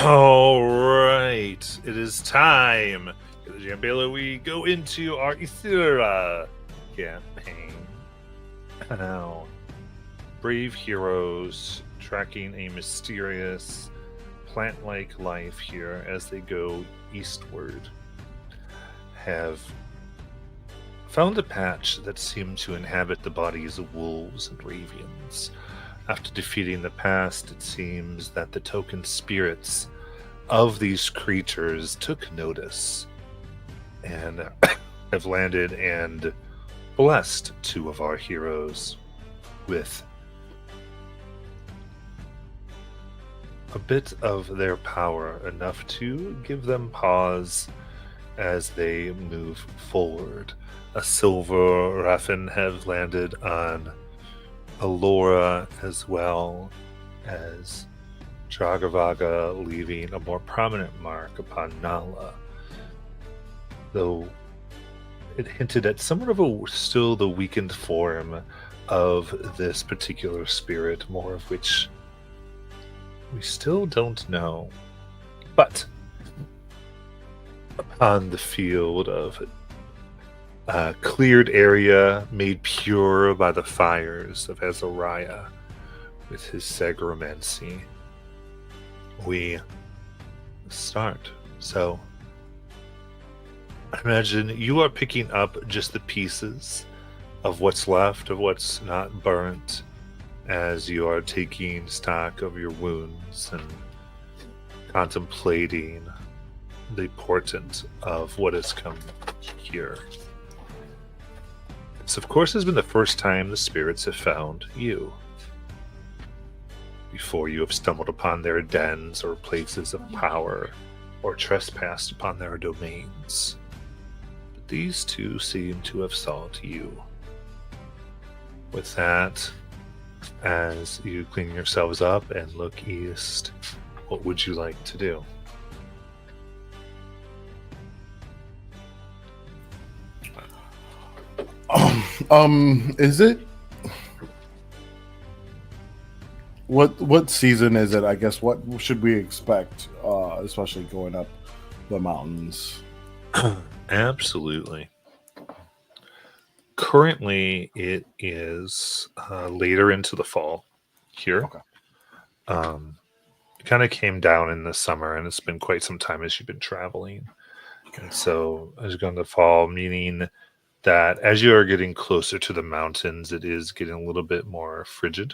All right, it is time. In the Jambela, we go into our Eastward campaign. Now, brave heroes tracking a mysterious plant-like life here as they go eastward have found a patch that seemed to inhabit the bodies of wolves and ravens. After defeating the past, it seems that the token spirits of these creatures took notice and have landed and blessed two of our heroes with a bit of their power, enough to give them pause as they move forward. A silver raffin has landed on Alora, as well as Dragavaga, leaving a more prominent mark upon Nala, though it hinted at somewhat of still the weakened form of this particular spirit, more of which we still don't know. But upon the field of a cleared area made pure by the fires of Azariah with his sagromancy, we start. So I imagine you are picking up just the pieces of what's left, of what's not burnt, as you are taking stock of your wounds and contemplating the portent of what has come here. This, of course, has been the first time the spirits have found you. Before you have stumbled upon their dens or places of power, or trespassed upon their domains. But these two seem to have sought you. With that, as you clean yourselves up and look east, what would you like to do? Is it what season is it? I guess what should we expect, especially going up the mountains? Absolutely. Currently, it is later into the fall here. Okay. It kind of came down in the summer, and it's been quite some time as you've been traveling. And so, as you go into fall, meaning that as you are getting closer to the mountains, it is getting a little bit more frigid.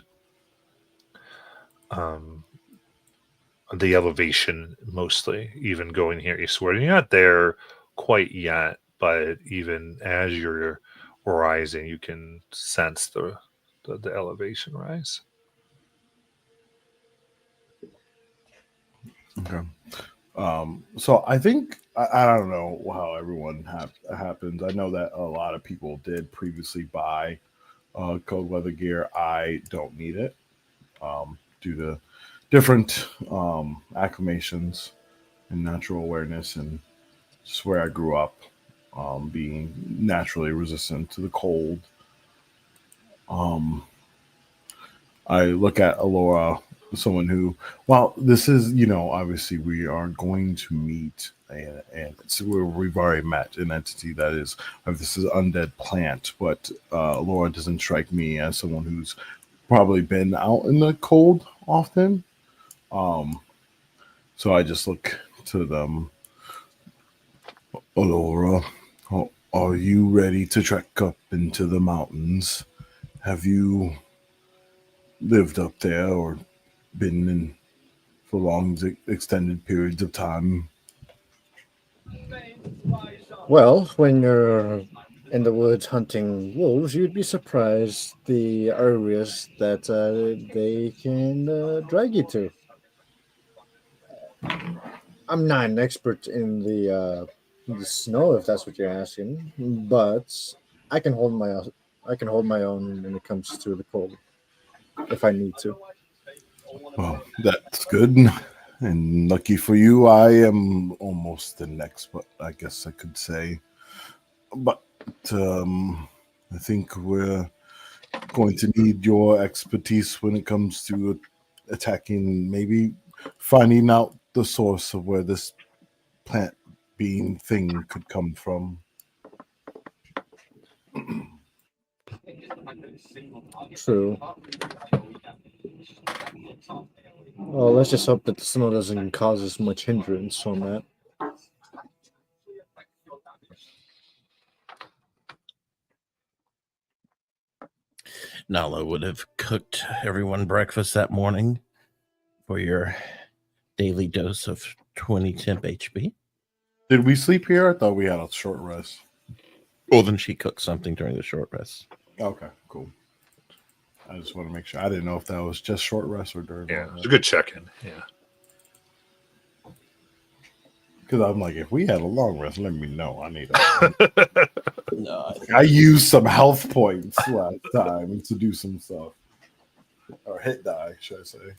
The elevation, mostly, even going here eastward. And you're not there quite yet, but even as you're rising, you can sense the elevation rise. Okay. So I think I don't know how everyone happens. I know that a lot of people did previously buy cold weather gear. I don't need it due to different acclimations and natural awareness, and just where I grew up, being naturally resistant to the cold. Um, I look at Alora, someone who, well, this is, obviously we are going to meet, and we've already met an entity that is, this is undead plant, but Alora doesn't strike me as someone who's probably been out in the cold often. So I just look to them. Alora, are you ready to trek up into the mountains? Have you lived up there or been in for long extended periods of time? Well, when you're in the woods hunting wolves, you'd be surprised the areas that they can drag you to. I'm not an expert in the snow, if that's what you're asking, but I can hold my I can hold my own when it comes to the cold if I need to. Well, that's good. And lucky for you, I am almost an expert, I guess I could say. But I think we're going to need your expertise when it comes to attacking, maybe finding out the source of where this plant being thing could come from. True. Well, let's just hope that the snow doesn't cause us much hindrance on that. Nala would have cooked everyone breakfast that morning for your daily dose of 20 temp HP. Did we sleep here? I thought we had a short rest. Well, then she cooked something during the short rest. Okay, cool. I just want to make sure. I didn't know if that was just short rest or during. Yeah, it's a good check-in. Yeah. Because I'm like, if we had a long rest, let me know. I need a. No, I used some health points last time to do some stuff, or hit die, should I say?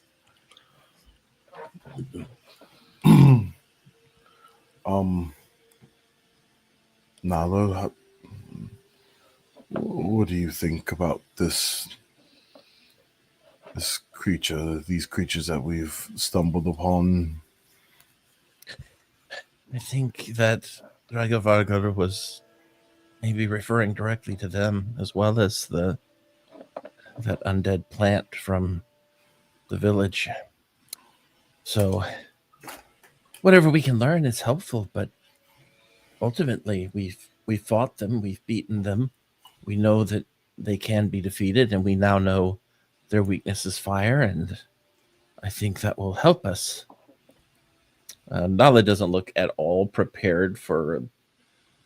Nala, what do you think about this creature? These creatures that we've stumbled upon. I think that Dragavargar was maybe referring directly to them, as well as that undead plant from the village. So whatever we can learn is helpful, but ultimately we've fought them, we've beaten them. We know that they can be defeated, and we now know their weakness is fire, and I think that will help us. Nala doesn't look at all prepared for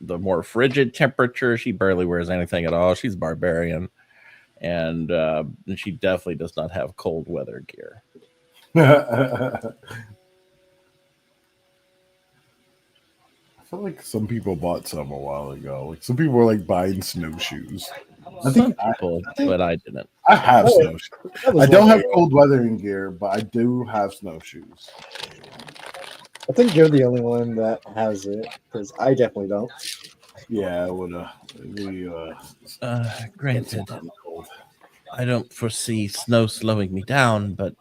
the more frigid temperature. She barely wears anything at all. She's barbarian, and she definitely does not have cold weather gear. I feel like some people bought some a while ago. Like some people were like buying snowshoes. I think People, but I didn't. I have snowshoes. I don't have cold. cold weathering gear, but I do have snowshoes. I think you're the only one that has it, because I definitely don't. Yeah, I would Granted, I don't foresee snow slowing me down, but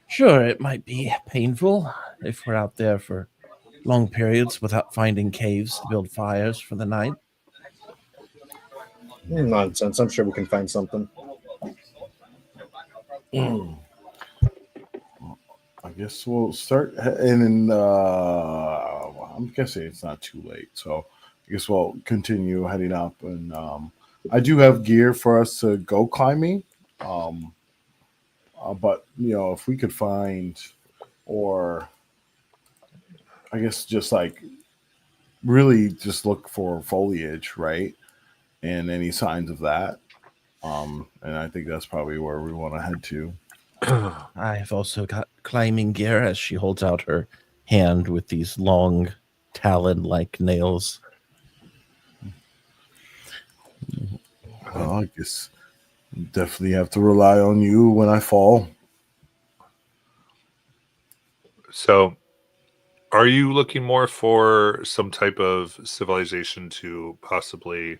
sure, it might be painful if we're out there for long periods without finding caves to build fires for the night. Nonsense. I'm sure we can find something. I guess we'll start, and I'm guessing it's not too late, so I guess we'll continue heading up. And I do have gear for us to go climbing, but if we could find, or I guess just like really just look for foliage, right, and any signs of that. And I think that's probably where we want to head to. I've also got climbing gear, as she holds out her hand with these long talon-like nails. Well, I guess definitely have to rely on you when I fall. So, are you looking more for some type of civilization to possibly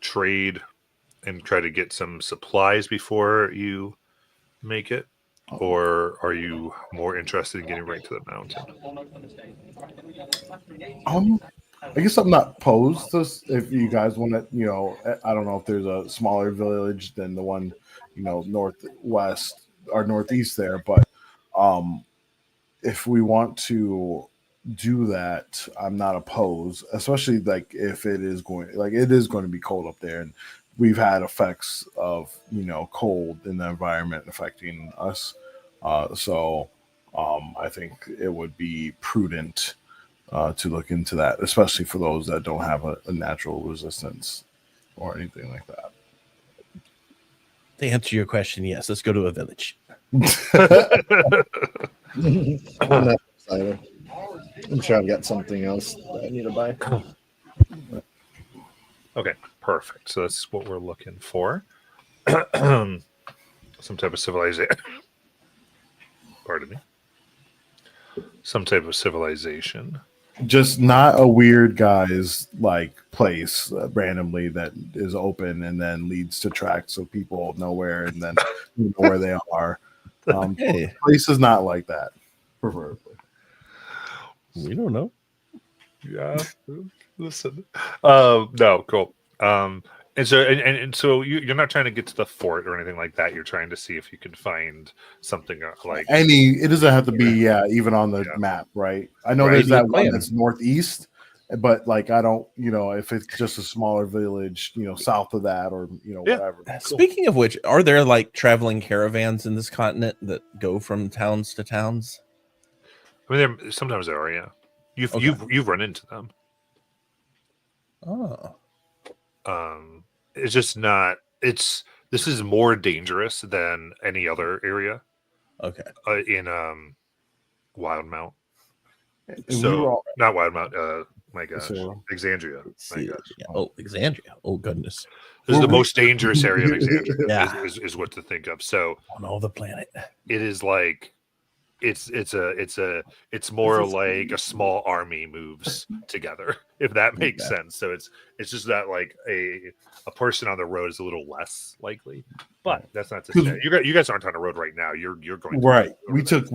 trade and try to get some supplies before you make it? Or are you more interested in getting right to the mountain? I guess I'm not opposed to if you guys want to, I don't know if there's a smaller village than the one, northwest or northeast there, but if we want to do that, I'm not opposed, especially like if it is going to be cold up there, and we've had effects of cold in the environment affecting us. So I think it would be prudent to look into that, especially for those that don't have a natural resistance or anything like that. To answer your question, yes, let's go to a village. I'm not excited. I'm sure I've got something else that I need to buy. Okay, perfect. So that's what we're looking for. Some type of civilization. Pardon me. Some type of civilization. Just not a weird guy's like place randomly that is open and then leads to tracks so people know where and then know where they are. Hey. Place is not like that, preferably. We don't know. Yeah. Listen. No, cool. And so so you're not trying to get to the fort or anything like that. You're trying to see if you can find something like It doesn't have to be even on the map, right? I know Right. there's that one Plan. that's northeast, but like I don't, if it's just a smaller village, south of that or whatever. Cool. Speaking of which, are there like traveling caravans in this continent that go from towns to towns? I mean, sometimes there are, yeah. You've run into them. Oh, It's just not. This is more dangerous than any other area okay. in Wildmount. And we So were all, not Wildmount. My gosh, so- Exandria. Let's My see. gosh, Yeah. Oh, Exandria. Oh goodness. this is Were the we- most dangerous area of Exandria. Yeah. is what to think of. So On all the planet. it is like it's more like a small army moves together, if that makes Okay. sense. So it's just that like a person on the road is a little less likely, but that's not to say you guys aren't on the road right now. You're going through right. the We road. took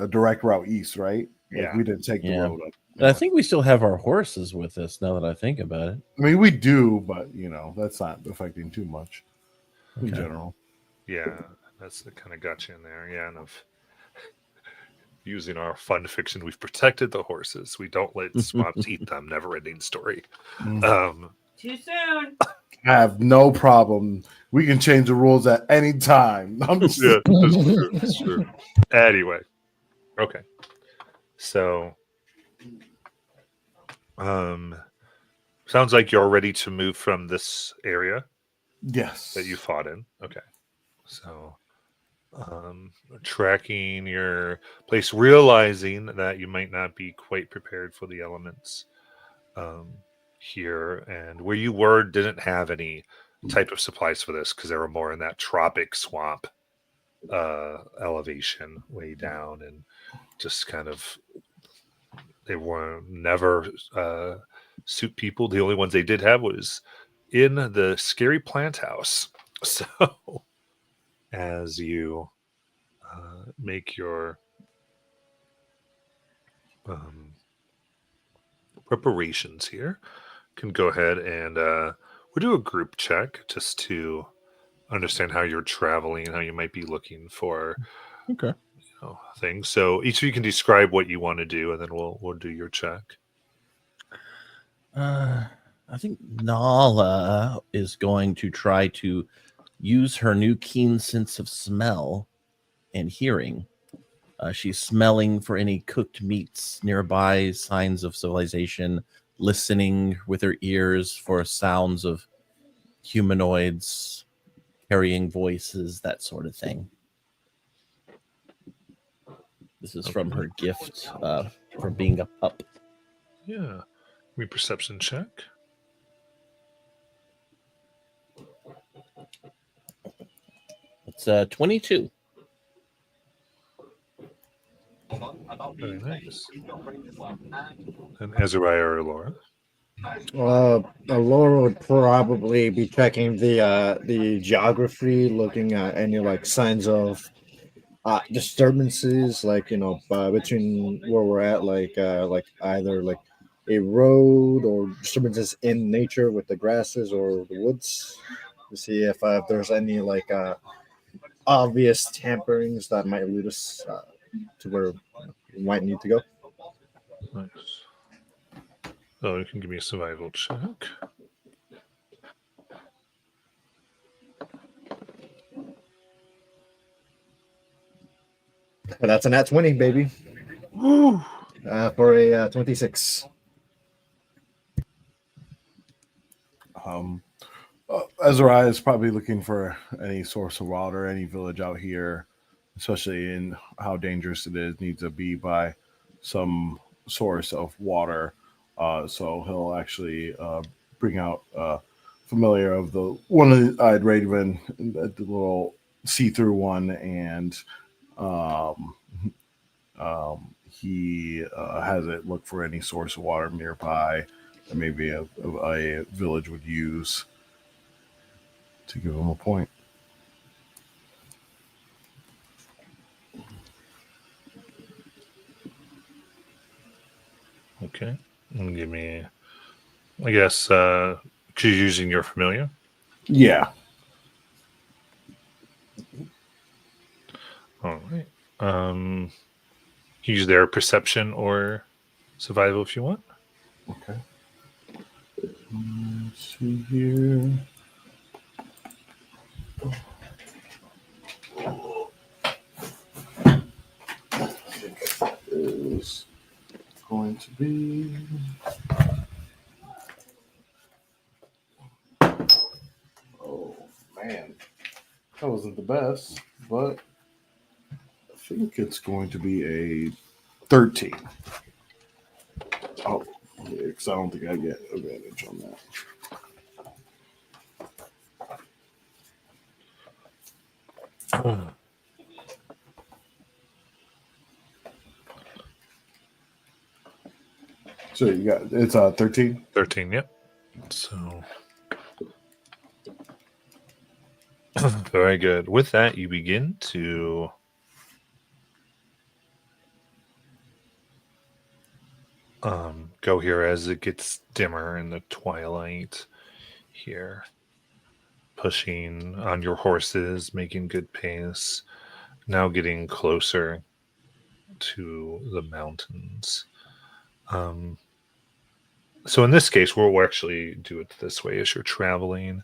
a direct route east, right? Like Yeah. we didn't take the Yeah. road up. And I think we still have our horses with us now that I think about it. I mean, we do, but that's not affecting too much in Okay. general. Yeah, that's the kind of got you in there. Yeah, and of using our fun fiction, we've protected the horses. We don't let swamps eat them. Never ending story. Mm. Too soon. I have no problem. We can change the rules at any time. I'm just Yeah, that's true. That's true. Anyway, okay. So, sounds like you're ready to move from this area yes. that you fought in. Okay. So, tracking your place, realizing that you might not be quite prepared for the elements here, and where you were didn't have any type of supplies for this because they were more in that tropic swamp elevation way down, and just kind of they were never suit people. The only ones they did have was in the scary plant house. So as you make your preparations here, can go ahead and we'll do a group check just to understand how you're traveling, how you might be looking for Okay. things. So each of you can describe what you want to do, and then we'll do your check. I think Nala is going to try to use her new keen sense of smell and hearing. She's smelling for any cooked meats nearby, signs of civilization, listening with her ears for sounds of humanoids, carrying voices, that sort of thing. This is from her gift from being a pup. Yeah. Give me perception check. It's 22. Very nice. And Azariah or Laura? Laura would probably be checking the geography, looking at any like signs of disturbances, like between where we're at, like either like a road or disturbances in nature with the grasses or the woods, to see if there's any like obvious tamperings that might lead us to where we might need to go. Nice. Oh, you can give me a survival check. But that's a nat 20, baby. Woo! For a 26. Azariah is probably looking for any source of water, any village out here, especially in how dangerous it is, needs to be by some source of water. So he'll actually bring out familiar of the one-eyed raven, the little see-through one, and he has it look for any source of water nearby that maybe a village would use to give him a point. Okay. And give me, I guess, because you're using your familiar. Yeah. All right. Use their perception or survival if you want. Okay. Let's see here. Is going to be. Oh man, that wasn't the best, but I think it's going to be a 13. Oh, yeah, because I don't think I get advantage on that. So you got it's 13. 13, yep. So, very good. With that, you begin to go here as it gets dimmer in the twilight here. Pushing on your horses, making good pace. Now getting closer to the mountains. So in this case, we'll actually do it this way as you're traveling.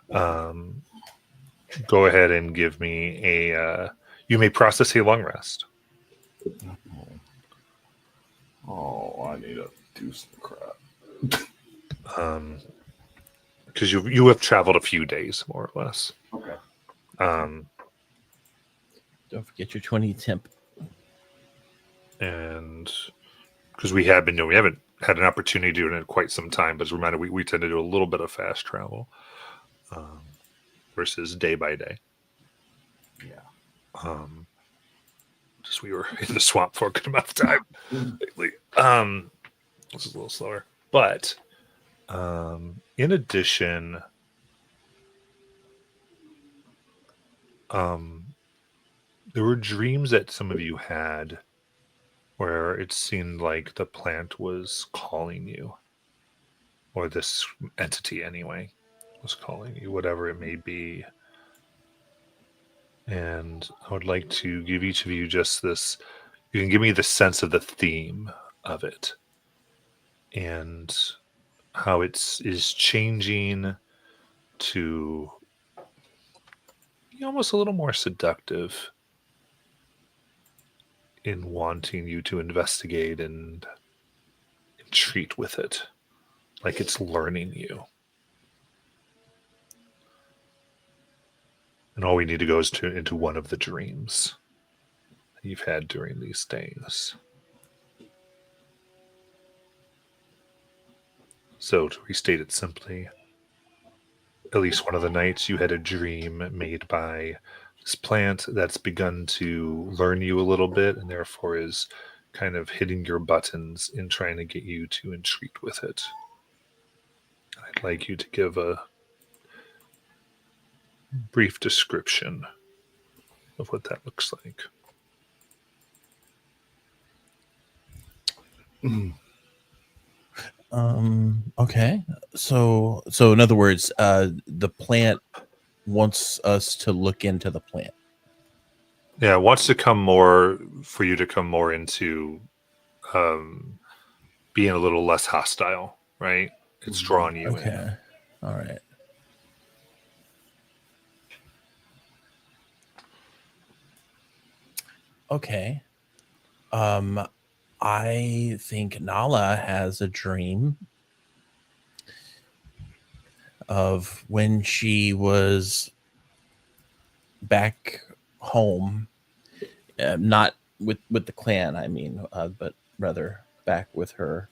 Go ahead and give me a. You may process a long rest. Oh, I need to do some crap. Because you have traveled a few days, more or less. Okay. Don't forget your 20 temp. And because we haven't had an opportunity to do it in quite some time, but as a reminder, we tend to do a little bit of fast travel versus day by day. Yeah. Just we were in the swamp for a good amount of time lately. This is a little slower, but in addition, there were dreams that some of you had where it seemed like the plant was calling you, or this entity anyway was calling you, whatever it may be. And I would like to give each of you just this. You can give me the sense of the theme of it and how is changing to be almost a little more seductive in wanting you to investigate and treat with it, like it's learning you. And all we need to go is into one of the dreams that you've had during these days. So to restate it simply, at least one of the nights you had a dream made by this plant that's begun to learn you a little bit and therefore is kind of hitting your buttons in trying to get you to entreat with it. I'd like you to give a brief description of what that looks like. Okay. So in other words, the plant wants us to look into the plant. Yeah, it wants to come more for you to come more into being a little less hostile, right? It's drawing you in. Okay. All right. Okay. I think Nala has a dream of when she was back home, not with the clan, I mean, but rather back with her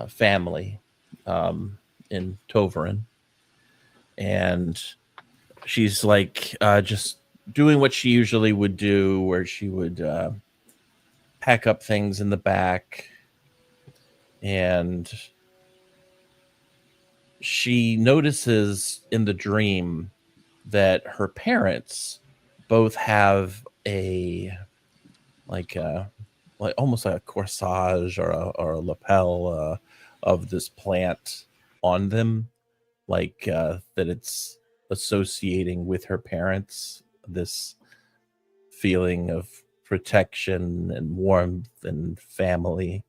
family in Tovarin. And she's like just doing what she usually would do, where she would pack up things in the back, and she notices in the dream that her parents both have a like almost like a corsage or a lapel of this plant on them, like that it's associating with her parents this feeling of protection and warmth and family.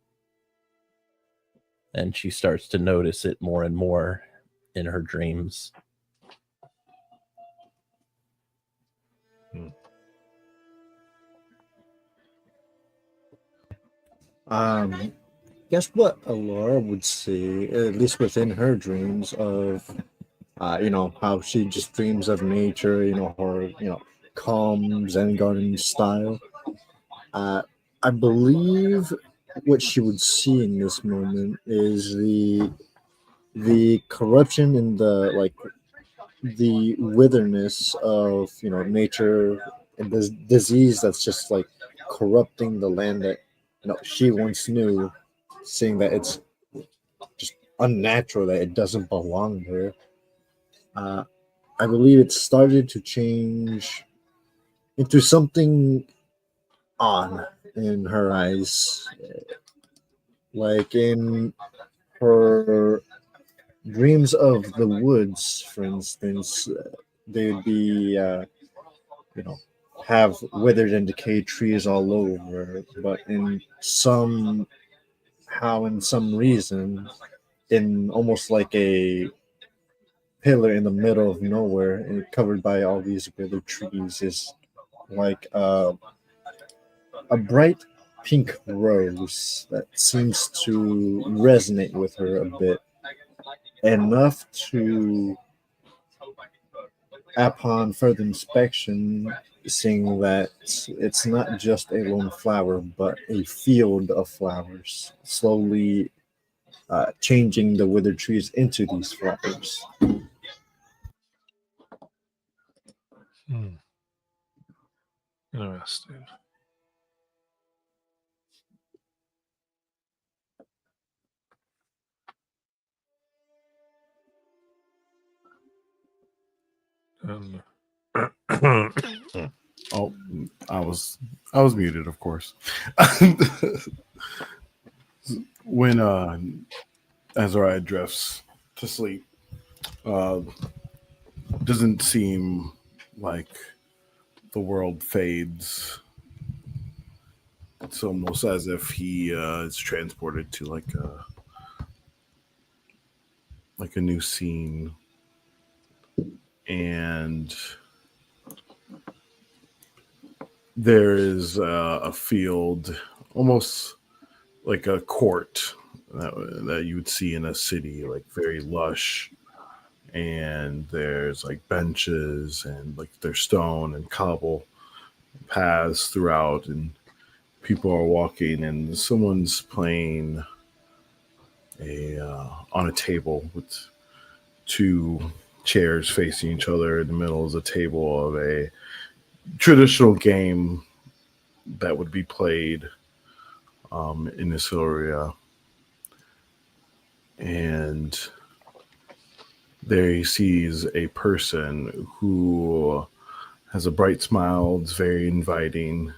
And she starts to notice it more and more in her dreams. Guess what Alora would see, at least within her dreams, of how she just dreams of nature, her calm Zen garden style. Uh, I believe what she would see in this moment is the corruption and the witherness of nature and this disease that's just like corrupting the land that she once knew, seeing that it's just unnatural, that it doesn't belong there. uh, I believe it started to change into something on in her eyes, like in her dreams of the woods, for instance. They would be you know have withered and decayed trees all over, but in some reason, in almost like a pillar in the middle of nowhere and covered by all these withered trees, is like a bright pink rose that seems to resonate with her a bit, enough to, upon further inspection, seeing that it's not just a lone flower, but a field of flowers, slowly changing the withered trees into these flowers. Interesting. Oh, I was muted, of course. When Azariah drifts to sleep, doesn't seem like the world fades. It's almost as if he is transported to like a new scene, and there is a field, almost like a court that you would see in a city, like very lush. And there's like benches and like there's stone and cobble paths throughout, and people are walking, and someone's playing on a table with two chairs facing each other. In the middle is a table of a traditional game that would be played in this area. And there he sees a person who has a bright smile. It's very inviting,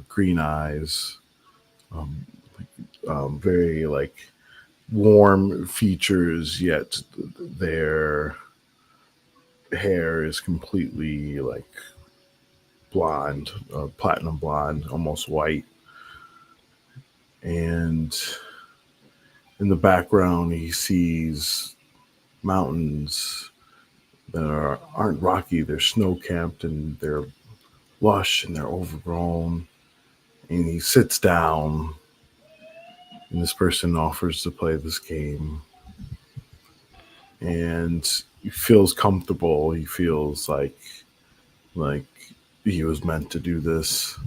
green eyes, very like warm features, yet their hair is completely like blonde, platinum blonde, almost white. And in the background, he sees mountains that aren't rocky. They're snow-capped, and they're lush, and they're overgrown. And he sits down, and this person offers to play this game. And he feels comfortable. He feels like he was meant to do this.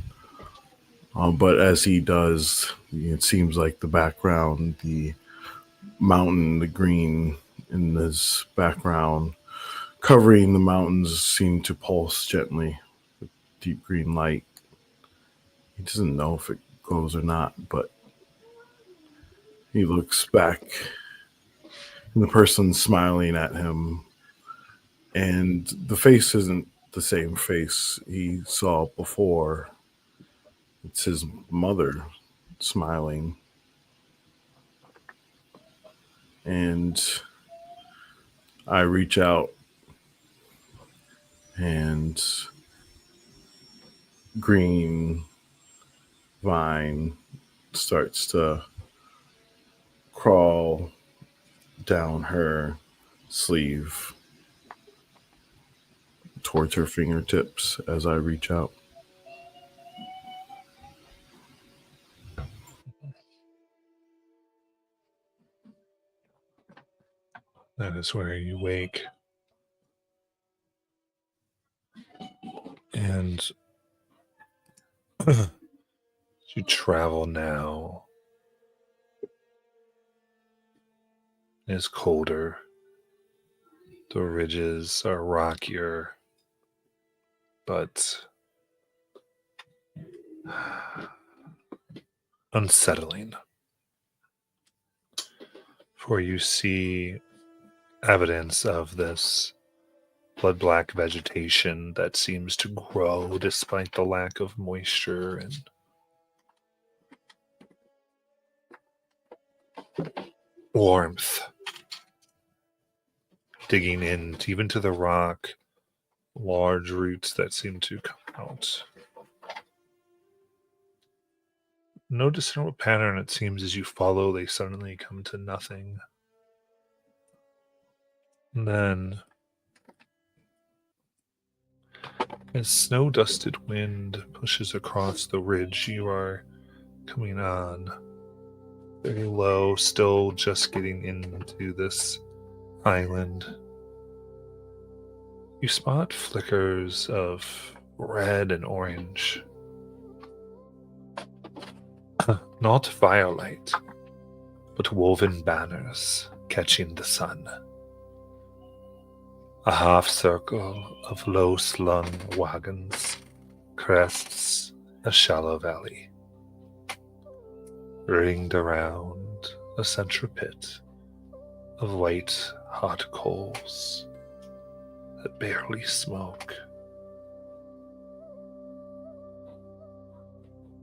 But as he does, it seems like the background, the mountain, the green in this background, covering the mountains, seem to pulse gently with deep green light. He doesn't know if it glows or not, but he looks back, and the person's smiling at him, and the face isn't the same face he saw before. It's his mother smiling. And I reach out and green vine starts to crawl down her sleeve towards her fingertips as I reach out. That is where you wake. And you travel now. It's colder. The ridges are rockier, but unsettling. For you see evidence of this blood black vegetation that seems to grow despite the lack of moisture and warmth. Digging in even to the rock, large roots that seem to come out. No discernible pattern, it seems, as you follow, they suddenly come to nothing. And then, as snow-dusted wind pushes across the ridge you are coming on, very low, still just getting into this island, you spot flickers of red and orange. Not firelight, but woven banners catching the sun. A half circle of low-slung wagons crests a shallow valley, ringed around a central pit of white hot coals that barely smoke.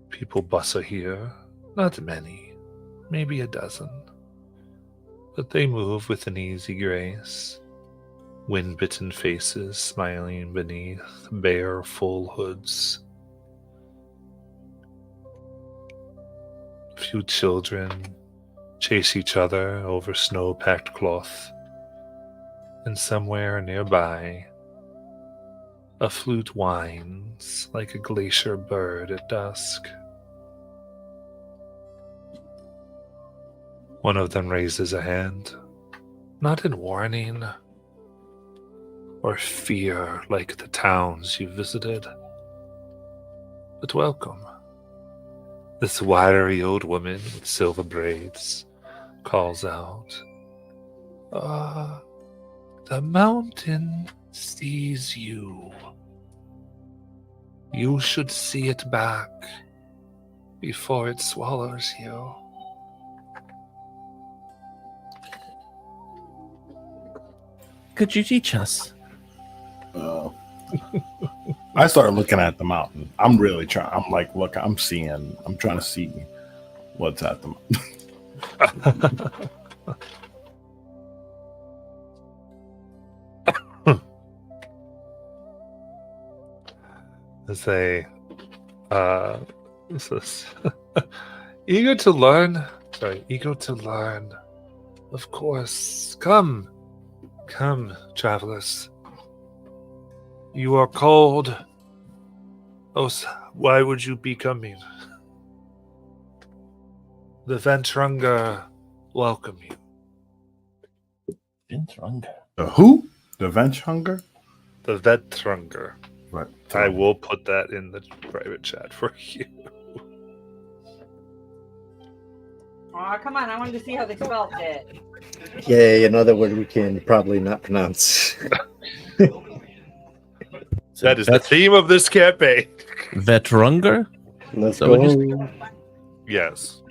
People bustle here, not many, maybe a dozen, but they move with an easy grace, wind-bitten faces smiling beneath bare, full hoods. A few children chase each other over snow-packed cloth, and somewhere nearby, a flute whines like a glacier bird at dusk. One of them raises a hand, not in warning or fear like the towns you visited, but welcome. This wiry old woman with silver braids calls out, the mountain sees you. You should see it back before it swallows you. Could you teach us? I started looking at the mountain. I'm really trying. I'm like, look, I'm trying to see what's at the mountain. Say, this is eager to learn. Of course. Come, travelers. You are called. Oh, why would you be coming? The Ventrunga welcome you. Ventrunga. The who? The Venture Hunger? The Ventrunga. Right. I will put that in the private chat for you. Aw, come on, I wanted to see how they spelled it. Yay, another word we can probably not pronounce. That is the theme of this campaign. Vetrunga? Let's So we go. Yes.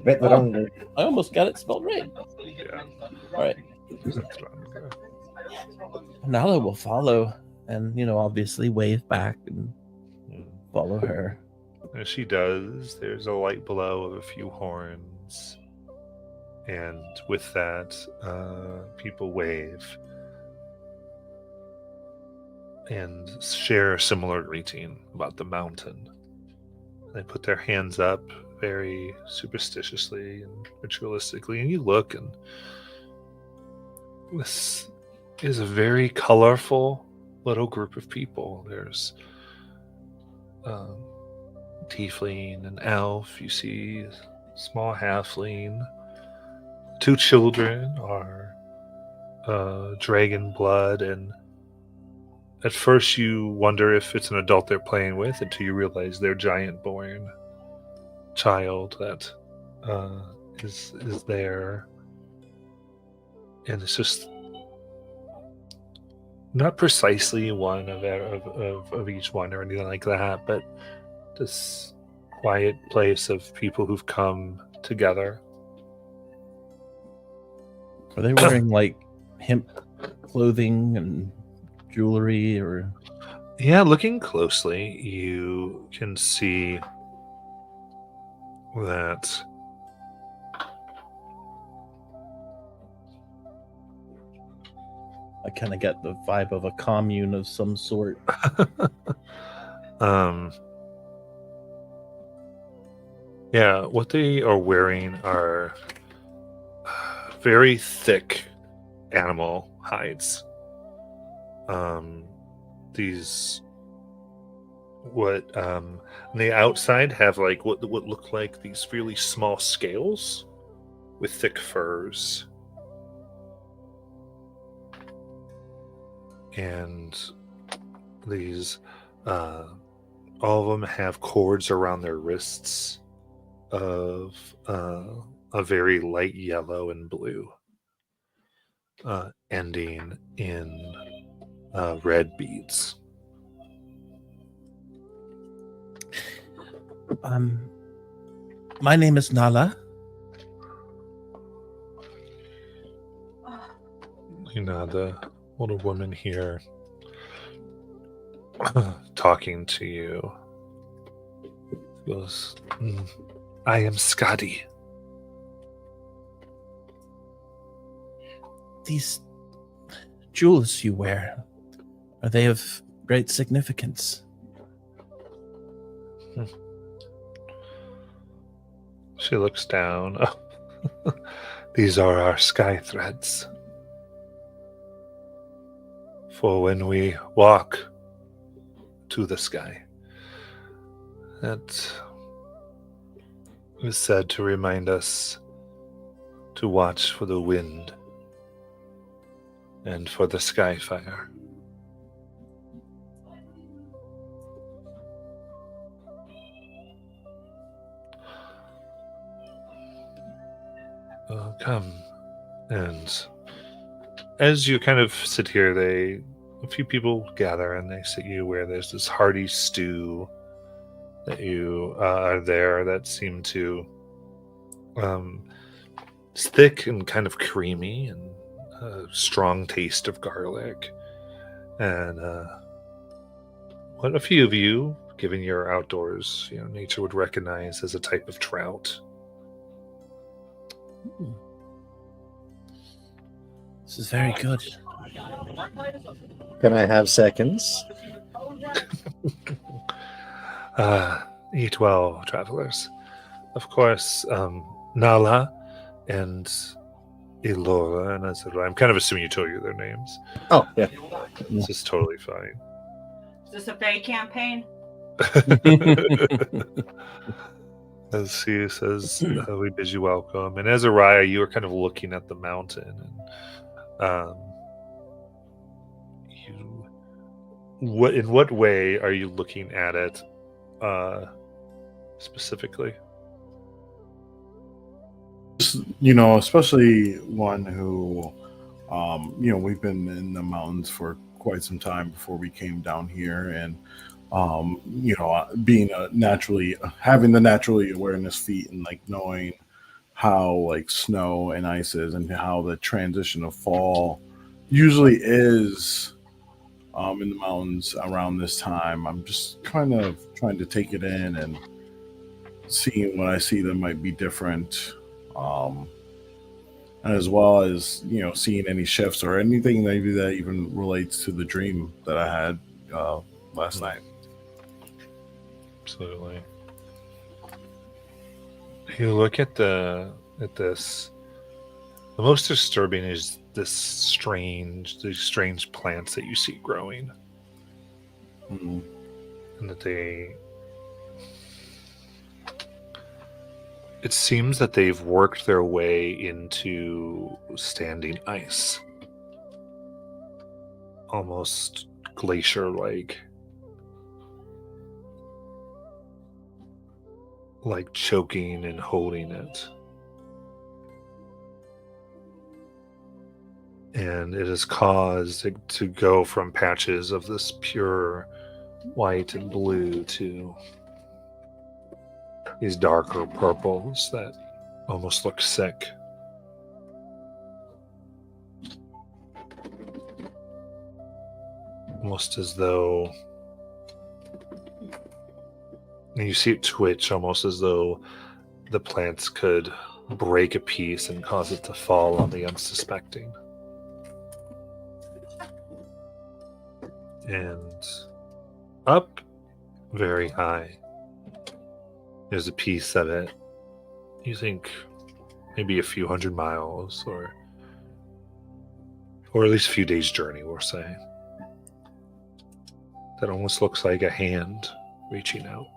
Vetrunga. I almost got it spelled right. Yeah. All right. Ventrunga. Nala will follow and, obviously wave back and follow her. As she does, there's a light glow of a few horns. And with that, people wave and share a similar greeting about the mountain. They put their hands up very superstitiously and ritualistically, and you look, and this is a very colorful little group of people. There's tiefling, an elf, you see a small halfling. 2 children are dragon blood, and at first you wonder if it's an adult they're playing with until you realize they're giant-born child that is there, and it's just not precisely one of each one or anything like that, but this quiet place of people who've come together. Are they wearing like hemp clothing and jewelry, or? Yeah, looking closely, you can see that I kind of get the vibe of a commune of some sort. Yeah, what they are wearing are very thick animal hides. These what on the outside have like what look like these really small scales with thick furs. And these all of them have cords around their wrists of a very light yellow and blue, ending in red beads. My name is Nala. You know, the older woman here talking to you goes, I am Skadi. These jewels you wear, are they of great significance? She looks down. These are our sky threads. For when we walk to the sky, that is said to remind us to watch for the wind and for the sky fire. Come. And as you kind of sit here, a few people gather and they sit you where there's this hearty stew that you are there that seem to it's thick and kind of creamy and a strong taste of garlic. And what a few of you, given your outdoors, nature would recognize as a type of trout. This is very good. Can I have seconds? Eat well, travelers. Of course, Nala and Elora and Azura. I'm kind of assuming you told you their names. Oh, yeah. This is totally fine. Is this a Fae campaign? As he says, we bid you welcome. And Azariah, you are kind of looking at the mountain, and in what way are you looking at it specifically? Especially one who, we've been in the mountains for quite some time before we came down here, and being having the naturally awareness feat and like knowing how like snow and ice is and how the transition of fall usually is in the mountains around this time. I'm just kind of trying to take it in and seeing when I see them might be different. And as well as seeing any shifts or anything maybe that even relates to the dream that I had last night. Absolutely. You look at this. The most disturbing is these strange plants that you see growing, Mhm. and it seems that they've worked their way into standing ice, almost glacier-like, like choking and holding it. And it has caused it to go from patches of this pure white and blue to these darker purples that almost look sick. Almost as though, and you see it twitch, almost as though the plants could break a piece and cause it to fall on the unsuspecting. And up very high, there's a piece of it, you think maybe a few hundred miles or at least a few days' journey, we'll say, that almost looks like a hand reaching out.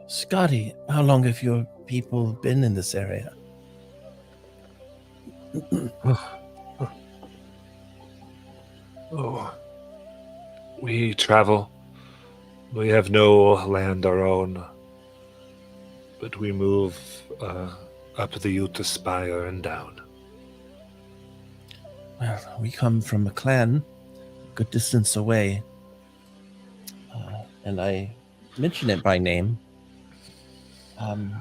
Scotty, how long have your people been in this area? Oh, we travel. We have no land our own, but we move up the Utah Spire and down. Well, we come from a clan a good distance away. And I mention it by name.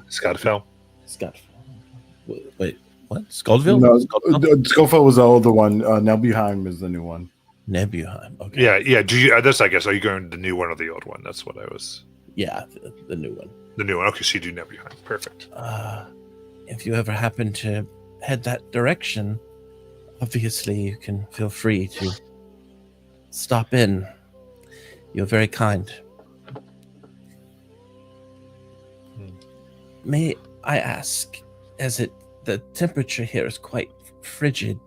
Scotfell. Scott. Wait, what? Skullville? No, Skullville? Schofield was the older one. Nebuheim is the new one. Nebuheim. Okay. Yeah. Do you? This, I guess. Are you going the new one or the old one? That's what I was. Yeah, the new one. The new one. Okay, so you do Nebuheim. Perfect. If you ever happen to head that direction, obviously you can feel free to stop in. You're very kind. May I ask, as the temperature here is quite frigid,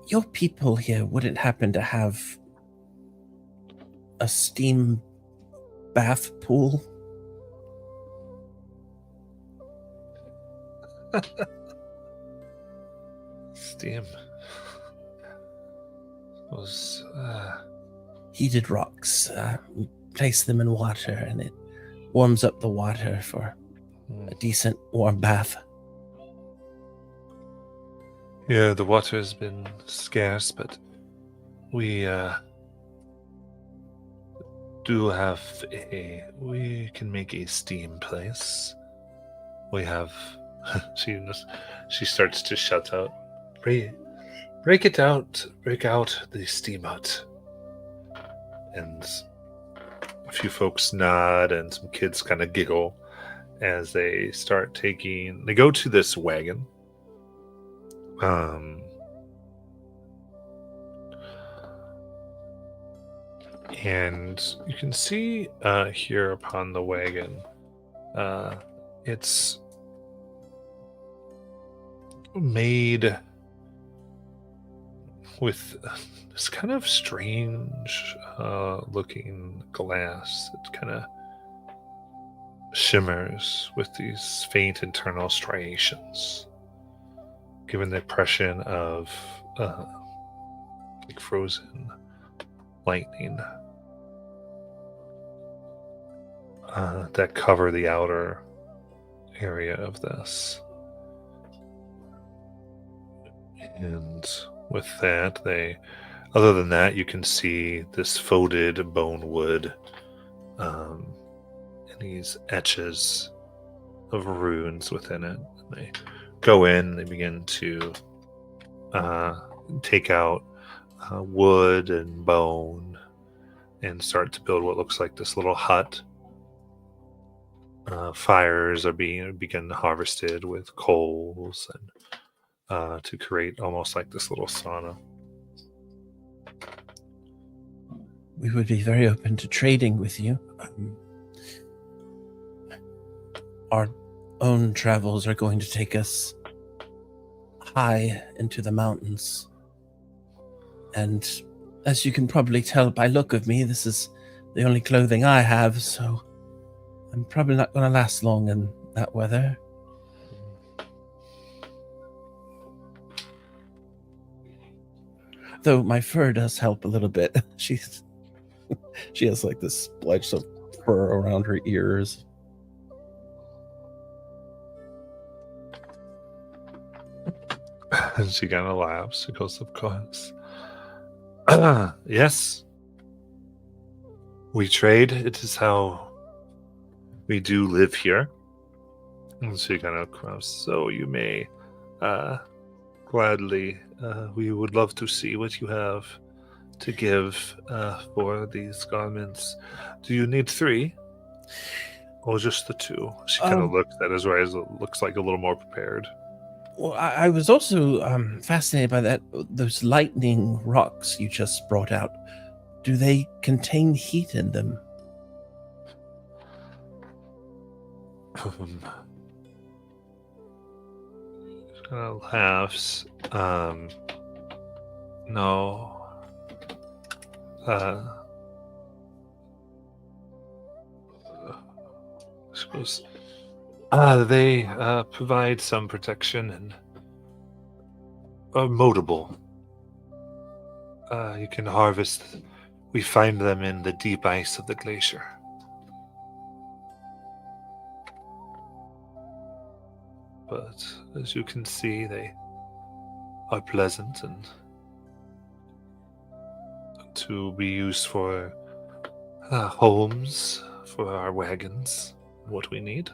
your people here wouldn't happen to have a steam bath pool? Steam. Was Heated rocks. We place them in water and it warms up the water for a decent warm bath. yeah, the water has been scarce, but we do have we can make a steam place. We have she starts to shout out, break out the steam hut. And a few folks nod and some kids kind of giggle as they go to this wagon. And you can see here upon the wagon, it's made with this kind of strange looking glass. It kind of shimmers with these faint internal striations, given the impression of like frozen lightning that cover the outer area of this. And with that, other than that, you can see this folded bone wood and these etches of runes within it. And they go in. They begin to take out wood and bone and start to build what looks like this little hut. Fires are begin harvested with coals and to create almost like this little sauna. We would be very open to trading with you. Our own travels are going to take us high into the mountains. And as you can probably tell by look of me, this is the only clothing I have, so I'm probably not going to last long in that weather. Though my fur does help a little bit. She has like this splotch of fur around her ears. And she kind of laughs. She goes, "Of course. Yes. We trade. It is how we do live here." And she kind of crumps. So you may gladly, we would love to see what you have to give for these garments. Do you need 3? Or just the 2? She kind of looks at his eyes, looks like a little more prepared. Well, I was also fascinated by those lightning rocks you just brought out. Do they contain heat in them? Laughs. No. I suppose they provide some protection and are moldable. You can harvest. We find them in the deep ice of the glacier. But as you can see, they are pleasant and to be used for homes, for our wagons, what we need.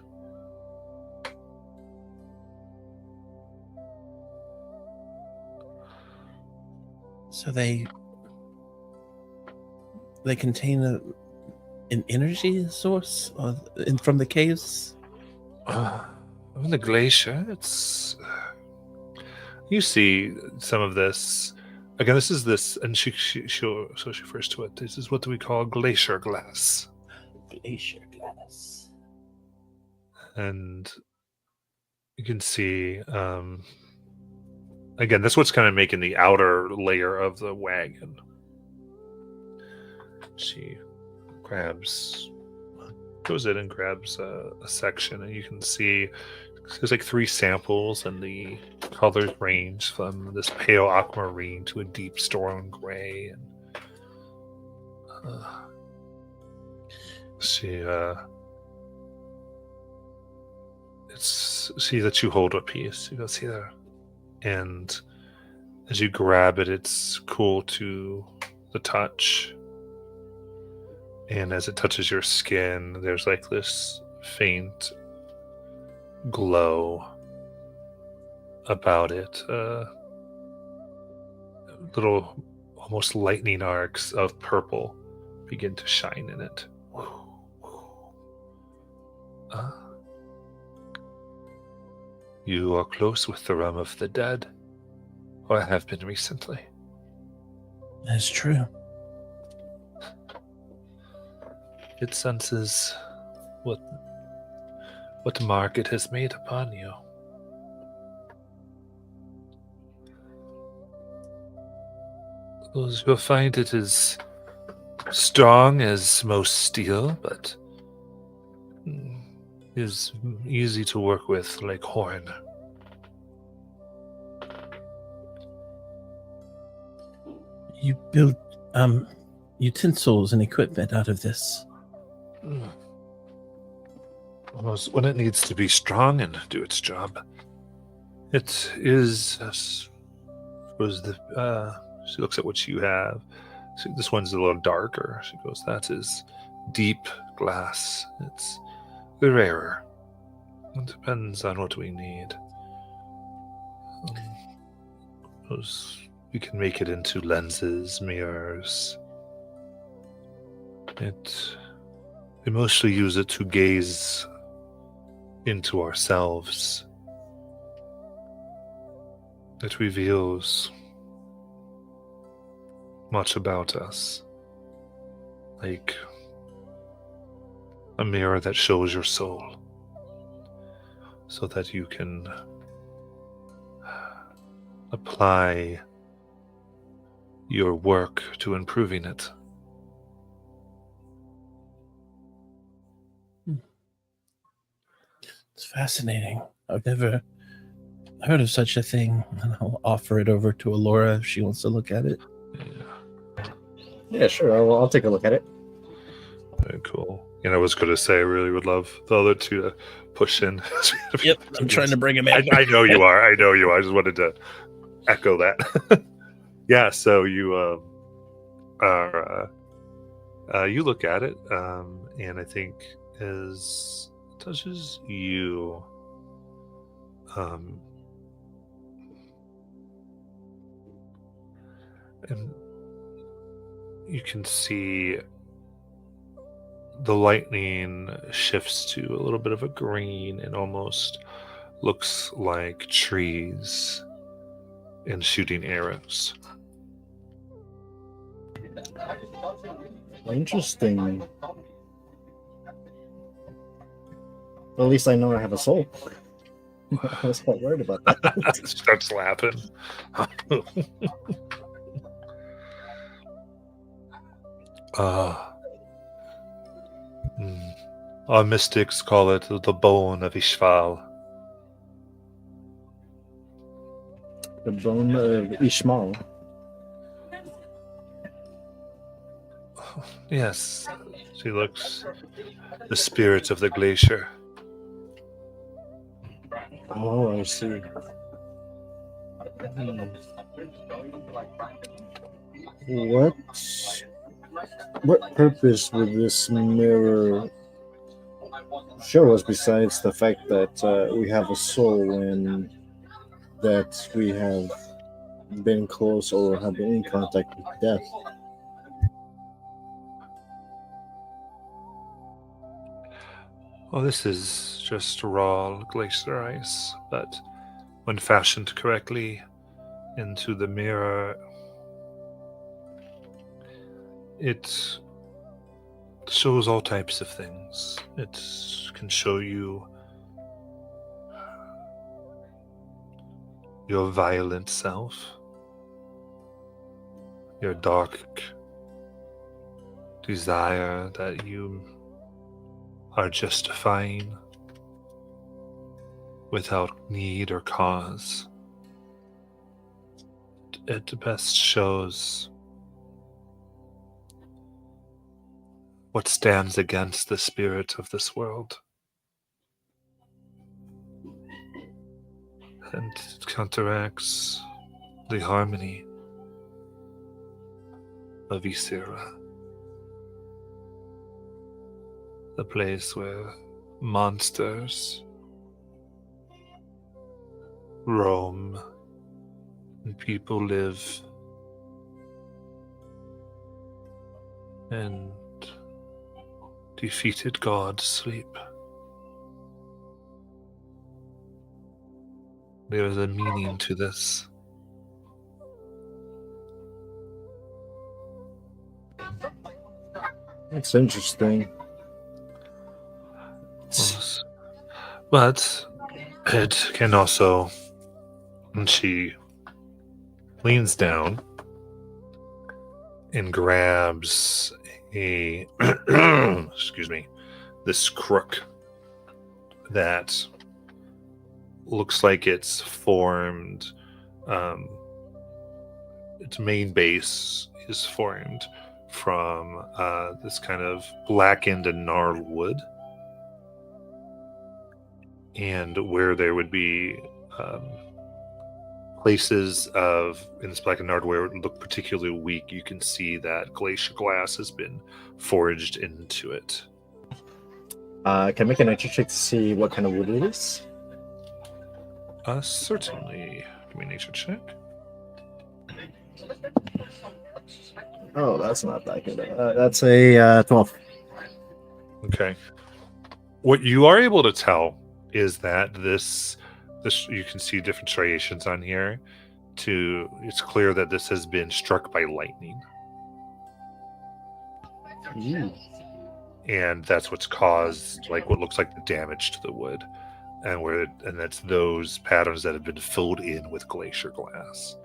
So they contain an energy source from the caves? In the glacier, it's... you see some of this. Again, this is this, and she refers to it. This is what we call glacier glass. Glacier glass. And you can see, again, that's what's kind of making the outer layer of the wagon. She goes in and grabs a section, and you can see there's like 3 samples, and the colors range from this pale aquamarine to a deep storm gray. And see that you hold a piece. You go, see there, and as you grab it, it's cool to the touch. And as it touches your skin, there's like this faint glow about it. Little, almost lightning arcs of purple begin to shine in it. You are close with the realm of the dead, or have been recently. That's true. It senses what mark it has made upon you. You'll find it is strong as most steel, but is easy to work with like horn. You build utensils and equipment out of this. Almost when it needs to be strong and do its job. It is, I suppose, she looks at what you have. See, this one's a little darker. She goes, that is deep glass. It's rarer. It depends on what we need. You can make it into lenses, mirrors. We mostly use it to gaze into ourselves. It reveals much about us, like a mirror that shows your soul, so that you can apply your work to improving it. It's fascinating. I've never heard of such a thing, and I'll offer it over to Alora if she wants to look at it. Yeah, sure. I'll take a look at it. Very cool. And I was going to say, I really would love the other two to push in. Yep, I'm trying to bring him in. I know you are. I know you are. I just wanted to echo that. Yeah, so you you look at it, and I think as it touches you, and you can see the lightning shifts to a little bit of a green and almost looks like trees and shooting arrows. Interesting. At least I know I have a soul. I was quite worried about that. Starts laughing. Our mystics call it the bone of Ishval. The bone of Ishmael. Yes, she looks the spirit of the glacier. Oh, I see. What purpose would this mirror show us besides the fact that we have a soul and that we have been close or have been in contact with death? Well, this is just raw glacier ice, but when fashioned correctly into the mirror, it shows all types of things. It can show you your violent self, your dark desire that you are justifying without need or cause. It best shows what stands against the spirit of this world. And it counteracts the harmony of Ysera, the place where monsters roam and people live, and defeated gods sleep. There is a meaning to this. That's interesting. But it can also, and she leans down and grabs a excuse me, this crook that looks like it's formed, its main base is formed from this kind of blackened and gnarled wood, and where there would be places in this blackened gnarled where it would look particularly weak, you can see that glacier glass has been forged into it. Can I make an nature check to see what kind of wood it is? Certainly. Give me a nature check. Oh, that's not that good. That's a 12. Okay. What you are able to tell is that this you can see different striations on here. It's clear that this has been struck by lightning, and that's what's caused like what looks like the damage to the wood, and that's those patterns that have been filled in with glacier glass.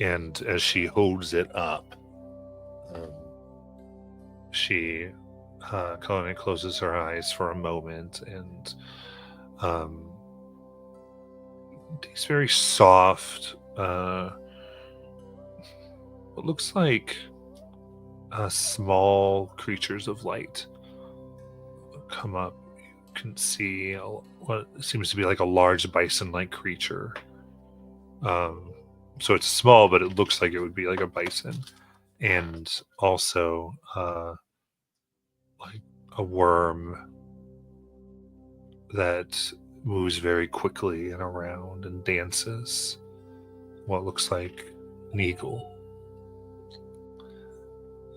And as she holds it up, she kind of closes her eyes for a moment, and these very soft, what looks like small creatures of light come up. You can see what seems to be like a large bison-like creature. So it's small, but it looks like it would be like a bison, and also like a worm that moves very quickly and around and dances. What looks like an eagle.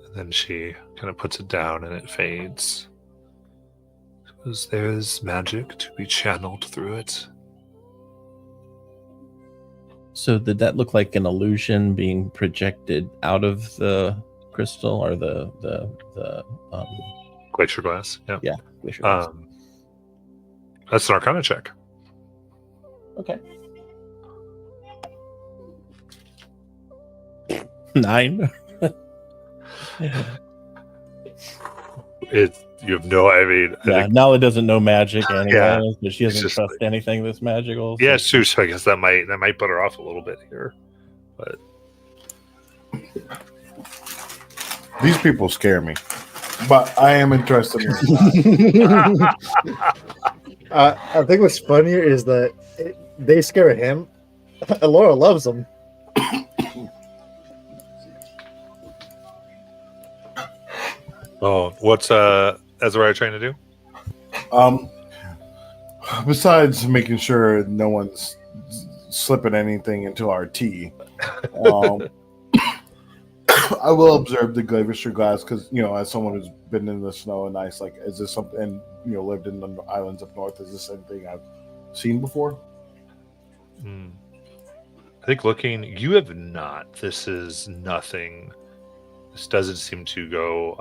And then she kind of puts it down and it fades. Because there is magic to be channeled through it. So did that look like an illusion being projected out of the crystal or the Glacier glass. Yeah. Yeah, glacier glass. That's an Arcana check. Okay. 9. You have no. I mean, I Yeah, think, Nala doesn't know magic anyway, Yeah, but she doesn't just trust anything that's magical. So. yeah, it's true. So I guess that might put her off a little bit here. But These people scare me, but I am interested in that. I think what's funnier is that they scare him. Laura loves them. oh, what's Azariah trying to do? Besides making sure no one's slipping anything into our tea, I will observe the glacier glass because, as someone who's been in the snow and ice, like, is this something, and, lived in the islands up north, is this anything I've seen before? I think looking, you have not. This is nothing. This doesn't seem to go.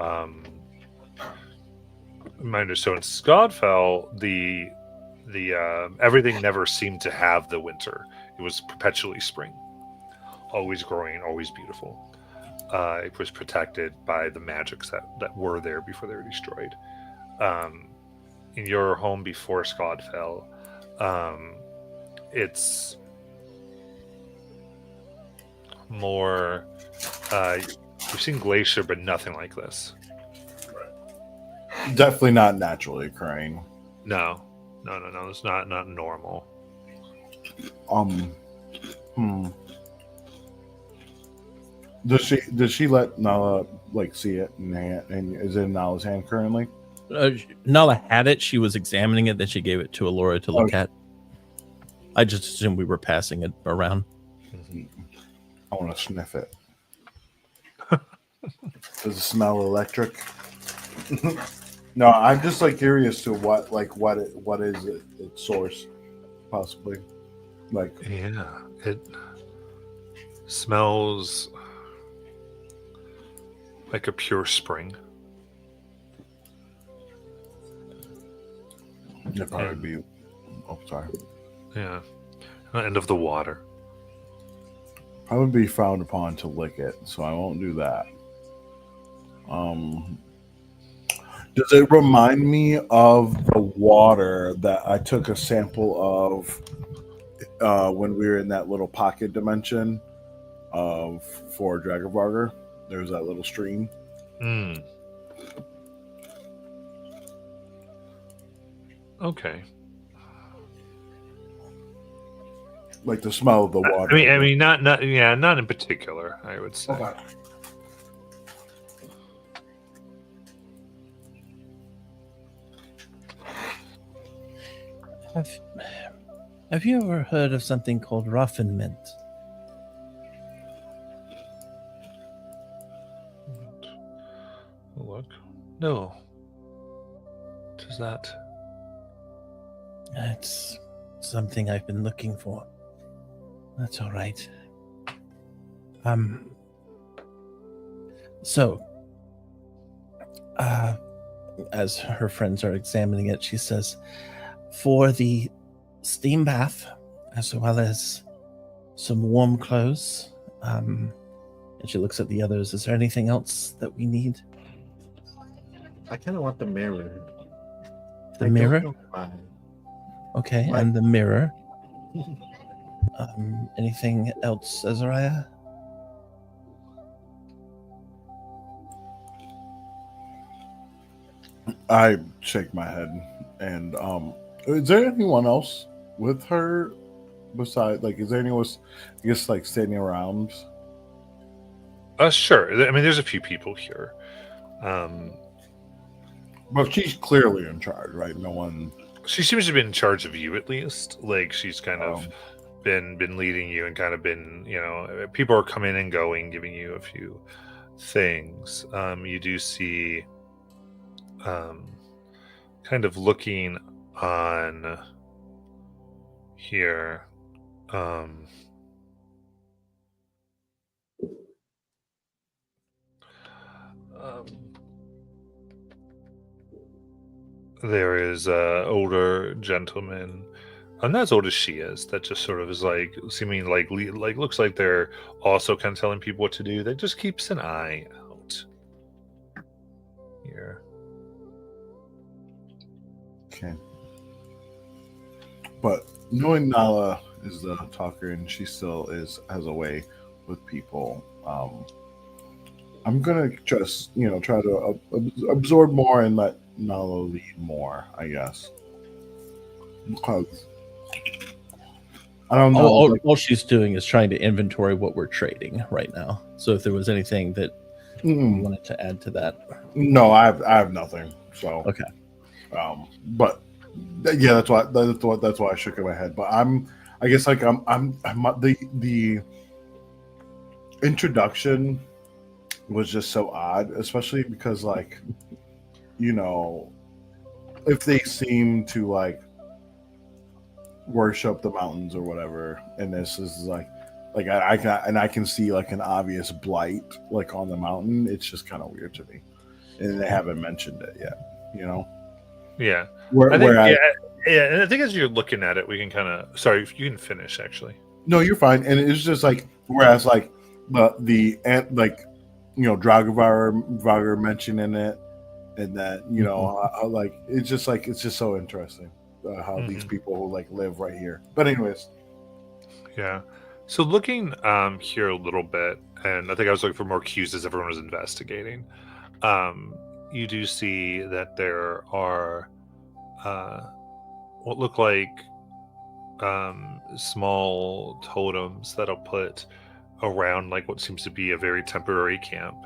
So in Scottfell, the everything never seemed to have the winter. It was perpetually spring, always growing, always beautiful. It was protected by the magics that were there before they were destroyed. In your home before Scottfell, it's more. You've seen glacier, but nothing like this. Definitely not naturally occurring. No. It's not normal. Does she let Nala see it and is it in Nala's hand currently? Nala had it. She was examining it. Then she gave it to Alora to look at. I just assumed we were passing it around. I want to sniff it. Does it smell electric? No, I'm just curious to what is its source, possibly. Yeah, it smells like a pure spring. It'd probably be. Oh, sorry. Yeah, end of the water. I would be frowned upon to lick it, so I won't do that. Does it remind me of the water that I took a sample of when we were in that little pocket dimension for Dragonvarger? There was that little stream. Okay. Like the smell of the water. I mean, not in particular. I would say. Okay. Have you ever heard of something called raffinement? Look. No. What is that? It's something I've been looking for. That's all right. So, as her friends are examining it, she says, for the steam bath, as well as some warm clothes, and she looks at the others, is there anything else that we need? I kind of want the mirror. The I don't mirror? know why. Okay, Why? and the mirror. Anything else, Azariah? I shake my head, and is there anyone else with her besides? Like, is there anyone else, I guess, like standing around? Sure. I mean, there's a few people here. But she's clearly in charge, right? No one. She seems to be in charge of you, at least. Like, she's kind of Um, been leading you and kind of been, people are coming and going, giving you a few things. You do see, kind of looking on here. There is a older gentleman, not as old as she is, that just sort of is like seeming like looks like they're also kind of telling people what to do. That just keeps an eye out here. Okay. But knowing Nala is the talker and she still has a way with people, I'm gonna just try to absorb more and let Nala lead more, I guess. Because I don't know. All she's doing is trying to inventory what we're trading right now. So if there was anything that you wanted to add to that. No, I have nothing. So Okay. But yeah, that's why I shook my head. But I guess like I'm the introduction was just so odd, especially because like if they seem to like worship the mountains or whatever, and this is like I can see like an obvious blight like on the mountain. It's just kind of weird to me, and they haven't mentioned it yet. Yeah, Where yeah, and I think as you're looking at it, we can kind of. Sorry, if you can finish actually. No, you're fine. And it's just like whereas like the Dragavar mentioning it, and that like it's just so interesting how these people who like live right here. But anyways, yeah. So looking here a little bit, and I think I was looking for more cues as everyone was investigating. You do see that there are what look like small totems that'll put around like what seems to be a very temporary camp.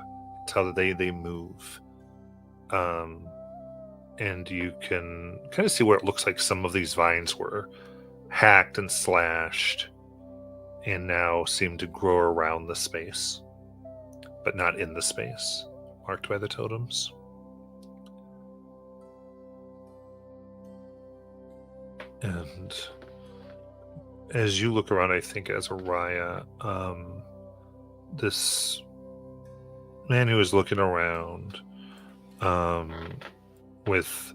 It's how they move. And you can kind of see where it looks like some of these vines were hacked and slashed and now seem to grow around the space, but not in the space marked by the totems. And as you look around, I think Azariah, this man who is looking around, with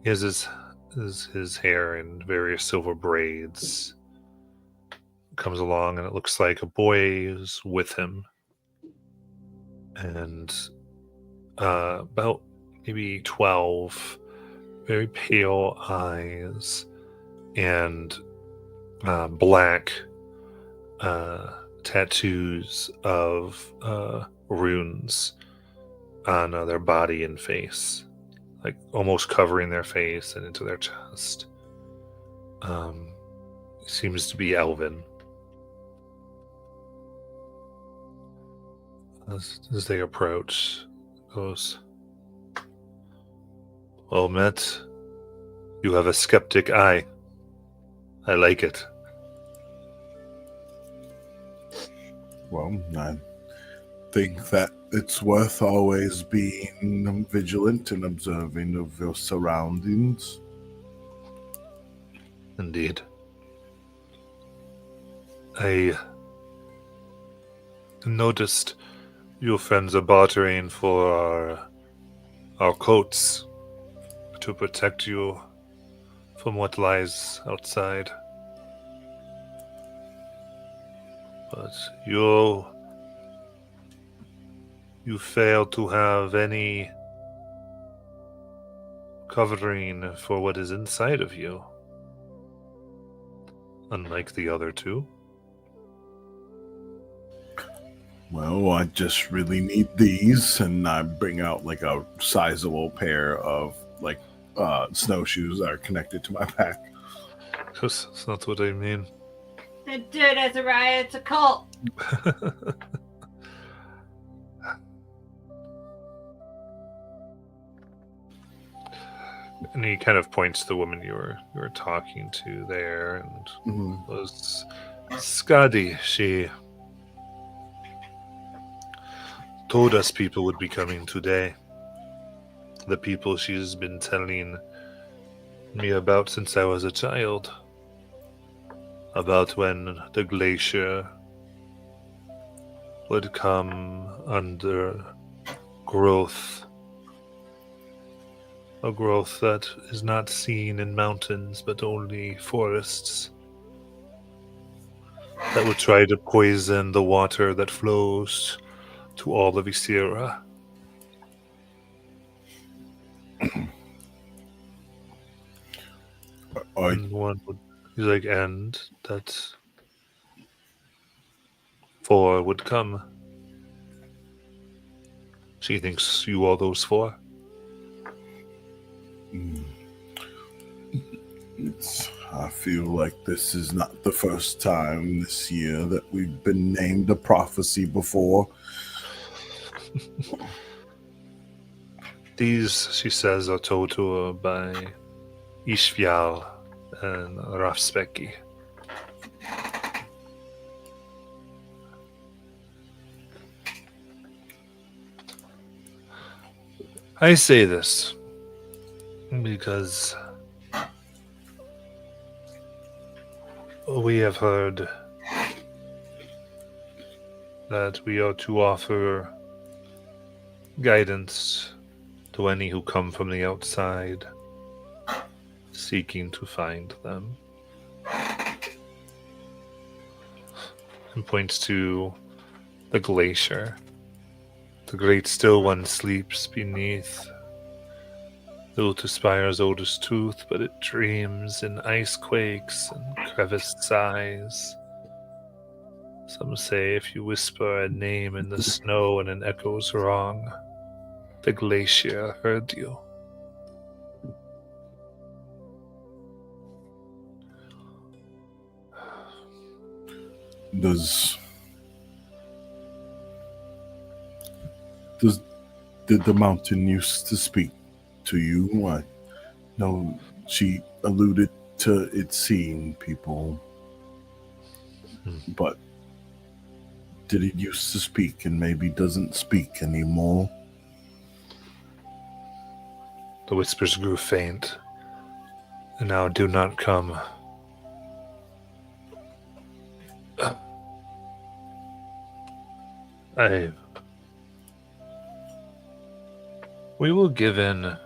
his hair in various silver braids, comes along, and it looks like a boy is with him, and about maybe 12, very pale eyes, and black tattoos of runes on their body and face, like almost covering their face and into their chest. Seems to be elven. As they approach, goes, "Well met. You have a skeptic eye. I like it. Well, I think that it's worth always being vigilant and observing of your surroundings. Indeed. I noticed your friends are bartering for our coats to protect you from what lies outside. But you fail to have any covering for what is inside of you, unlike the other two. Well, I just really need these, and I bring out like a sizable pair of like snowshoes that are connected to my back. That's not what I mean. Then do it, Azariah. It's a cult. And he kind of points to the woman you were talking to there, and Mhm. was Skadi. She told us people would be coming today. The people she's been telling me about since I was a child. About when the glacier would come under growth. A growth that is not seen in mountains, but only forests. That would try to poison the water that flows to all of Isira. And one would, he's like, and that 4 would come. She thinks you are those 4. I feel like this is not the first time this year that we've been named a prophecy before. These, she says, are told to her by Ishvial and Rafspeki. I say this because we have heard that we are to offer guidance to any who come from the outside, seeking to find them. And points to the glacier. The great still one sleeps beneath Lotus Spire's oldest tooth, but it dreams in ice quakes and creviced sighs. Some say if you whisper a name in the snow and it echoes wrong, the glacier heard you. Did the mountain used to speak to you? I know she alluded to it seeing people, but did it used to speak and maybe doesn't speak anymore? The whispers grew faint, and now do not come. We will give in.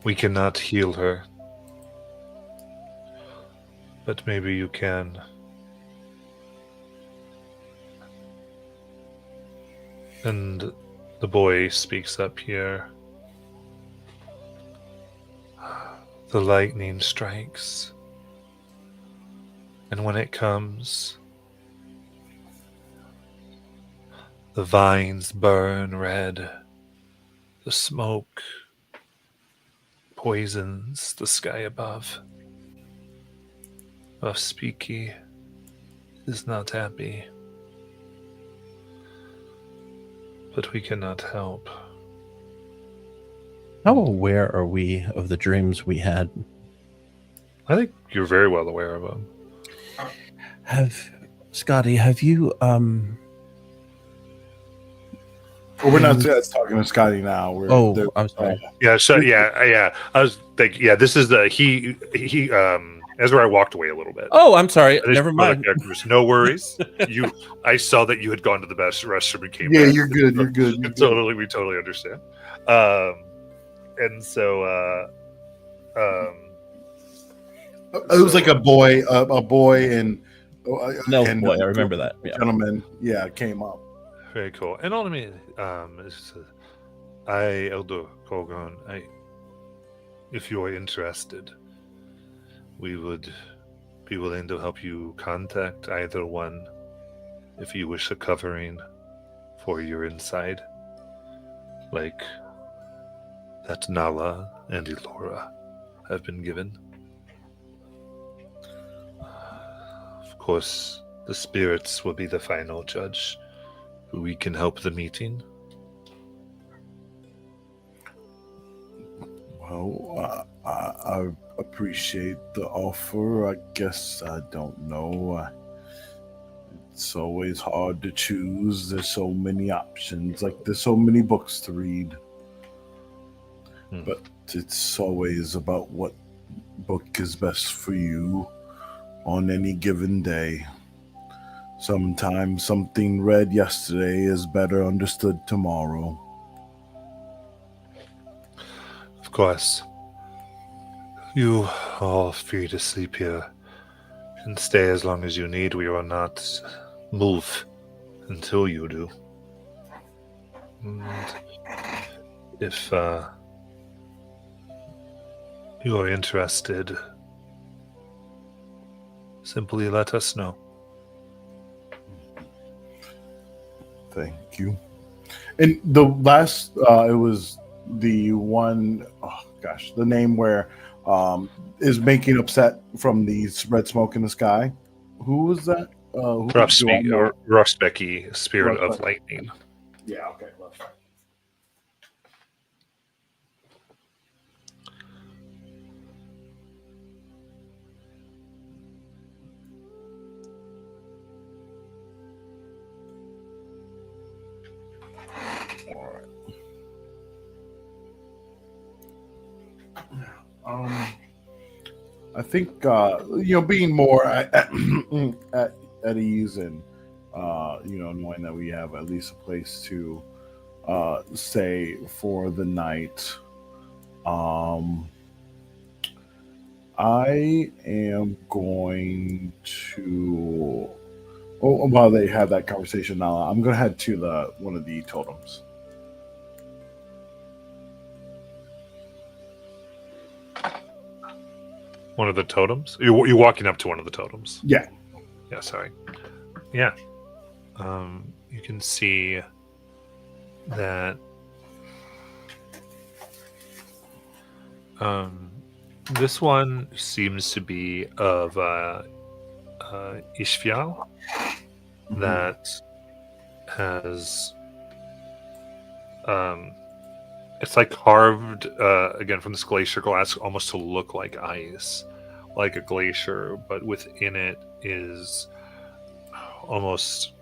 We cannot heal her, but maybe you can. And the boy speaks up here. The lightning strikes, and when it comes, the vines burn red. The smoke poisons the sky above. Speaky is not happy, but we cannot help. How aware are we of the dreams we had? I think you're very well aware of them. Scotty, have you Well, we're not just talking to Scotty now. We're I'm sorry. Yeah, so yeah. I was thinking, yeah, this is the he. That's where I walked away a little bit. Oh, I'm sorry. I just Never felt like mind. there was no worries. I saw that you had gone to the best restroom and came Yeah, back. you're good. You're good. You're good. We totally understand. And so, It was like a boy and No, and boy, I remember that. Yeah. gentleman. Yeah, came up. very cool. And all I mean, I, Elder Kogon, if you are interested, we would be willing to help you contact either one if you wish a covering for your inside, like that Nala and Elora have been given. Of course, the spirits will be the final judge. We can help the meeting. Well, I appreciate the offer. I guess I don't know. It's always hard to choose. There's so many options. Like there's so many books to read. But it's always about what book is best for you on any given day. Sometimes something read yesterday is better understood tomorrow. Of course. You are all free to sleep here and stay as long as you need. We will not move until you do. And if you are interested, simply let us know. Thank you. And the last, it was the one, oh gosh, the name where is making upset from the red smoke in the sky. Who was that? Rosbecky, Spirit of Rosbecky. Lightning. Yeah, okay. I think being more at ease and knowing that we have at least a place to stay for the night. I am going to. Oh, while they have that conversation now, I'm going to head to one of the totems. One of the totems? You're walking up to one of the totems. Yeah. Yeah, sorry. Yeah. You can see that this one seems to be of Ishvial that has it's like carved again from this glacier glass almost to look like ice, like a glacier, but within it is almost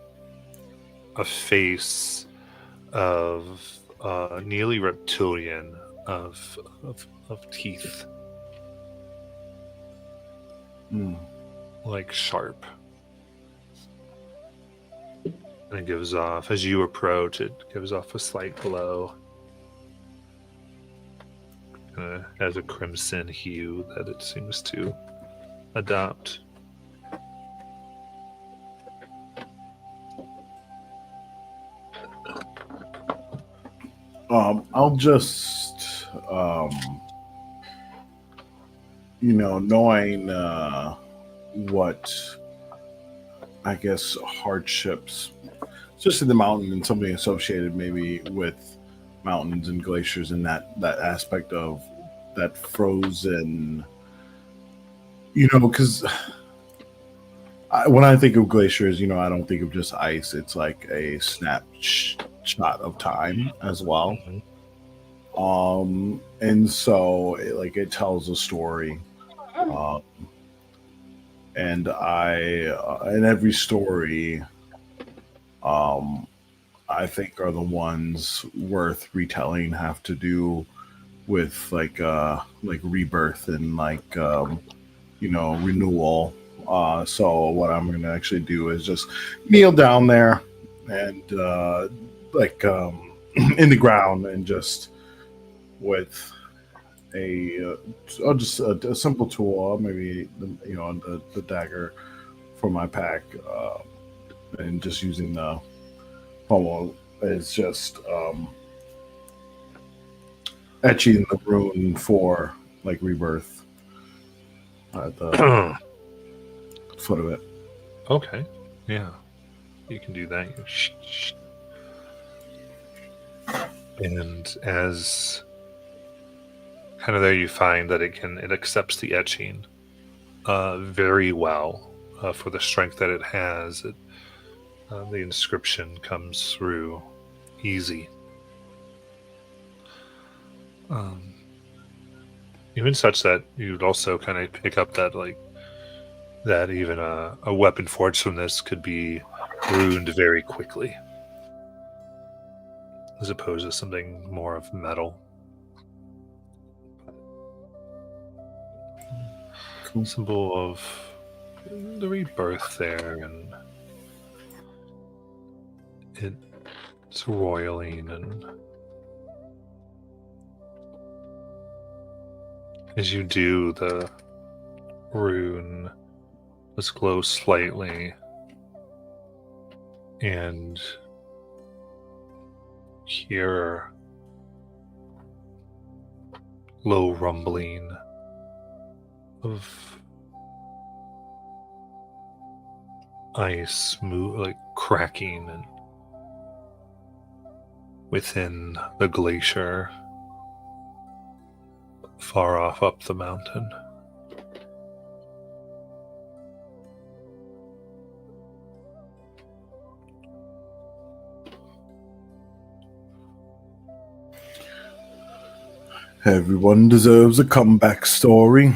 a face of nearly reptilian of teeth. Like sharp. And it gives off, as you approach, it gives off a slight glow. Has a crimson hue that it seems to adopt. I'll just, knowing what, I guess, hardships, just in the mountain and something associated maybe with mountains and glaciers and that aspect of that frozen, because when I think of glaciers, I don't think of just ice. It's like a snapshot of time as well. And so it tells a story. And in every story, I think are the ones worth retelling have to do with like rebirth and renewal. So what I'm going to actually do is just kneel down there and in the ground and just with just a simple tool, maybe the dagger for my pack, and just using the pommel is just etching the rune for rebirth at the foot of it. Okay. Yeah. You can do that. And as kind of there you find that it accepts the etching very well for the strength that it has. The inscription comes through easy. Even such that you'd also kind of pick up that even a weapon forged from this could be ruined very quickly, as opposed to something more of metal. Cool. Symbol of the rebirth there, and it's roiling, and as you do, the rune just glows slightly, and hear low rumbling of ice cracking and within the glacier far off up the mountain. Everyone deserves a comeback story.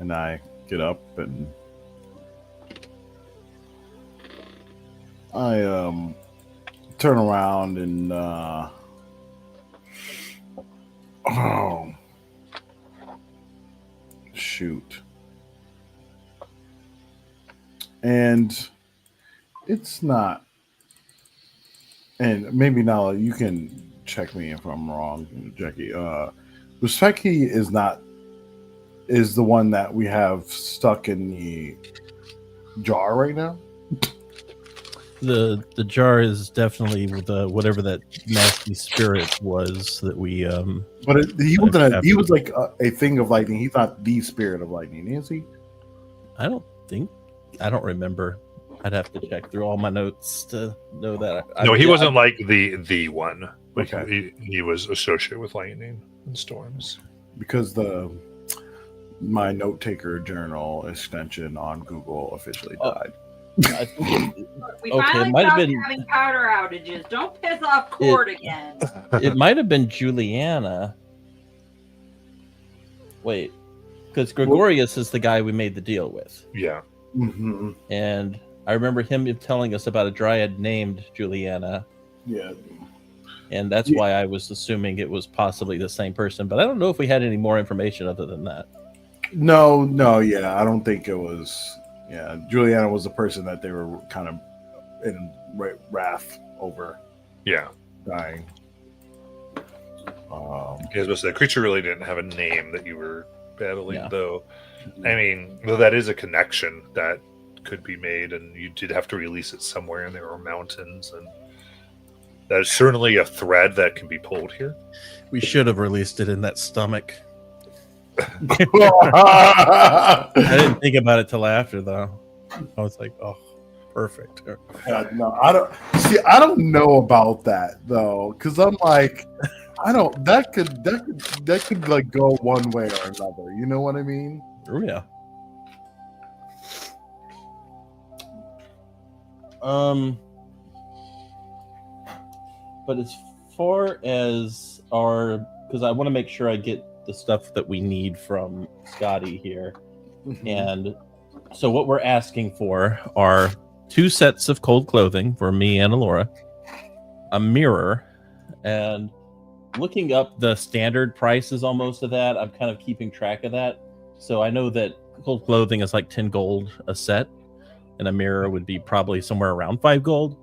And I get up and I turn around and oh shoot. And it's not, and maybe now you can check me if I'm wrong, Jackie. Respecki is the one that we have stuck in the jar right now. The jar is definitely whatever that nasty spirit was that we. But he was like a thing of lightning. He's not the spirit of lightning, is he? I don't remember. I'd have to check through all my notes to know that. No, he wasn't like the one. Like Okay. he was associated with lightning and storms. Because my note taker journal extension on Google officially died. We Okay, finally might have stopped been- having powder outages. Don't piss off Cord again. It might have been Juliana. Wait, because Gregorius is the guy we made the deal with, Yeah. Mm-hmm. and I remember him telling us about a dryad named Juliana, Yeah. and that's why I was assuming it was possibly the same person. But I don't know if we had any more information other than that. No, yeah, I don't think it was. Yeah, Juliana was the person that they were kind of in wrath over Yeah. dying. Because the creature really didn't have a name that you were battling, Yeah. though. I mean, though that is a connection that could be made, and you did have to release it somewhere, and there were mountains, and that is certainly a thread that can be pulled here. We should have released it in that stomach. I I didn't think about it till after, though. I was like, "Oh, perfect." No, I don't see. I don't know about that though, because I'm like, I don't. That could like go one way or another. You know what I mean? Oh, yeah. But as far as our, because I want to make sure I get the stuff that we need from Scotty here, and so what we're asking for are 2 sets of cold clothing for me and Alora, a mirror, and looking up the standard prices almost of that. I'm kind of keeping track of that, so I know that cold clothing is like 10 gold a set, and a mirror would be probably somewhere around 5 gold.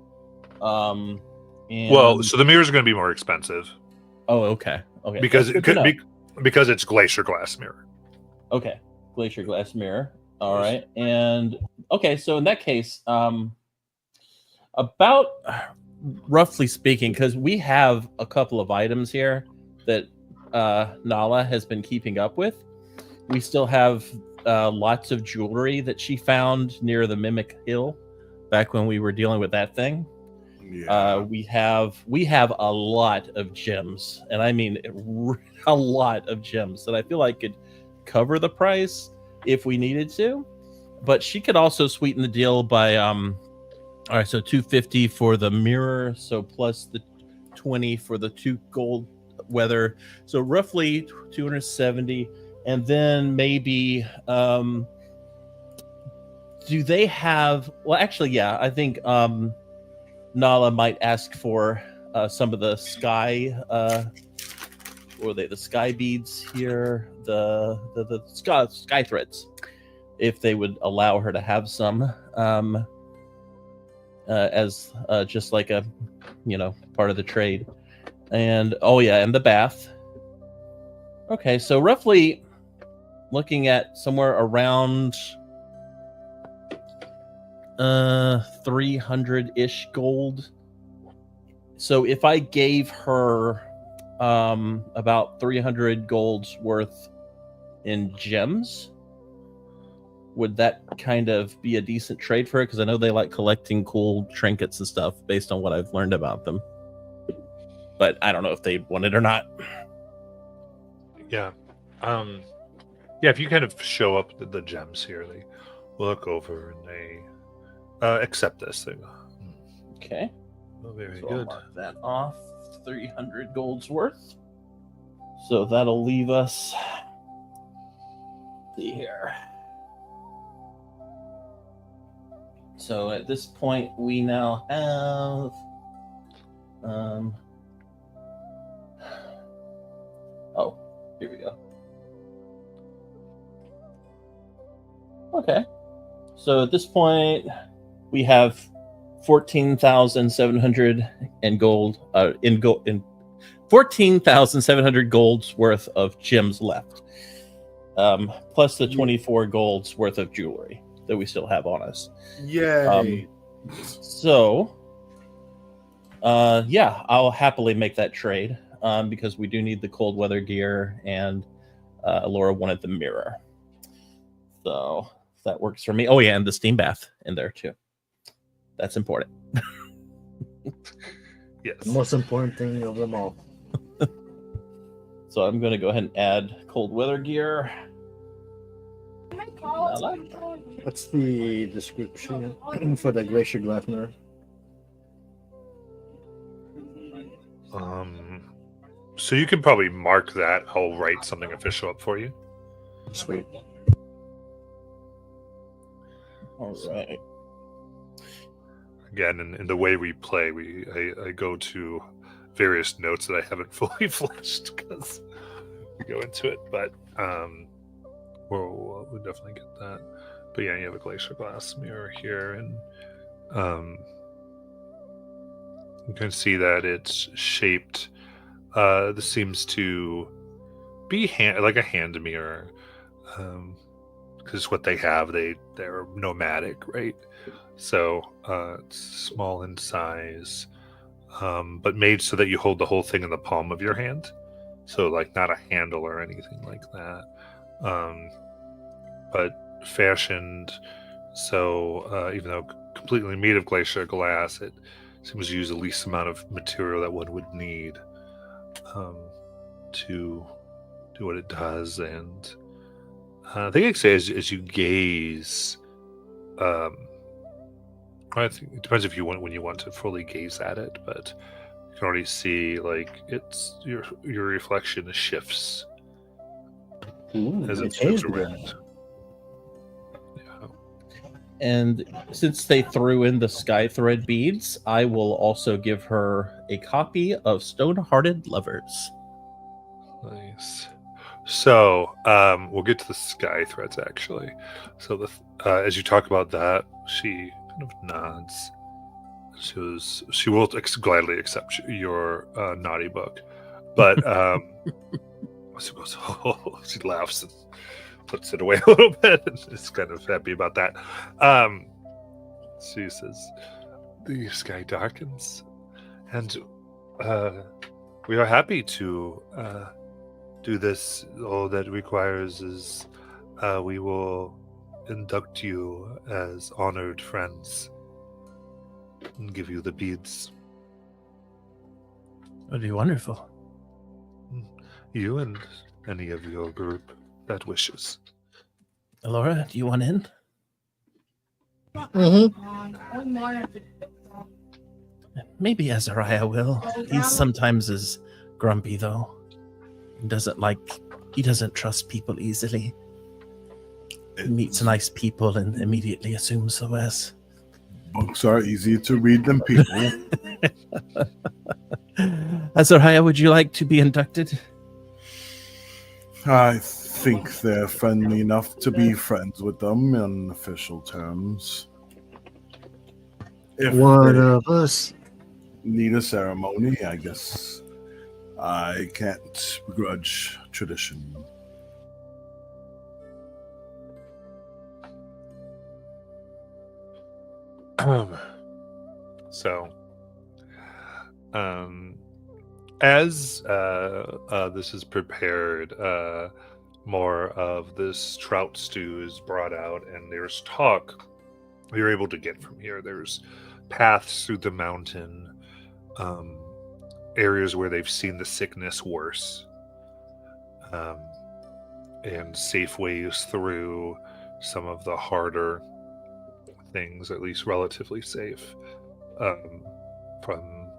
Well, so the mirrors are going to be more expensive. Oh, okay. Because That's it good to could know. because it's glacier glass mirror. Okay, glacier glass mirror. All right, and okay, so in that case, about roughly speaking, because we have a couple of items here that Nala has been keeping up with. We still have lots of jewelry that she found near the Mimic Hill back when we were dealing with that thing. Yeah. We have a lot of gems, and I mean a lot of gems that I feel like could cover the price if we needed to. But she could also sweeten the deal by all right, so 250 for the mirror, so plus the 20 for the 2 gold weather, so roughly 270. And then maybe do they have, well, actually, yeah, I think Nala might ask for some of the sky or the sky beads here, the sky threads, if they would allow her to have some as just like a part of the trade. And oh yeah, and the bath. Okay, so roughly looking at somewhere around 300-ish gold. So if I gave her about 300 gold's worth in gems, would that kind of be a decent trade for her? Because I know they like collecting cool trinkets and stuff based on what I've learned about them. But I don't know if they want it or not. Yeah. Yeah, if you kind of show up the gems here, they look over and they accept this thing. Okay. Oh, very So good. I'll mark that off. 300 gold's worth. So that'll leave us. See here. So at this point, we now have. Oh, here we go. Okay. So at this point, we have 14,700 in gold. In 14,700 gold's worth of gems left, plus the 24 gold's worth of jewelry that we still have on us. Yay! Yeah, I'll happily make that trade because we do need the cold weather gear, and Laura wanted the mirror. So that works for me. Oh yeah, and the steam bath in there too. That's important. Yes. The most important thing of them all. So I'm going to go ahead and add cold weather gear. What's the description for the glacier glass mirror? So you can probably mark that. I'll write something official up for you. Sweet. All right. Again, in the way we play, I go to various notes that I haven't fully fleshed because we go into it, but we'll definitely get that. But yeah, you have a glacier glass mirror here, and you can see that it's shaped. This seems to be like a hand mirror, because what they have, they're nomadic, right? So it's small in size, but made so that you hold the whole thing in the palm of your hand. So like not a handle or anything like that, but fashioned so even though completely made of glacier glass, it seems to use the least amount of material that one would need to do what it does. And I think I'd say as you gaze, I think it depends if you want when you want to fully gaze at it, but can already see like it's your reflection shifts as It it moves changed around. again. Yeah. And since they threw in the sky thread beads, I will also give her a copy of Stone-Hearted Lovers. Nice. So, we'll get to the sky threads actually. So, as you talk about that, she kind of nods. She will gladly accept your naughty book, but she goes, oh, she laughs and puts it away a little bit, and is kind of happy about that. She says, "The sky darkens, and we are happy to." Do this. All that requires is we will induct you as honored friends and give you the beads. That'd be wonderful. You and any of your group that wishes. Laura, do you want in? Maybe Azariah will. He sometimes is grumpy, though. He doesn't trust people easily. He meets nice people and immediately assumes the worst. Books are easier to read than people. Azariah, would you like to be inducted? I think they're friendly enough to be friends with them in official terms. If One they of us. need a ceremony, I guess I can't begrudge tradition. So, as this is prepared, more of this trout stew is brought out, and there's talk you're able to get from here. There's paths through the mountain, areas where they've seen the sickness worse, and safe ways through some of the harder things, at least relatively safe, from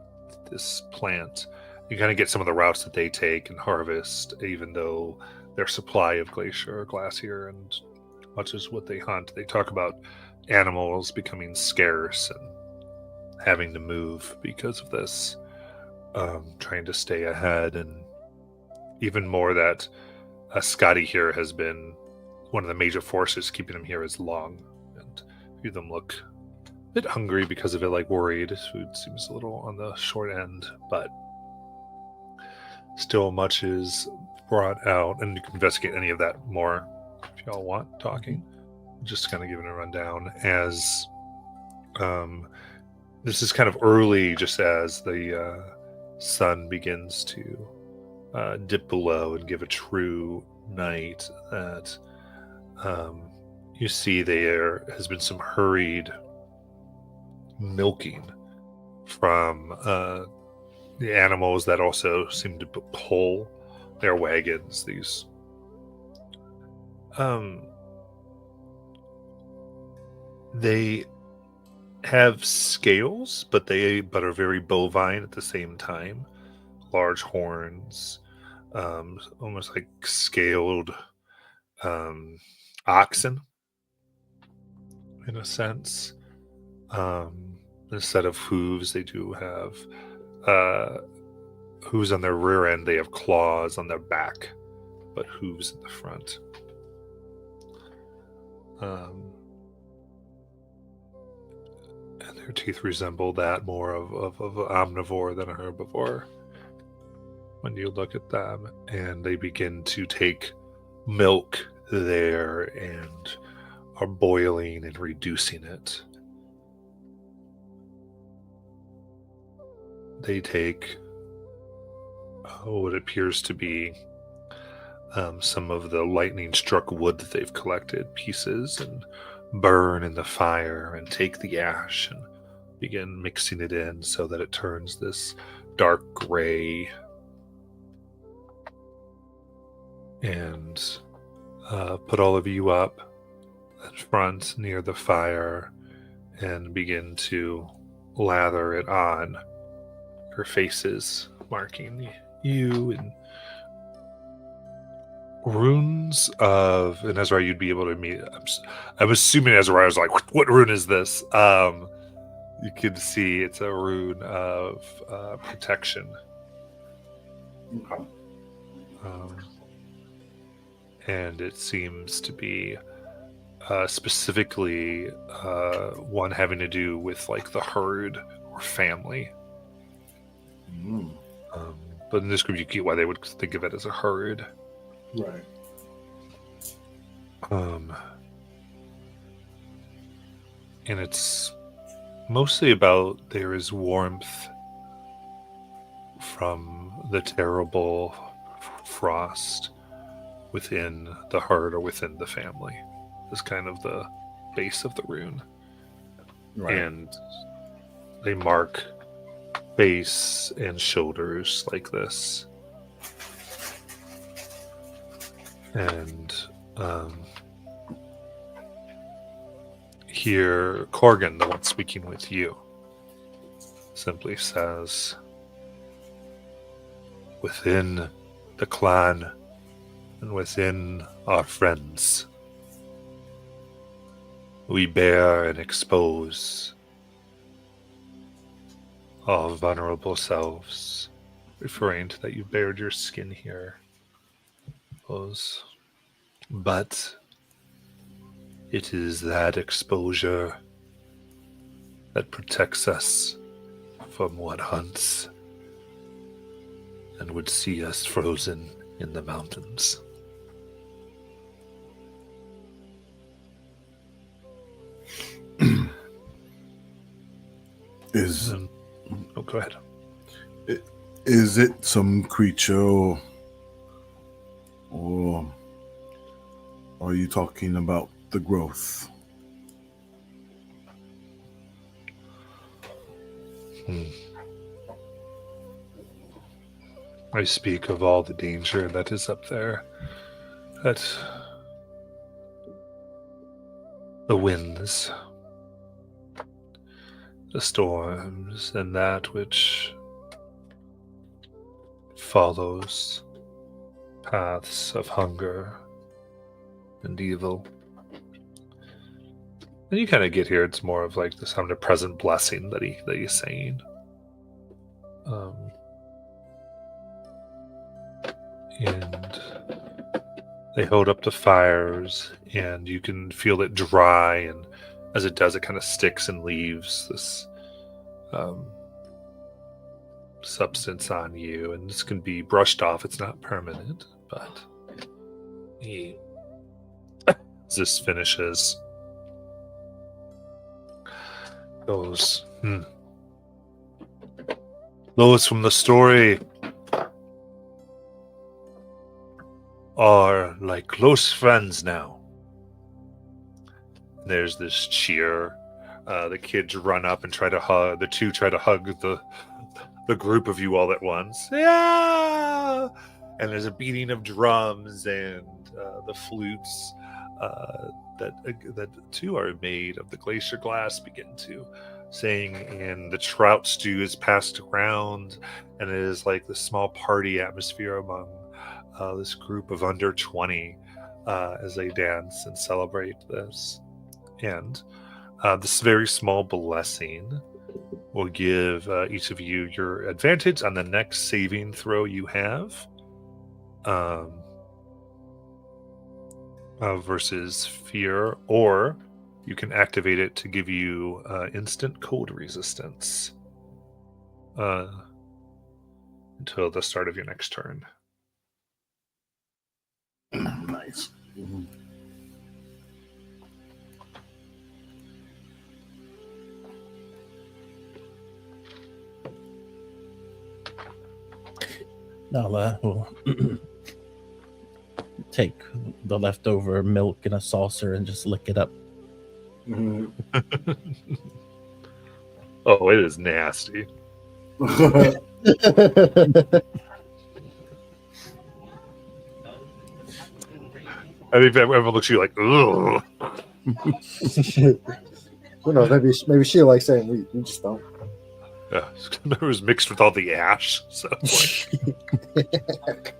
this plant. You kind of get some of the routes that they take and harvest, even though their supply of glacier and much as what they hunt. They talk about animals becoming scarce and having to move because of this, trying to stay ahead, and even more that Scotty here has been one of the major forces keeping him here as long, and few of them look a bit hungry because of it, like worried. Food seems a little on the short end, but still much is brought out, and you can investigate any of that more if y'all want talking. Just kind of giving a rundown as this is kind of early, just as the sun begins to dip below and give a true night, that you see there has been some hurried milking from the animals that also seem to pull their wagons. These they have scales, but are very bovine at the same time. Large horns, almost like scaled oxen in a sense. Instead of hooves, they do have hooves on their rear end. They have claws on their back, but hooves in the front. And their teeth resemble that more of an omnivore than a herbivore when you look at them. And they begin to take milk there and are boiling and reducing it. They take what appears to be some of the lightning struck wood that they've collected, pieces, and burn in the fire and take the ash and begin mixing it in so that it turns this dark gray, and put all of you up in front near the fire and begin to lather it on her faces marking you, and runes of, and Ezra, you'd be able to meet. I'm assuming Ezra was like, what rune is this? You can see it's a rune of protection. Okay. And it seems to be specifically one having to do with like the herd or family. Mm. But in this group, you get why they would think of it as a herd. Right. And it's mostly about there is warmth from the terrible frost within the herd or within the family. Is kind of the base of the rune. Right. And they mark face and shoulders like this. And here, Corgan, the one speaking with you, simply says, within the clan and within our friends, we bear and expose our vulnerable selves, referring to that you bared your skin here. But it is that exposure that protects us from what hunts and would see us frozen in the mountains. Go ahead. Is it some creature, or are you talking about the growth? I speak of all the danger that is up there, that the winds, the storms, and that which follows paths of hunger and evil. And you kind of get here, it's more of like this omnipresent blessing that he's saying. And they hold up the fires, and you can feel it dry, and as it does, it kind of sticks and leaves this substance on you, and this can be brushed off. It's not permanent, but as this finishes, those from the story are like close friends now. There's this cheer. The kids run up and try to hug. The two try to hug the group of you all at once. Yeah! And there's a beating of drums, and the flutes that too are made of the glacier glass begin to sing, and the trout stew is passed around, and it is like the small party atmosphere among this group of under 20 as they dance and celebrate this. And this very small blessing will give each of you your advantage on the next saving throw you have versus fear, or you can activate it to give you instant cold resistance until the start of your next turn. Nice. Nala will take the leftover milk in a saucer and just lick it up. Mhm. Oh, it is nasty. I think everyone looks at you like, ugh. Who knows? Maybe she likes it, and we just don't. It was mixed with all the ash. So it's like,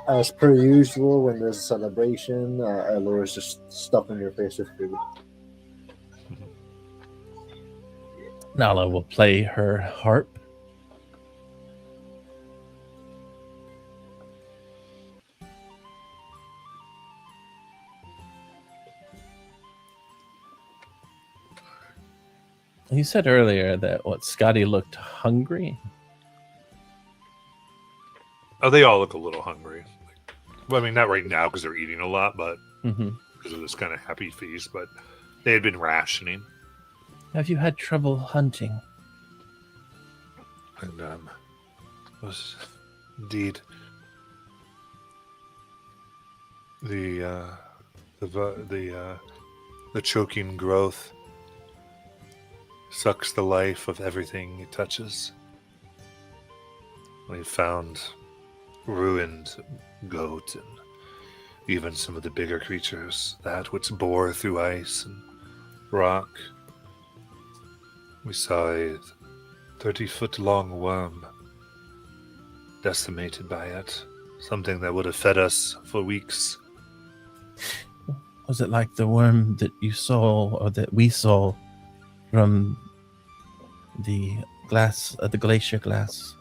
As per usual, when there's a celebration, Elora is just stuffing your face with food. Nala will play her harp. You said earlier that Scotty looked hungry. oh, they all look a little hungry. Well, I mean, not right now because they're eating a lot, but because of this kind of happy feast. But they had been rationing, Have you had trouble hunting? and was indeed the choking growth sucks the life of everything it touches. We found ruined goat and even some of the bigger creatures, that which bore through ice and rock. We saw a 30-foot-long worm decimated by it, something that would have fed us for weeks. Was it like the worm that you saw or that we saw from the glass, the glacier glass?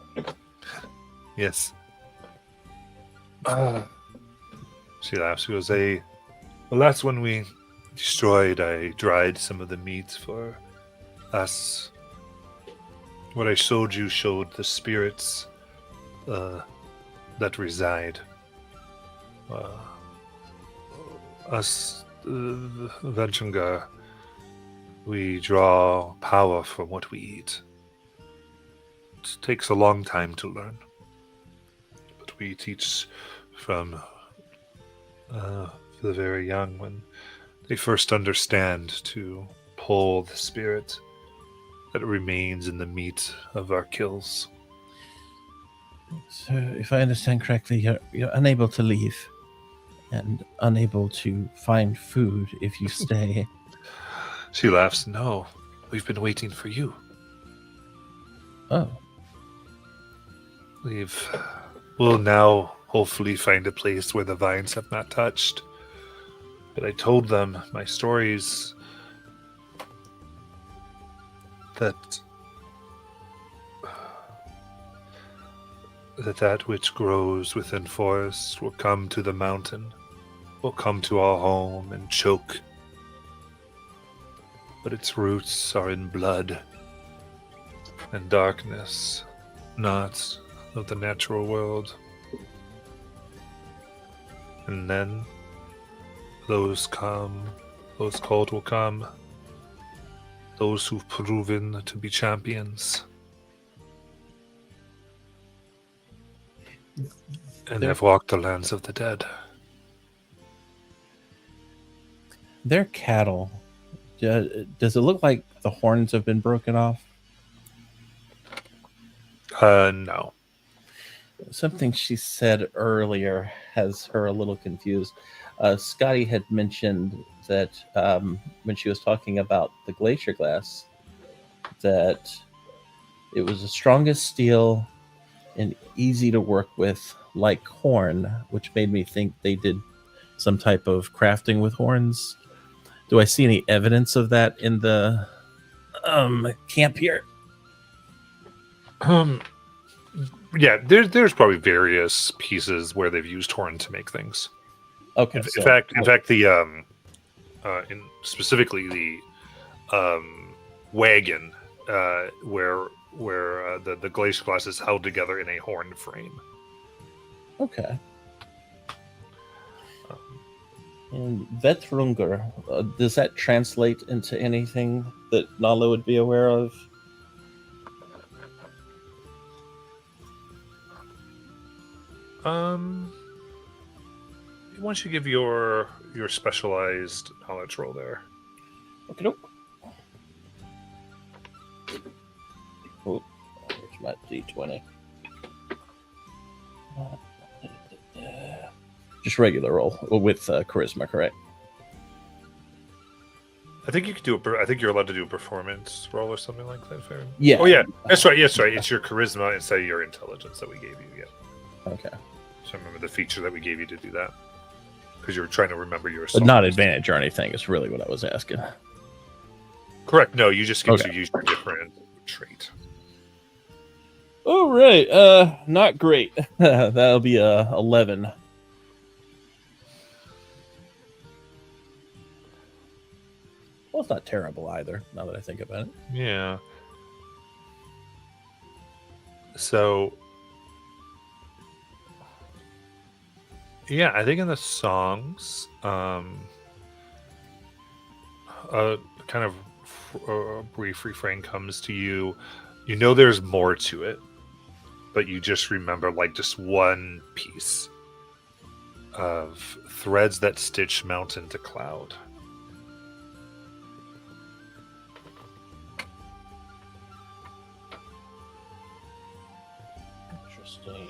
Yes. She laughs. She goes, the last one we destroyed, I dried some of the meat for us. What I showed you showed the spirits that reside. Us, Venchungar, we draw power from what we eat. It takes a long time to learn. But we teach from the very young when they first understand to pull the spirit that remains in the meat of our kills. So, if I understand correctly, you're unable to leave and unable to find food if you stay. She laughs. No, we've been waiting for you. Oh, We'll now hopefully find a place where the vines have not touched. But I told them my stories that which grows within forests will come to the mountain, will come to our home and choke. But its roots are in blood and darkness, not of the natural world. And then those called will come, those who've proven to be champions and have walked the lands of the dead. they're cattle. Does it look like the horns have been broken off? No. Something she said earlier has her a little confused. Scotty had mentioned that when she was talking about the glacier glass, that it was the strongest steel and easy to work with, like horn, which made me think they did some type of crafting with horns. Do I see any evidence of that in the camp here? Yeah, there's probably various pieces where they've used horn to make things. Okay. In fact, the specifically the wagon where the glacier glass is held together in a horn frame. Okay. And Vetrungar, does that translate into anything that Nala would be aware of? Why don't you give your specialized knowledge roll there? Okay, doke. Oh, there's my D20. Just regular roll with charisma, correct? I think you could do I think you're allowed to do a performance roll or something like that. Fair. Yeah. Oh yeah, that's right. Yes, right. It's your charisma instead of your intelligence that we gave you. Yeah. Okay. So remember the feature that we gave you to do that because you were trying to remember your. But not songs. advantage or anything is really what I was asking. Correct. No, you just get Okay. to use your different trait. All right. Not great. That'll be 11. Well, it's not terrible either, now that I think about it. Yeah. So. Yeah, I think in the songs, a kind of a brief refrain comes to you. You know there's more to it, but you just remember like just one piece of threads that stitch mountain to cloud. Interesting.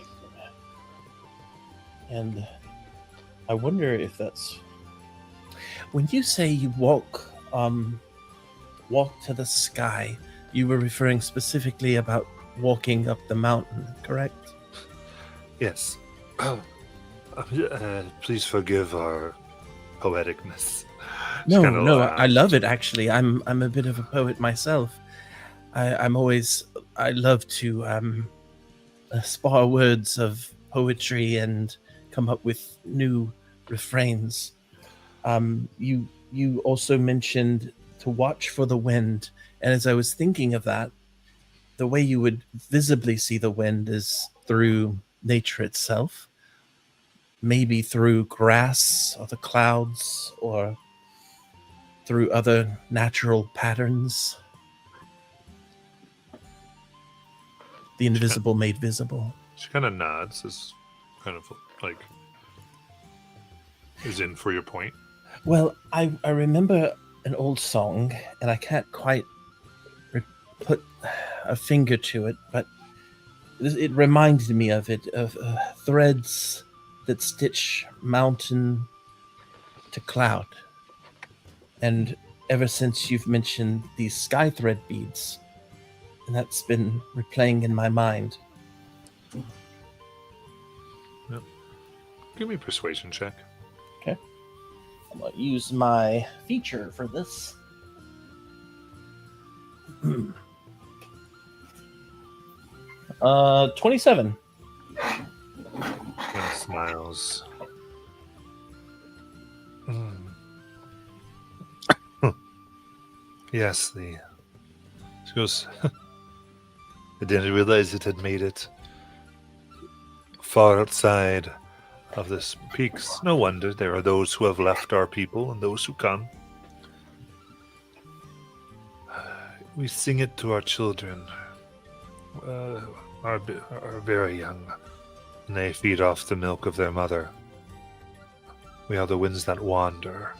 And I wonder if that's when you say you walk to the sky, you were referring specifically about walking up the mountain, correct? Yes. Please forgive our poeticness. No, kinda no, laughed. I love it actually. I'm a bit of a poet myself. I love to spar words of poetry and come up with new refrains. You also mentioned to watch for the wind, and as I was thinking of that, the way you would visibly see the wind is through nature itself, maybe through grass or the clouds or through other natural patterns. The invisible made visible. She kind of nods, as kind of like is in for your point. Well, I remember an old song, and I can't quite put a finger to it, but it reminded me of it, of threads that stitch mountain to cloud. And ever since you've mentioned these sky thread beads, and that's been replaying in my mind. Yep. Give me a persuasion check. Okay. I'm going to use my feature for this. 27. And smiles. Yes, she goes. I didn't realize it had made it far outside of this peaks. No wonder there are those who have left our people and those who come. We sing it to our children, are very young, and they feed off the milk of their mother. We are the winds that wander,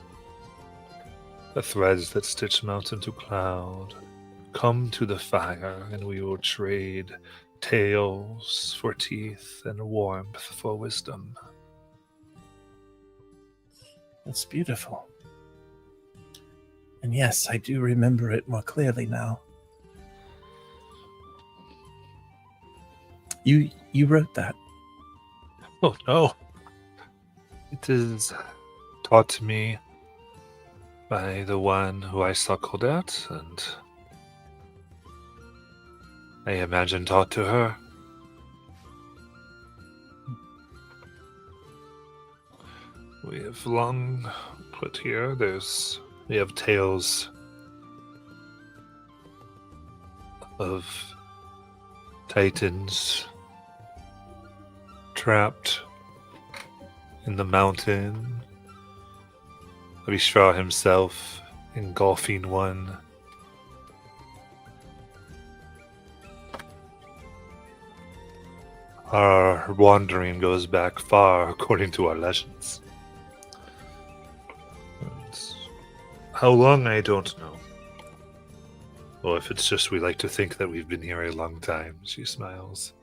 the threads that stitch mountain to cloud. Come to the fire, and we will trade tales for teeth and warmth for wisdom. That's beautiful. And yes, I do remember it more clearly now. You wrote that. Oh no. It is taught to me by the one who I suckled at, and I imagine taught to her. We have long put here, we have tales of titans trapped in the mountain, of Ishra himself engulfing one. Our wandering goes back far, according to our legends. And how long, I don't know. Or if it's just we like to think that we've been here a long time, she smiles.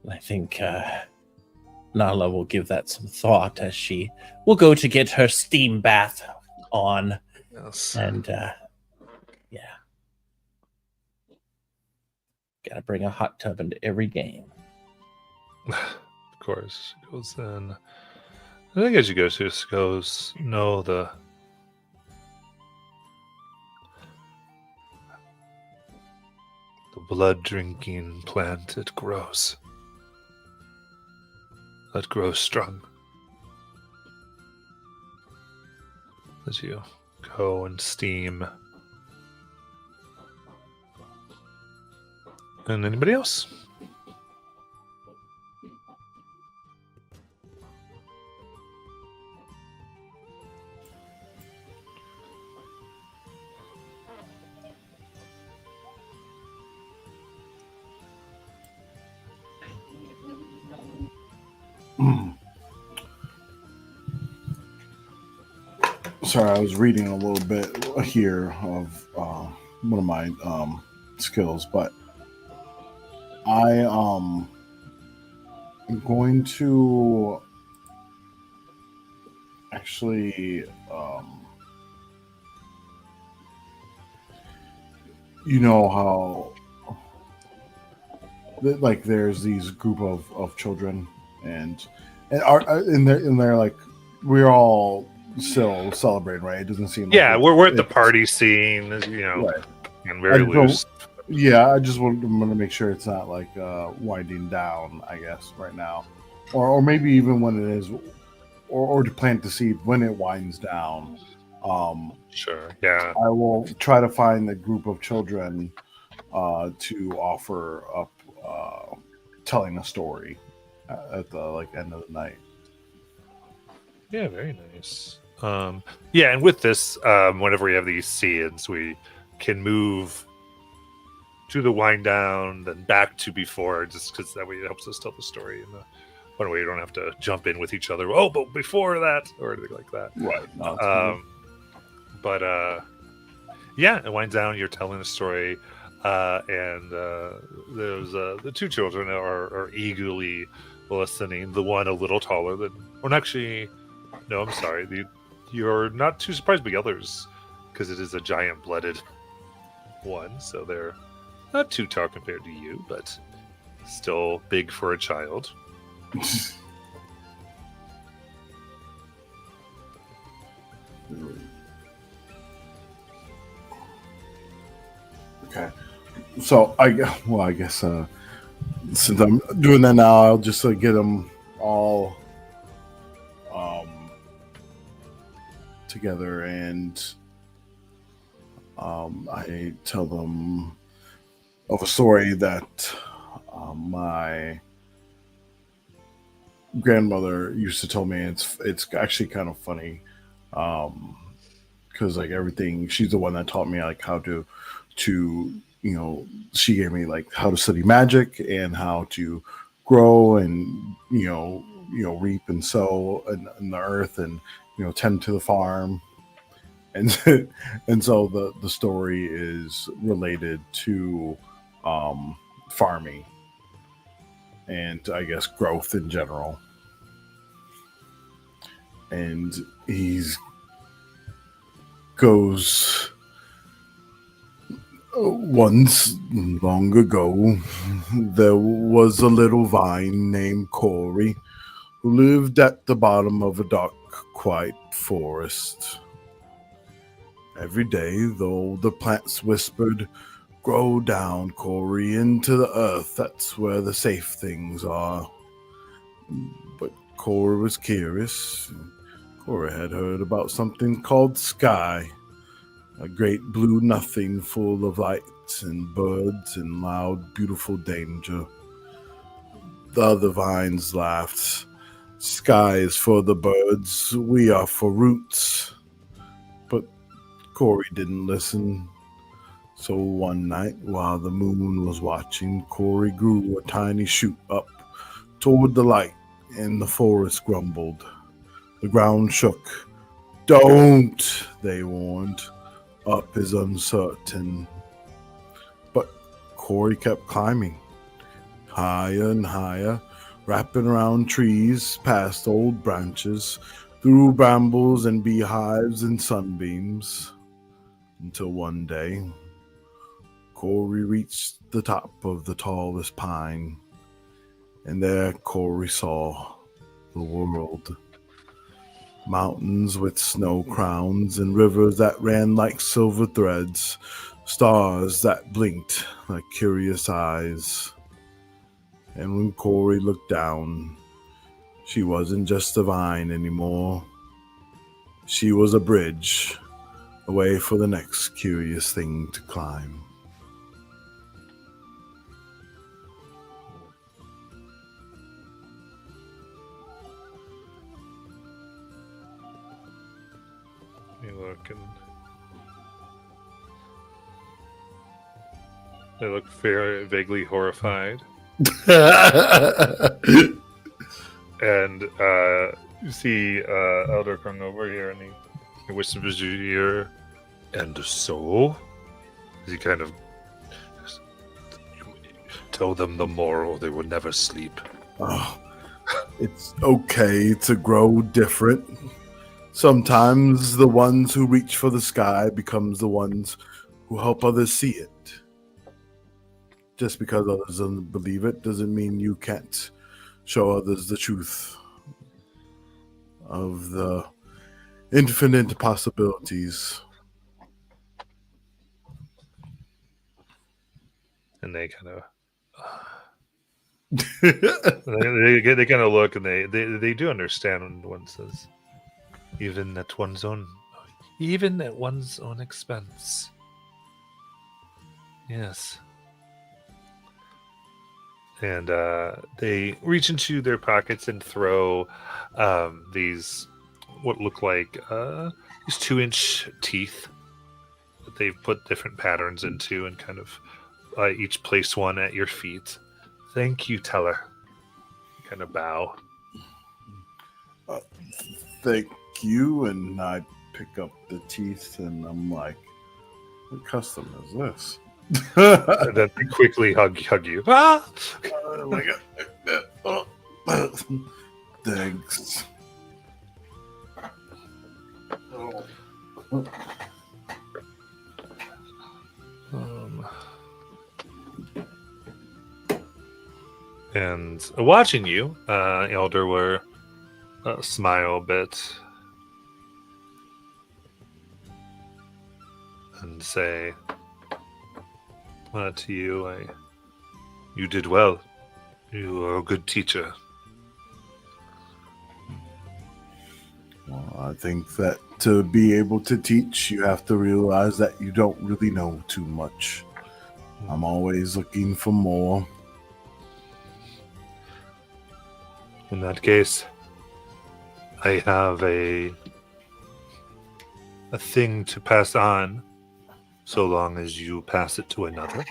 I think Nala will give that some thought as she will go to get her steam bath on. Yes. And, yeah. Gotta bring a hot tub into every game. Of course, she goes in. I think as you go, she just goes, no, the blood drinking plant, it grows. It grows strong. As you go and steam. And anybody else? Sorry, I was reading a little bit here of one of my skills, but I am going to actually you know how like there's these group of children and they're like we're all still celebrating, right? It doesn't seem Yeah, like we're at the party scene, right. and very I don't- loose. Yeah, I just want to make sure it's not like winding down, I guess, right now, or maybe even when it is, or to plant the seed when it winds down. Sure, yeah. I will try to find a group of children to offer up telling a story at the end of the night. Yeah, very nice. Yeah, and with this, whenever we have these scenes, we can move to the wind down, then back to before, just because that way it helps us tell the story in the one way you don't have to jump in with each other. Oh, but before that, or anything like that. Right. But yeah, it winds down. You're telling a story, and there's the two children are eagerly listening. The one a little taller than, or actually, no, I'm sorry. You're not too surprised by the others because it is a giant blooded one, so they're not too tall compared to you, but still big for a child. Okay. So I guess since I'm doing that now, I'll just get them all together, and I tell them of a story that my grandmother used to tell me. It's actually kind of funny because like everything, she's the one that taught me like how to she gave me like how to study magic and how to grow and reap and sow in the earth and tend to the farm, and and so the story is related to farming and I guess growth in general. And he's goes, once long ago there was a little vine named Corey who lived at the bottom of a dark, quiet forest. Every day, though, the plants whispered, "Grow down, Corey, into the earth. That's where the safe things are." But Corey was curious. Corey had heard about something called Sky, a great blue nothing full of lights and birds and loud, beautiful danger. The other vines laughed. "Sky is for the birds. We are for roots." But Corey didn't listen. So one night, while the moon was watching, Corey grew a tiny shoot up toward the light, and the forest grumbled. The ground shook. "Don't," they warned. "Up is uncertain." But Corey kept climbing, higher and higher, wrapping around trees, past old branches, through brambles and beehives and sunbeams, until one day, Corey reached the top of the tallest pine, and there Corey saw the world. Mountains with snow crowns and rivers that ran like silver threads, stars that blinked like curious eyes. And when Corey looked down, she wasn't just a vine anymore. She was a bridge, a way for the next curious thing to climb. You look and they look very vaguely horrified. And you see Elder Krung over here, and he whispers in your ear, and so he kind of tell them the moral: they will never sleep. Oh, it's okay to grow different. Sometimes the ones who reach for the sky becomes the ones who help others see it. Just because others don't believe it doesn't mean you can't show others the truth of the infinite possibilities. And they kind of they kind of look, and they do understand when one says, even at one's own expense. Yes. And they reach into their pockets and throw these what look like these 2-inch teeth that they've put different patterns into, and kind of each place one at your feet. Thank you, Teller. Kind of bow. Thank you, and I pick up the teeth, and I'm like, what custom is this? And then they quickly hug you. Ah! Thanks. And watching you, Elder will smile a bit and say, to you, you did well. You are a good teacher. Well, I think that to be able to teach, you have to realize that you don't really know too much. I'm always looking for more. In that case, I have a thing to pass on, so long as you pass it to another.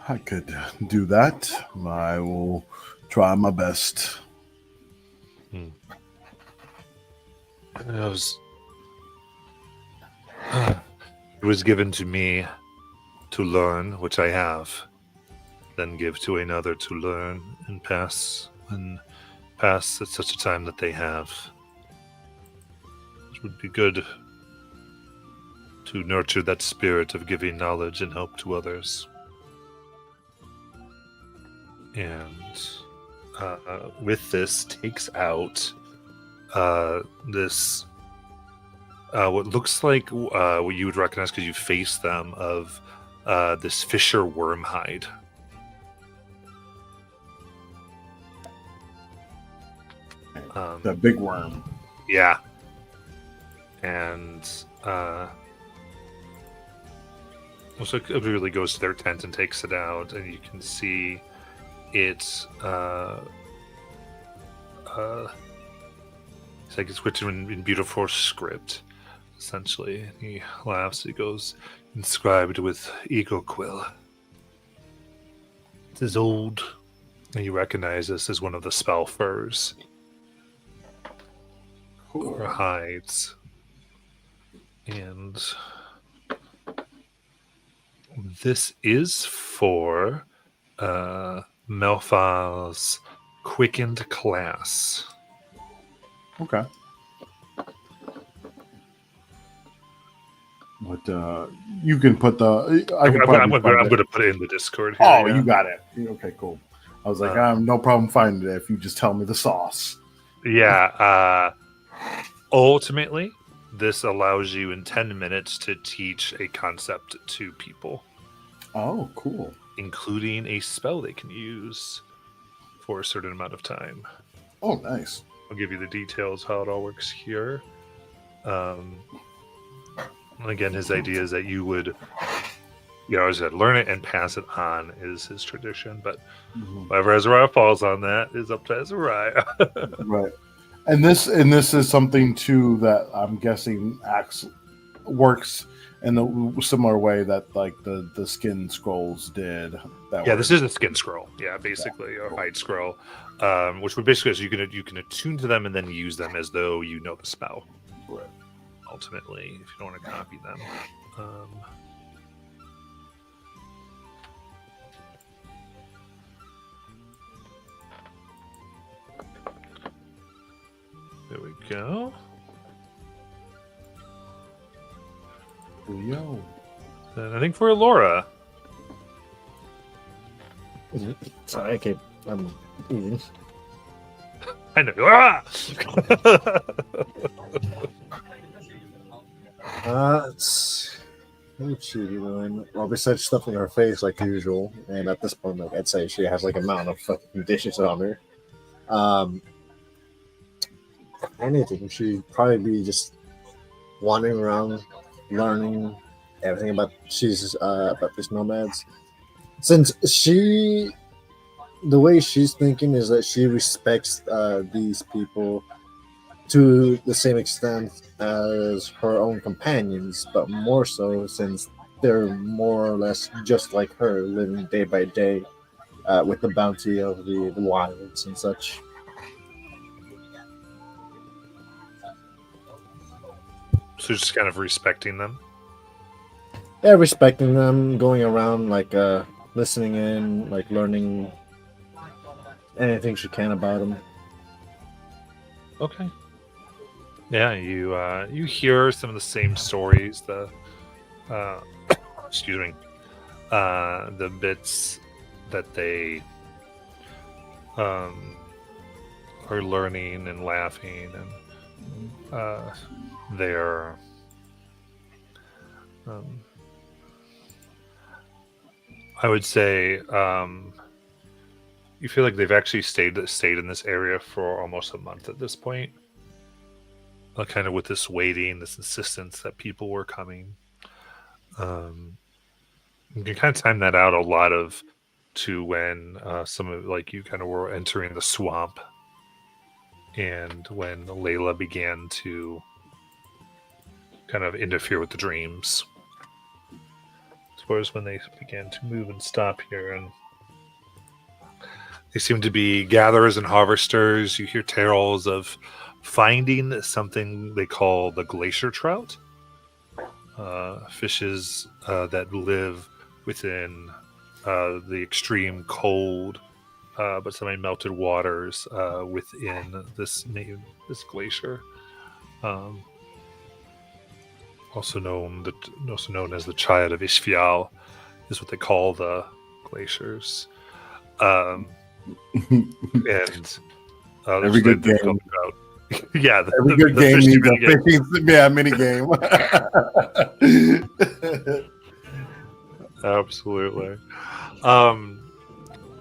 I could do that. I will try my best. It was given to me to learn, which I have, then give to another to learn and pass at such a time that they have. It would be good to nurture that spirit of giving knowledge and hope to others. And with this, takes out this what looks like what you would recognize because you faced them, of this fisher worm hide. That big worm. Yeah. And so it really goes to their tent and takes it out, and you can see it. It's like it's written in beautiful script, essentially. And he laughs. He goes, inscribed with eagle quill. It is old, and you recognize this as one of the spell furs or hides. And this is for Melfa's quickened class. Okay. But you can put the. I can I'm probably find going it. to put it in the Discord here. Oh, yeah. you got it. Okay, cool. I was like, I have no problem finding it if you just tell me the sauce. Yeah. Ultimately, this allows you in 10 minutes to teach a concept to people, Oh, cool. including a spell they can use for a certain amount of time. Oh, nice. I'll give you the details how it all works here. Again, his idea is that you would, as I said, learn it and pass it on is his tradition. But whoever Azariah falls on that is up to Azariah. Right. And this is something too that I'm guessing works in the similar way that like the skin scrolls did. This is a skin scroll. Yeah, basically a hide scroll, which would basically is you can attune to them and then use them as though you know the spell. Right. Ultimately, if you don't want to copy them. There we go. Yo. And I think for Laura. Sorry, I'm eating. I know. Ah! What's she doing? Well, besides stuffing her face like usual, and at this point, like I'd say she has like a mountain of fucking dishes on her. Anything. She'd probably be just wandering around, learning everything about these nomads. Since the way she's thinking is that she respects these people to the same extent as her own companions, but more so since they're more or less just like her, living day by day with the bounty of the wilds and such. So just kind of respecting them. Yeah, respecting them, going around like listening in, like learning anything she can about them. Okay. Yeah, you hear some of the same stories. The excuse me, the bits that they are learning and laughing, and they're I would say you feel like they've actually stayed in this area for almost a month at this point. Kind of with this waiting, this insistence that people were coming. You can kind of time that out a lot to when some of like you kind of were entering the swamp, and when Layla began to kind of interfere with the dreams. As far as when they began to move and stop here, and they seem to be gatherers and harvesters. You hear tales of finding something they call the glacier trout, fishes that live within the extreme cold but semi-melted waters within this glacier, also known as the Child of Ishvial, is what they call the glaciers. And every good game. Yeah, every good game needs a fishing mini game. Absolutely.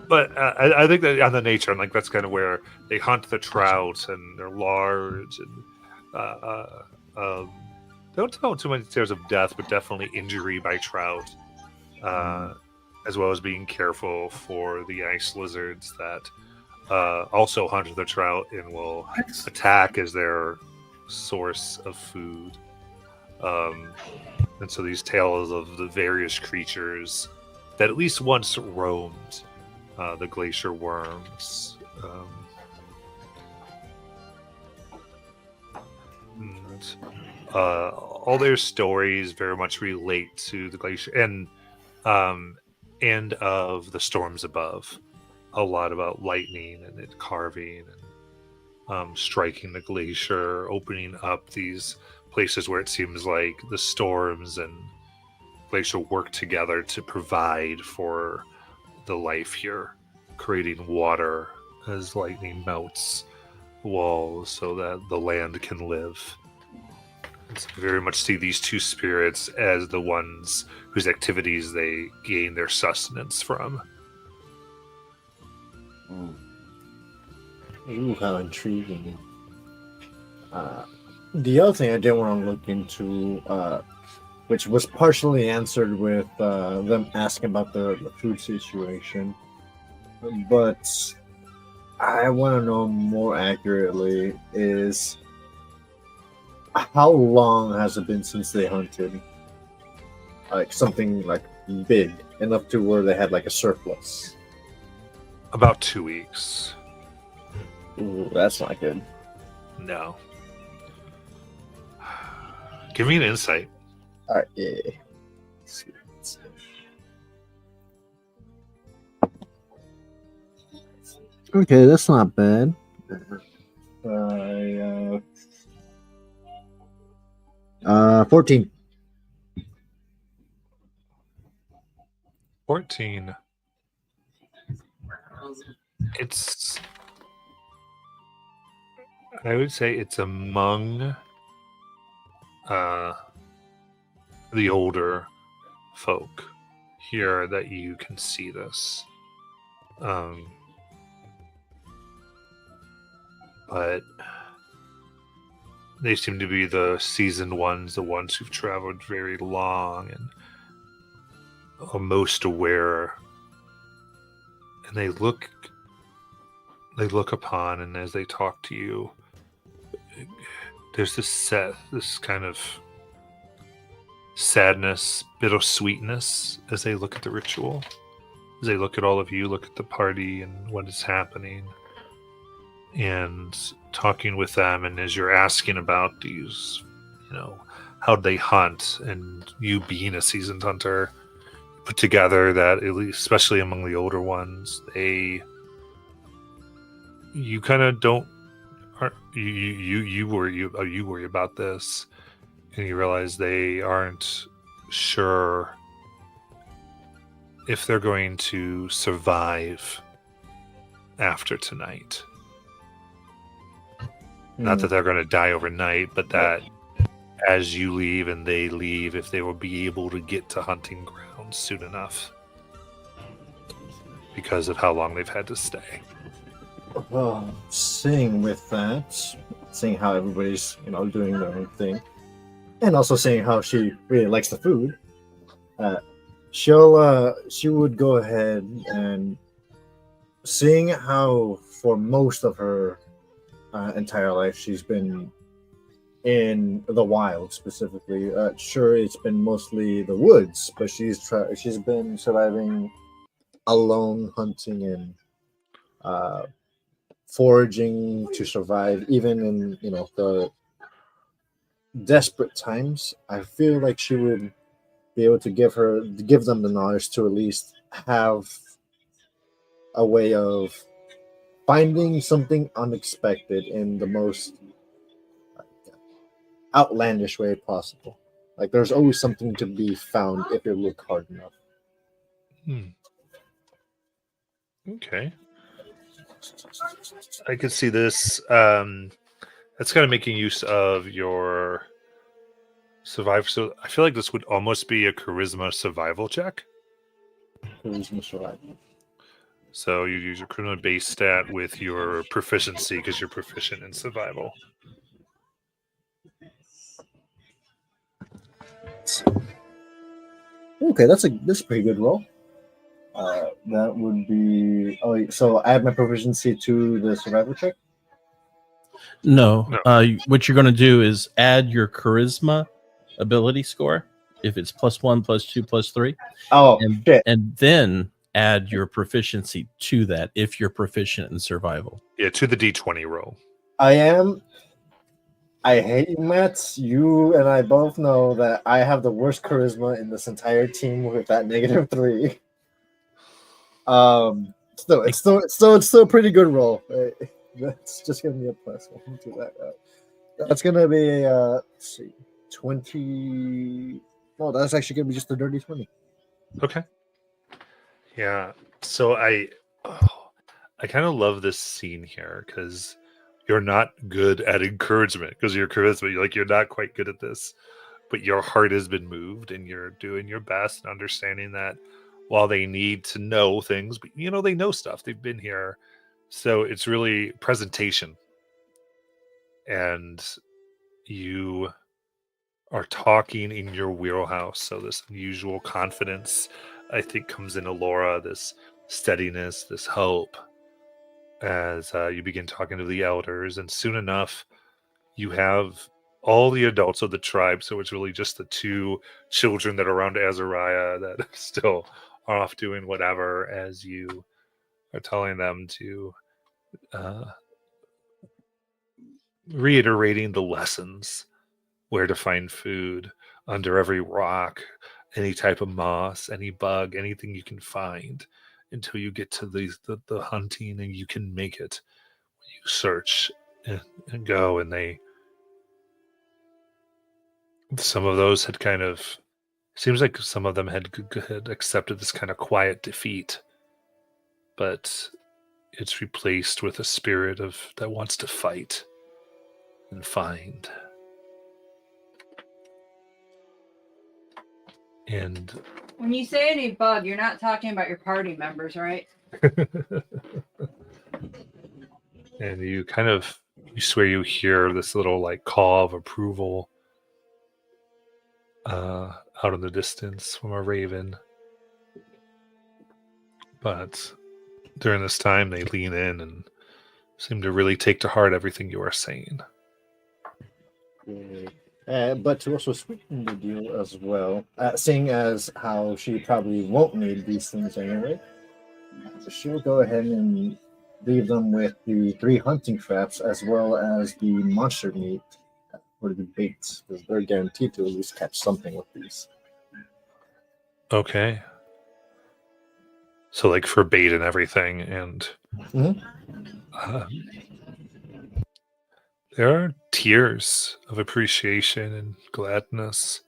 But I think that on the nature, and like that's kind of where they hunt the trout, and they're large, and don't tell too many tales of death, but definitely injury by trout, as well as being careful for the ice lizards that also hunt the trout and will attack as their source of food. And so these tales of the various creatures that at least once roamed the glacier worms. All their stories very much relate to the glacier. And and of the storms above. A lot about lightning and it carving and striking the glacier, opening up these places where it seems like the storms and glacier work together to provide for the life here, creating water as lightning melts walls so that the land can live. And so I very much see these two spirits as the ones whose activities they gain their sustenance from. Ooh, how intriguing. The other thing I did want to look into, which was partially answered with them asking about the food situation, but I want to know more accurately is how long has it been since they hunted? Like something like big enough to where they had like a surplus. About 2 weeks. Ooh, that's not good. No. Give me an insight. All right, yeah. Let's see. Okay, that's not bad. 14. 14. I would say it's among the older folk here that you can see this. But they seem to be the seasoned ones, the ones who've traveled very long and are most aware. And they look upon, and as they talk to you, there's this kind of sadness, bittersweetness as they look at the ritual, as they look at all of you, look at the party and what is happening, and talking with them. And as you're asking about these, how'd they hunt, and you being a seasoned hunter, put together that, at least, especially among the older ones, you kind of don't. You worry about this, and you realize they aren't sure if they're going to survive after tonight. Not that they're going to die overnight, but that as you leave and they leave, if they will be able to get to hunting grounds soon enough because of how long they've had to stay. Well, seeing with that, seeing how everybody's doing their own thing, and also seeing how she really likes the food, she would go ahead and, seeing how for most of her entire life she's been in the wild, specifically. Sure, it's been mostly the woods, but she's been surviving alone, hunting and foraging to survive, even in the desperate times. I feel like she would be able to give them the knowledge to at least have a way of finding something unexpected in the most outlandish way possible. Like, there's always something to be found if you look hard enough. Okay. I could see this. That's kind of making use of your survival. So I feel like this would almost be a charisma survival check. Charisma survival. So you use your charisma base stat with your proficiency because you're proficient in survival. Okay, that's a pretty good roll. That would be. Oh, so add my proficiency to the survival check. No. What you're going to do is add your charisma ability score if it's +1, +2, +3. Oh, shit. And then add your proficiency to that if you're proficient in survival. Yeah, to the D20 roll. I hate you, Matt. You and I both know that I have the worst charisma in this entire team with that -3. It's still a pretty good roll. That's just gonna be a +1 to that. That's gonna be a let's see, 20. No, that's actually gonna be just a dirty 20. Okay. Yeah. So I kind of love this scene here because you're not good at encouragement because you're charisma. You're not quite good at this, but your heart has been moved and you're doing your best and understanding that while they need to know things, but they know stuff. They've been here. So it's really presentation. And you are talking in your wheelhouse. So this unusual confidence, I think, comes into Laura, this steadiness, this hope, as you begin talking to the elders. And soon enough, you have all the adults of the tribe. So it's really just the two children that are around Azariah that still are off doing whatever, as you are telling them to reiterating the lessons, where to find food under every rock, any type of moss, any bug, anything you can find, until you get to the hunting and you can make it. You search and go, and some of those had kind of, seems like some of them had accepted this kind of quiet defeat, but it's replaced with a spirit that wants to fight and find. And When you say any bug, you're not talking about your party members, right? and you swear you hear this little call of approval out in the distance from a raven. But during this time, they lean in and seem to really take to heart everything you are saying. But to also sweeten the deal as well, seeing as how she probably won't need these things anyway, she'll go ahead and leave them with the 3 hunting traps as well as the monster meat for the baits, because they're guaranteed to at least catch something with these. Okay. So for bait and everything, and there are tears of appreciation and gladness.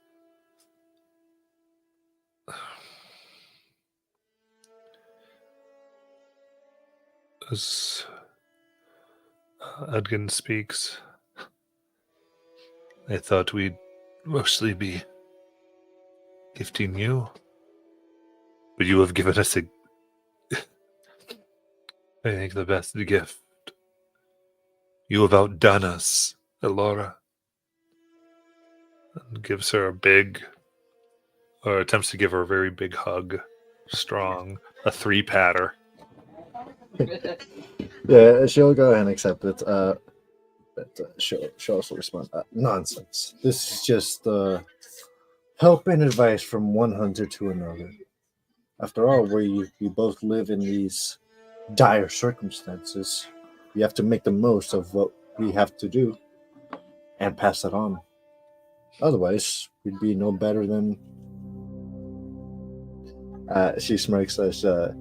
As Udgen speaks, I thought we'd mostly be gifting you, but you have given us I think, the best gift. You have outdone us, Elora. And gives her attempts to give her a very big hug. Strong. A 3-patter. Yeah, she'll go ahead and accept it. But she'll also respond, nonsense. This is just help and advice from one hunter to another. After all, we both live in these dire circumstances. We have to make the most of what we have to do and pass it on. Otherwise, we'd be no better than... she smirks as she'll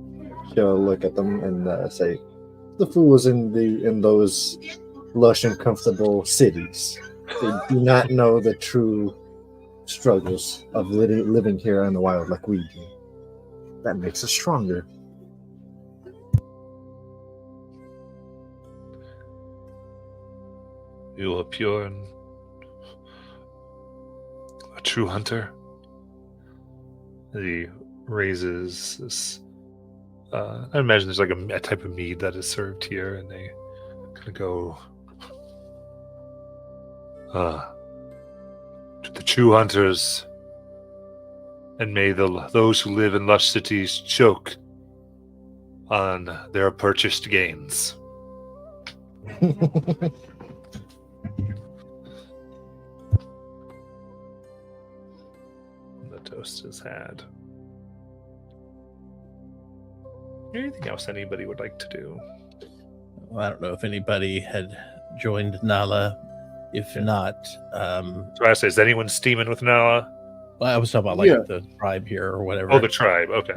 look at them and say, the fools in those lush and comfortable cities. They do not know the true struggles of living here in the wild like we do. That makes us stronger. You are pure and a true hunter. He raises this. I imagine there's a type of mead that is served here, and they kind of go to the true hunters, and may those who live in lush cities choke on their purchased gains. The toast is had. Anything else anybody would like to do? Well, I don't know if anybody had joined Nala. If not, So I say, is anyone steaming with Nala? well, I was talking about the tribe here or whatever. Oh, the tribe. Okay.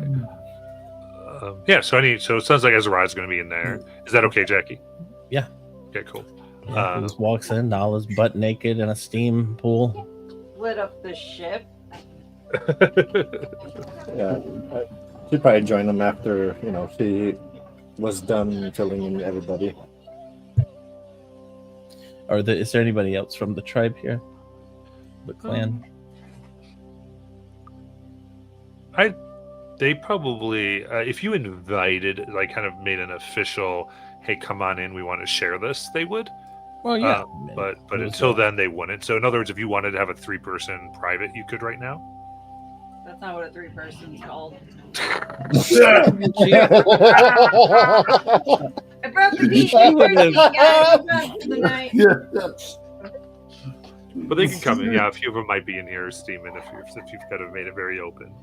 Yeah. So it sounds like Azariah's going to be in there. Is that okay, Jackie? Yeah. Okay. Cool. Yeah, he just walks in, Nala's butt naked in a steam pool. Lit up the ship. Yeah, she'd probably join them after she was done filling in everybody. Is there anybody else from the tribe here? The clan? They probably, if you invited, like, kind of made an official, "Hey, come on in, we want to share this," they would. Well, yeah. But It was, until then, they wouldn't. So, in other words, if you wanted to have a 3-person private, you could right now. That's not what a 3-person's called. I broke the beat. I broke the night. But they can come in. Yeah, a few of them might be in here steaming if you've kind of made it very open.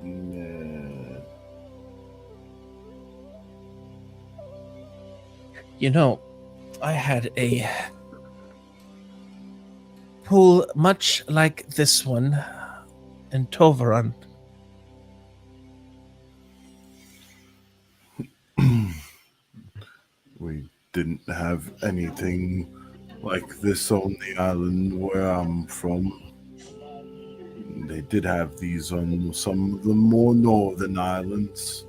Yeah. You know, I had a pool much like this one in Tovaran. We didn't have anything like this on the island where I'm from. They did have these on some of the more northern islands.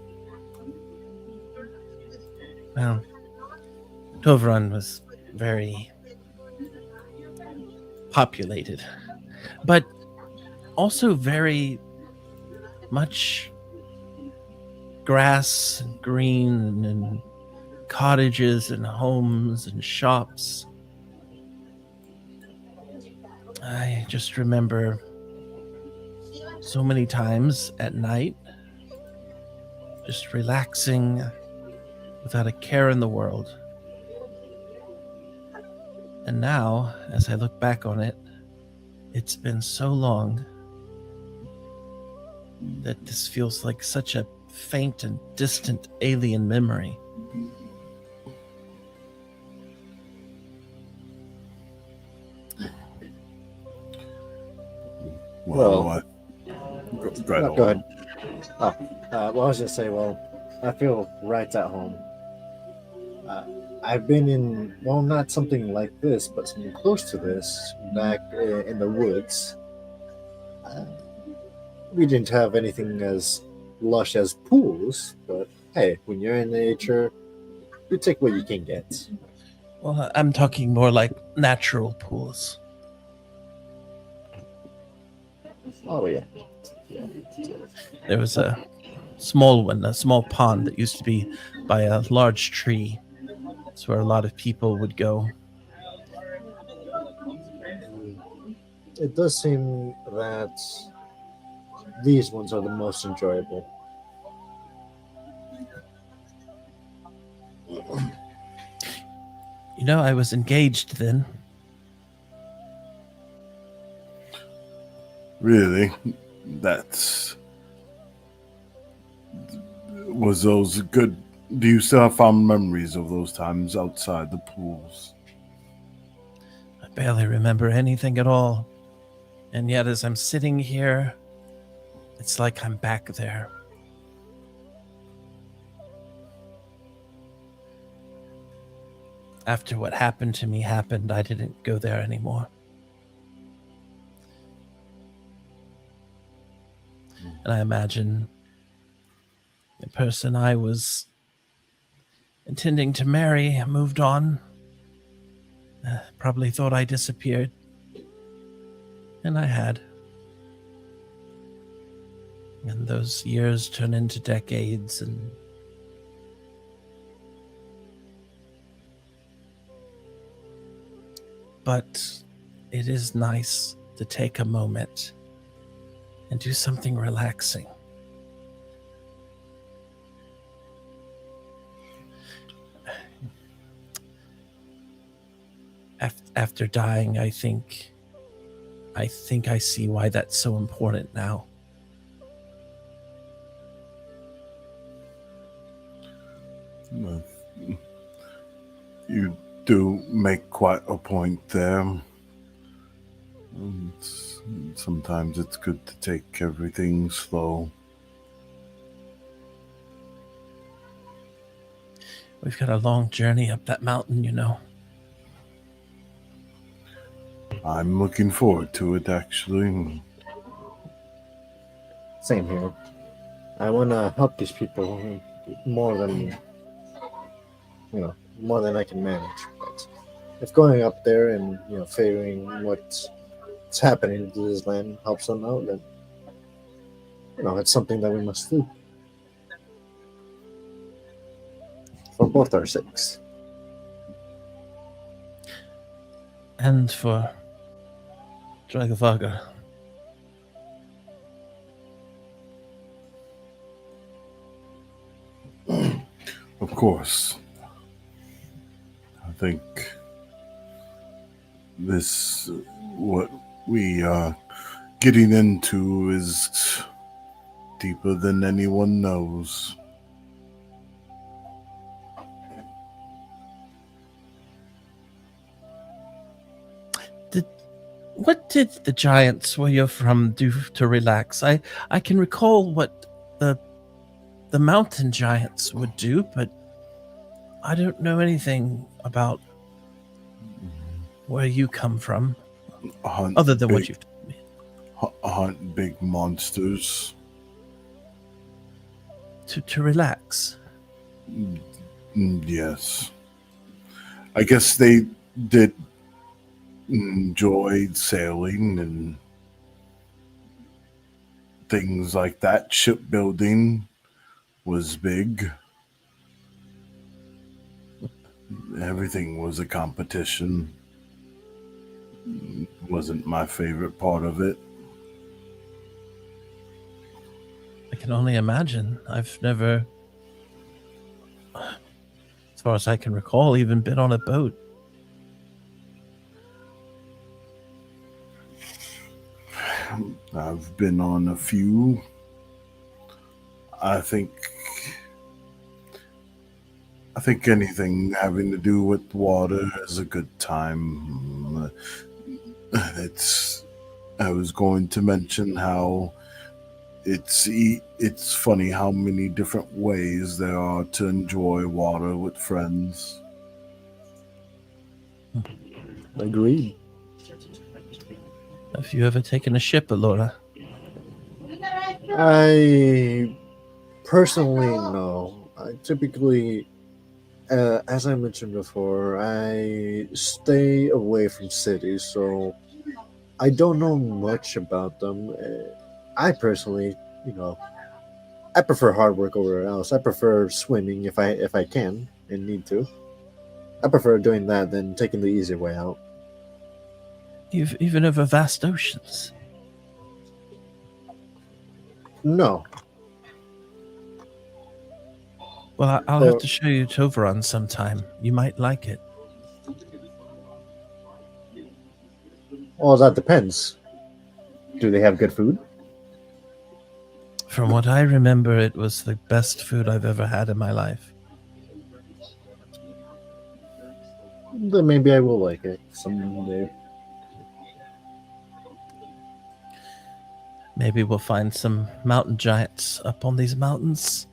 Well, Tovaran was very populated, but also very much grass and green and cottages and homes and shops. I just remember so many times at night just relaxing without a care in the world. And now, as I look back on it, it's been so long that this feels like such a faint and distant alien memory. Well, go ahead. Go ahead. I was just say, I feel right at home. I've been in, not something like this, but something close to this, back in the woods. We didn't have anything as lush as pools, but hey, when you're in nature, you take what you can get. Well, I'm talking more like natural pools. Oh, yeah. There was a small one, a small pond that used to be by a large tree. It's where a lot of people would go. It does seem that these ones are the most enjoyable. You know, I was engaged then. Really? Was those good? Do you still have fond memories of those times outside the pools? I barely remember anything at all. And yet, as I'm sitting here, it's like I'm back there. After what happened to me happened, I didn't go there anymore. And I imagine the person I was intending to marry moved on. Probably thought I disappeared. And I had. And those years turn into decades, and but it is nice to take a moment and do something relaxing. After dying, I think I see why that's so important now. You do make quite a point there. Sometimes it's good to take everything slow. We've got a long journey up that mountain, you know. I'm looking forward to it, actually. Same here. I want to help these people more than, more than I can manage. But if going up there and, figuring what's happening to this land helps them out, then, it's something that we must do. For both our sakes. And for Dragavaga. Of course. I think what we are getting into is deeper than anyone knows. What did the giants where you're from do to relax? I can recall what the mountain giants would do, but I don't know anything about where you come from, other than what you've told me. Hunt big monsters. To relax. Yes. I guess they did enjoy sailing and things like that. Shipbuilding was big. Everything was a competition. Wasn't my favorite part of it. I can only imagine. I've never, as far as I can recall, even been on a boat. I've been on a few. I think anything having to do with water is a good time. I was going to mention how it's funny how many different ways there are to enjoy water with friends. Agreed. Have you ever taken a ship, Alora? I personally no. I typically, as I mentioned before, I stay away from cities, so I don't know much about them. I personally, I prefer hard work over else. I prefer swimming if I can and need to. I prefer doing that than taking the easy way out. Even over vast oceans? No. Well, I'll have to show you Toveron sometime. You might like it. Well, that depends. Do they have good food? From what I remember, it was the best food I've ever had in my life. Then maybe I will like it someday. Maybe we'll find some mountain giants up on these mountains.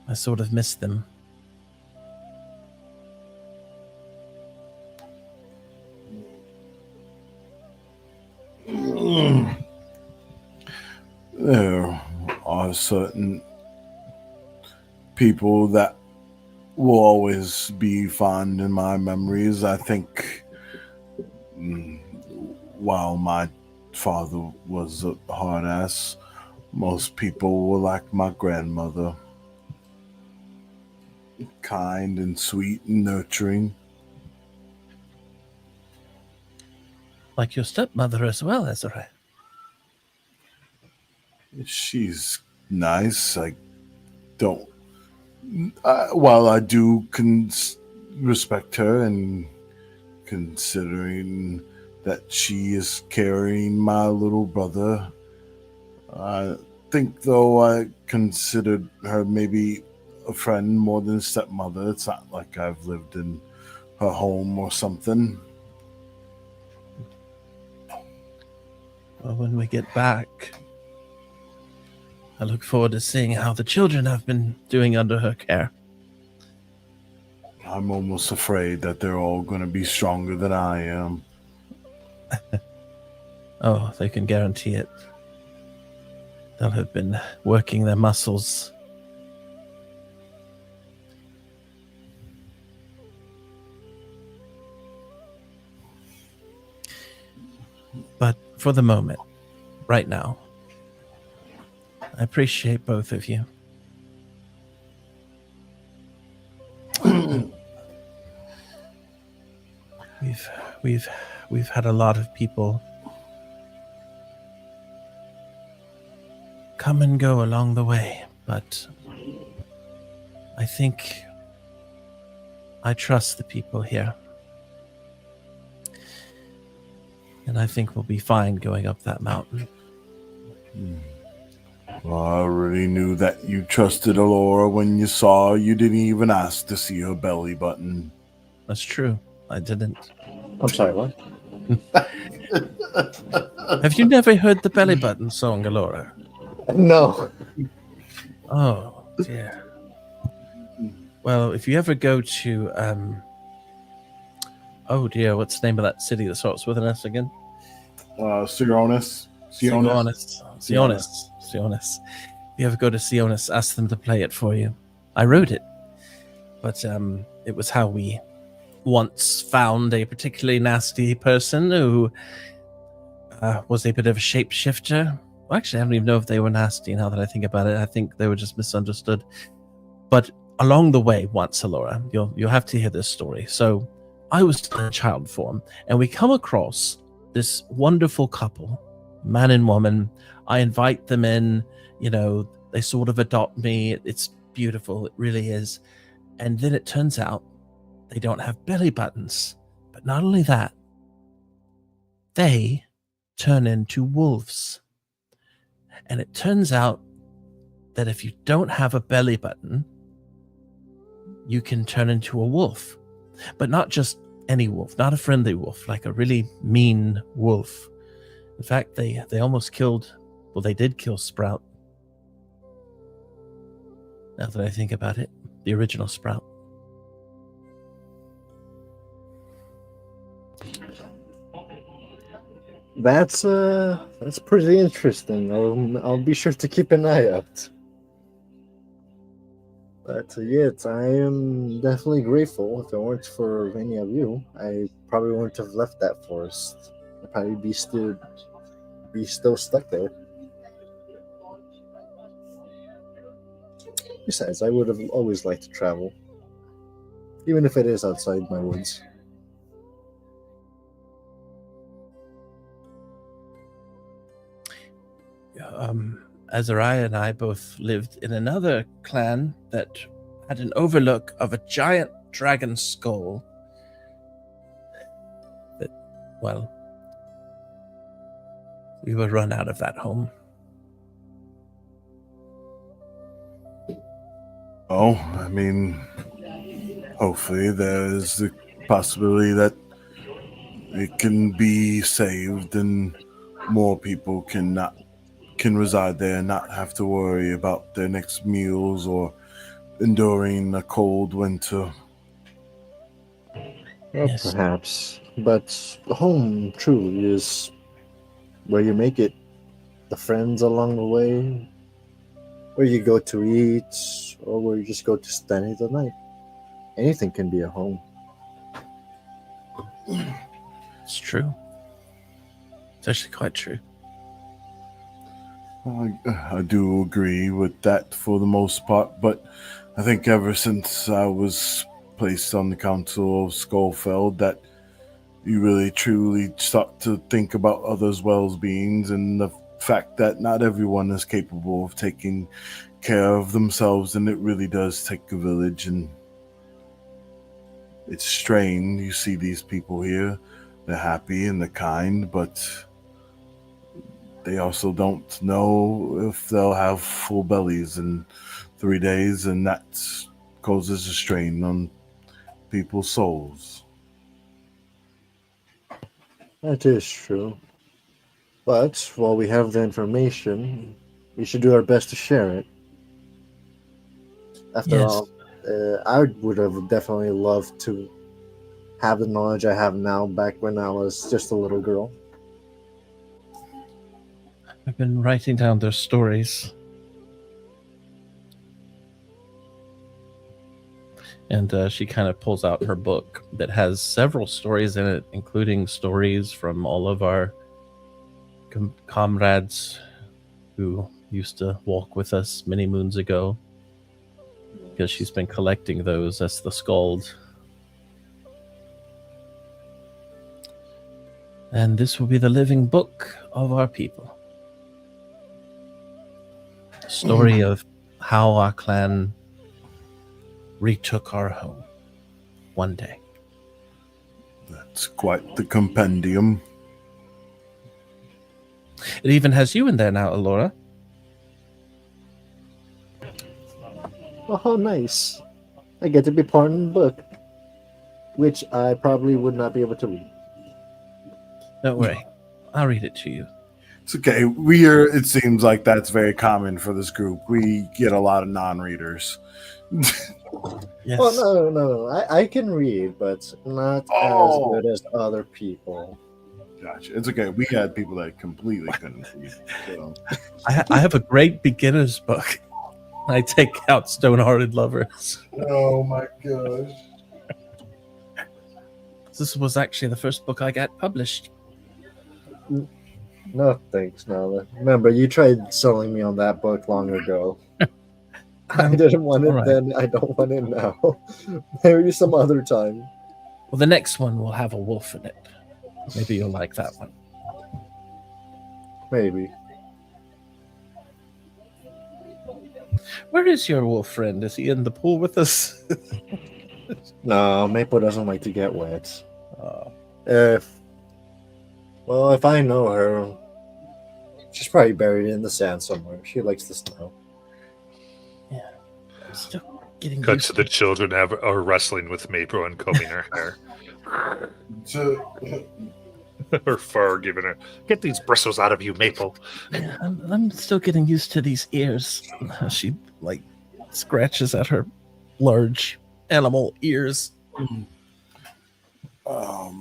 I sort of miss them. There are certain people that will always be fond in my memories. I think while my father was a hard ass, most people were like my grandmother. Kind and sweet and nurturing. Like your stepmother as well, Ezra. She's nice. I don't. While I do respect her, and considering that she is carrying my little brother, I think though I considered her maybe a friend more than a stepmother. It's not like I've lived in her home or something. Well, when we get back, I look forward to seeing how the children have been doing under her care. I'm almost afraid that they're all going to be stronger than I am. Oh, they can guarantee it. They'll have been working their muscles. But for the moment, right now, I appreciate both of you. We've had a lot of people come and go along the way, but I think I trust the people here. And I think we'll be fine going up that mountain. Well, I already knew that you trusted Alora when you saw her. You didn't even ask to see her belly button. That's true. I didn't. I'm sorry, what? Have you never heard the belly button song, Alora? No. Oh, dear. Well, if you ever go to, oh dear, what's the name of that city that starts with an S again? Sionis. Sionis. If you ever go to Sionis, ask them to play it for you. I wrote it, but it was how we once found a particularly nasty person who was a bit of a shapeshifter. Well, actually, I don't even know if they were nasty now that I think about it. I think they were just misunderstood. But along the way, once, Alora, you'll have to hear this story. So I was in child form, and we come across this wonderful couple, man and woman. I invite them in, they sort of adopt me. It's beautiful. It really is. And then it turns out they don't have belly buttons. But not only that, they turn into wolves. And it turns out that if you don't have a belly button, you can turn into a wolf. But not just any wolf, not a friendly wolf, like a really mean wolf. In fact, they almost killed, well, they did kill Sprout. Now that I think about it, the original Sprout. That's pretty interesting. I'll be sure to keep an eye out. But yes, I am definitely grateful. If it weren't for any of you, I probably wouldn't have left that forest. I'd probably be still stuck there. Besides, I would have always liked to travel, even if it is outside my woods. Azariah and I both lived in another clan that had an overlook of a giant dragon skull that, well, we were run out of that home. Oh, I mean, hopefully there's the possibility that it can be saved and more people can reside there and not have to worry about their next meals or enduring a cold winter. Well, Yes. perhaps. But home truly is where you make it. The friends along the way, where you go to eat, or where you just go to spend the night. Anything can be a home. It's true. It's actually quite true. I do agree with that for the most part, but I think ever since I was placed on the Council of Skullfeld that you really truly start to think about others' well-beings and the fact that not everyone is capable of taking care of themselves, and it really does take a village. And it's strange, you see these people here, they're happy and they're kind, but they also don't know if they'll have full bellies in 3 days, and that causes a strain on people's souls. That is true. But while we have the information, we should do our best to share it. After Yes. all, I would have definitely loved to have the knowledge I have now back when I was just a little girl. I've been writing down their stories. And she kind of pulls out her book that has several stories in it, including stories from all of our comrades who used to walk with us many moons ago, because she's been collecting those as the Skald. And this will be the living book of our people. A story of how our clan retook our home one day. That's quite the compendium. It even has you in there now, Alora. Oh, nice. I get to be part in the book, which I probably would not be able to read. Don't worry. I'll read it to you. It's okay. It seems like that's very common for this group. We get a lot of non-readers. Yes. Oh, no. I can read, but not as good as other people. Gotcha. It's okay. We had people that completely couldn't read. So. I have a great beginner's book. I take out Stone-Hearted Lovers. Oh my gosh. This was actually the first book I got published. No, thanks, Nala. Remember, you tried selling me on that book long ago. I didn't want it All right. then. I don't want it now. Maybe some other time. Well, the next one will have a wolf in it. Maybe you'll like that one. Maybe. Where is your wolf friend? Is he in the pool with us? No, Maple doesn't like to get wet. Uh, If I know her, she's probably buried in the sand somewhere. She likes the snow. I'm still getting Cut used to the children are wrestling with Maple and combing her hair. Her fur giving her, get these bristles out of you, Maple. Yeah, I'm still getting used to these ears. She scratches at her large animal ears. How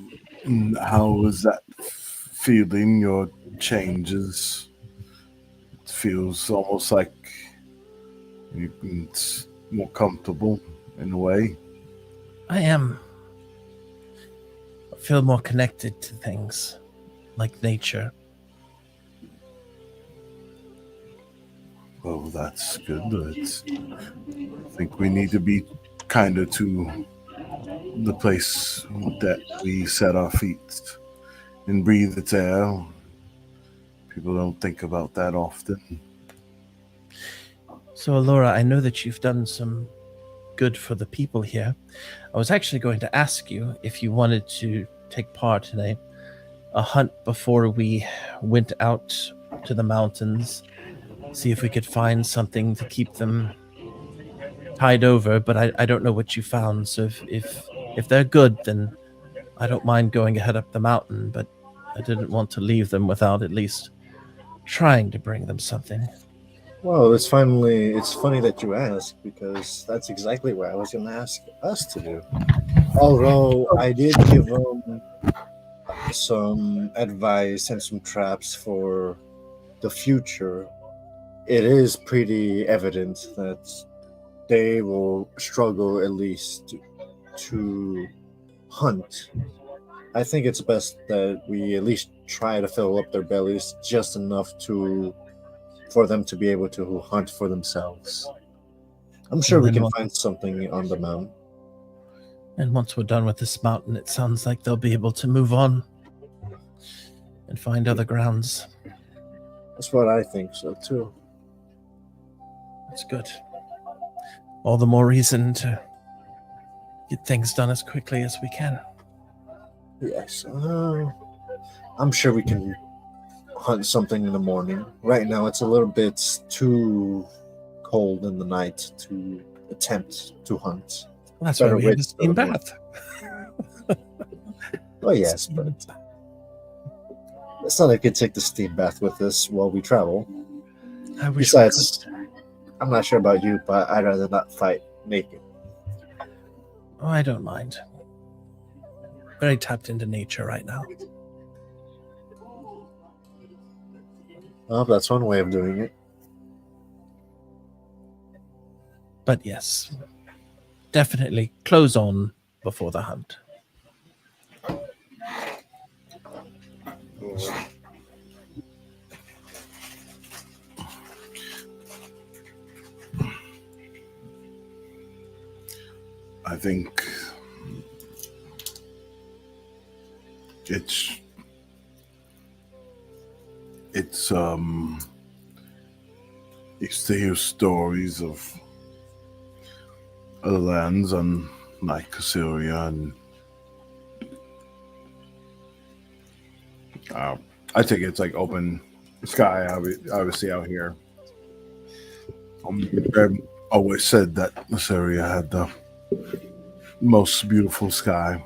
is that feeling? Your changes? It feels almost like it's more comfortable in a way. I feel more connected to things like nature. Well, that's good. I think we need to be kinder to the place that we set our feet and breathe its air. People don't think about that often. So, Alora, I know that you've done some good for the people here. I was actually going to ask you if you wanted to take part in a hunt before we went out to the mountains, see if we could find something to keep them tied over, but I don't know what you found, so if they're good, then I don't mind going ahead up the mountain, but I didn't want to leave them without at least trying to bring them something. Well, it's funny that you ask, because that's exactly what I was going to ask us to do. Although I did give them some advice and some traps for the future, it is pretty evident that they will struggle at least to hunt. I think it's best that we at least try to fill up their bellies just enough for them to be able to hunt for themselves. I'm sure we can find something on the mountain. And once we're done with this mountain, it sounds like they'll be able to move on and find other grounds. That's what I think so too. That's good. All the more reason to get things done as quickly as we can. Yes. I'm sure we can hunt something in the morning. Right now it's a little bit too cold in the night to attempt to hunt. Well, that's why we have a steam better bath. Oh yes, but It's not like I could take the steam bath with us while we travel. I wish Besides, I'm not sure about you, but I'd rather not fight naked. Oh, I don't mind. Very tapped into nature right now. Well, that's one way of doing it. But yes, definitely clothes on before the hunt. I think it's used to hear stories of other lands on like Assyria and I think it's like open sky obviously out here. I've always said that Assyria had the most beautiful sky.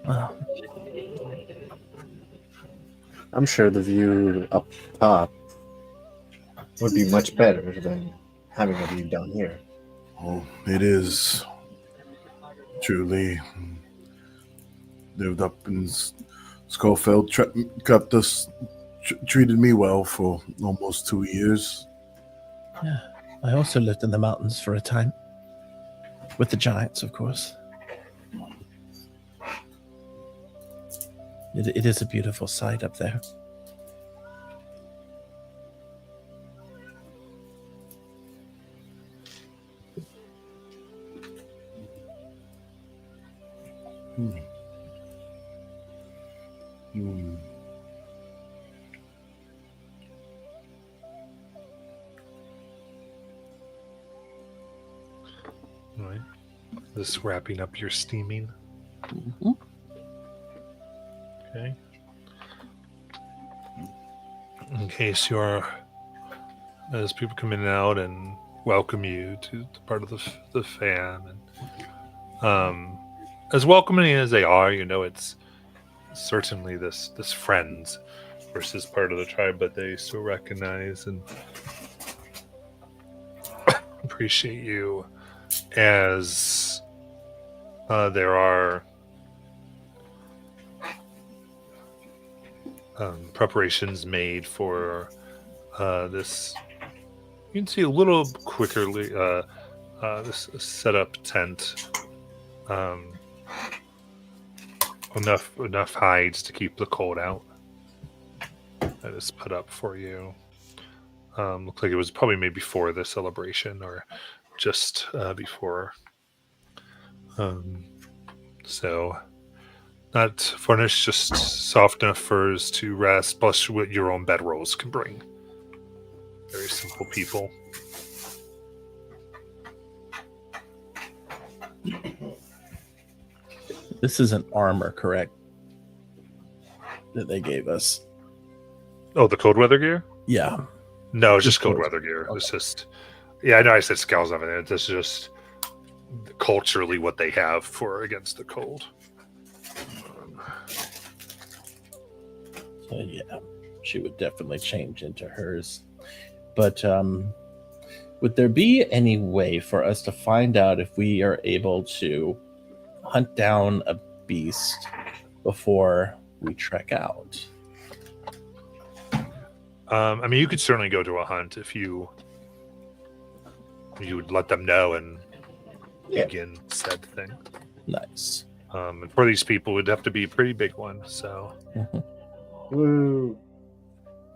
Well, I'm sure the view up top would be much better than having a view down here. Oh, it is truly lived up in Schofield, treated me well for almost 2 years. yeah. I also lived in the mountains for a time. With the giants, of course. It is a beautiful sight up there. Hmm. All right. This wrapping up your steaming. Mhm. Okay. In case you're, as people come in and out and welcome you to the part of the fan, and as welcoming as they are, it's certainly this friends versus part of the tribe, but they still recognize and appreciate you as there are preparations made for this. You can see a little quicker this setup tent. Enough hides to keep the cold out. That is put up for you. Looks like it was probably made before the celebration or just before. So not furnished, just soft enough furs to rest, plus what your own bedrolls can bring. Very simple people. This isn't armor, correct? That they gave us. Oh, the cold weather gear? Yeah. No, it's just Just cold clothes. weather gear. Okay. It's just, yeah, I know I said scales of it. It's just culturally what they have for against the cold. So yeah, she would definitely change into hers. But would there be any way for us to find out if we are able to hunt down a beast before we trek out? I mean, you could certainly go to a hunt if you would let them know and begin said thing. Nice. And for these people, it would have to be a pretty big one. So, Mhm. Woo!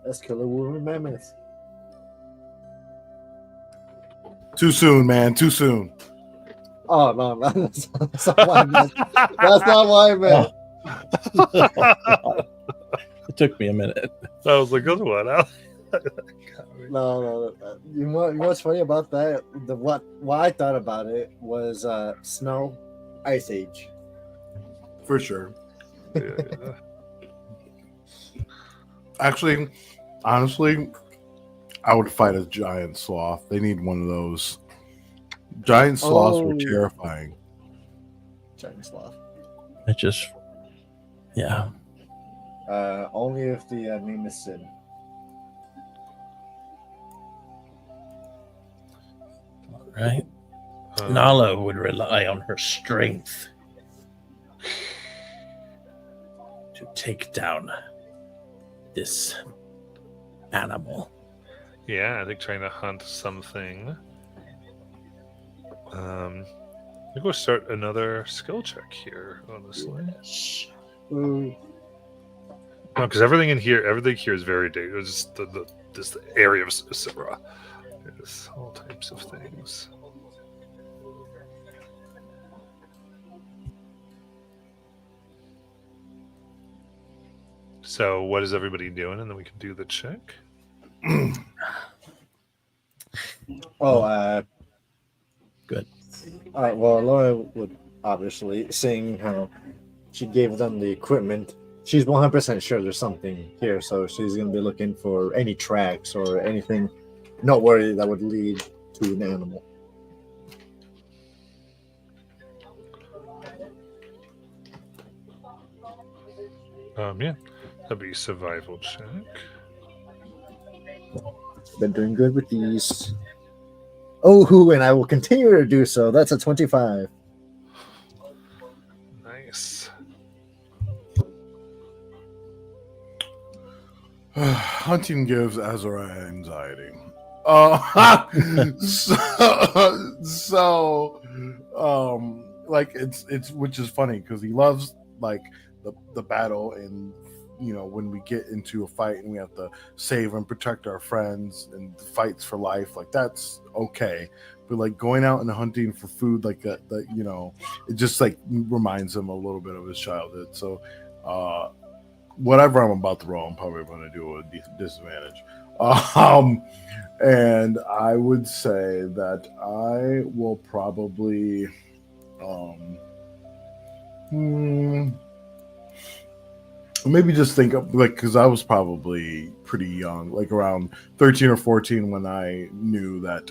That's killer woman mammoth. Too soon, man. Too soon. Oh no, that's not what I meant. That's not what I meant. It took me a minute. I was like, "That's what?" No. You know what's funny about that? What I thought about it was snow, ice age. For sure. Yeah. Actually, honestly, I would fight a giant sloth. They need one of those. Giant sloths were Oh. terrifying. Giant sloth. I just Yeah. Only if the name is Sid. All right. Um, Nala would rely on her strength to take down this animal. Yeah, I think trying to hunt something. I'm going to start another skill check here, honestly. Ooh. No, because everything here is very dangerous. Just the area of Syrah. There's all types of things. So, what is everybody doing? And then we can do the check. Oh, Good. well, Laura would obviously, seeing how she gave them the equipment, she's 100% sure there's something here, so she's going to be looking for any tracks or anything noteworthy that would lead to an animal. Yeah, that'd be survival check. Been doing good with these. Oh, and I will continue to do so. That's a 25. Nice. Hunting gives Azariah anxiety. Like it's which is funny because he loves like the battle, and when we get into a fight and we have to save and protect our friends and fights for life, like that's okay. But like going out and hunting for food like that, it just like reminds him a little bit of his childhood. So whatever I'm about to roll, I'm probably going to do a disadvantage. And I would say that I will probably maybe just think of like, because I was probably pretty young, like around 13 or 14 when I knew that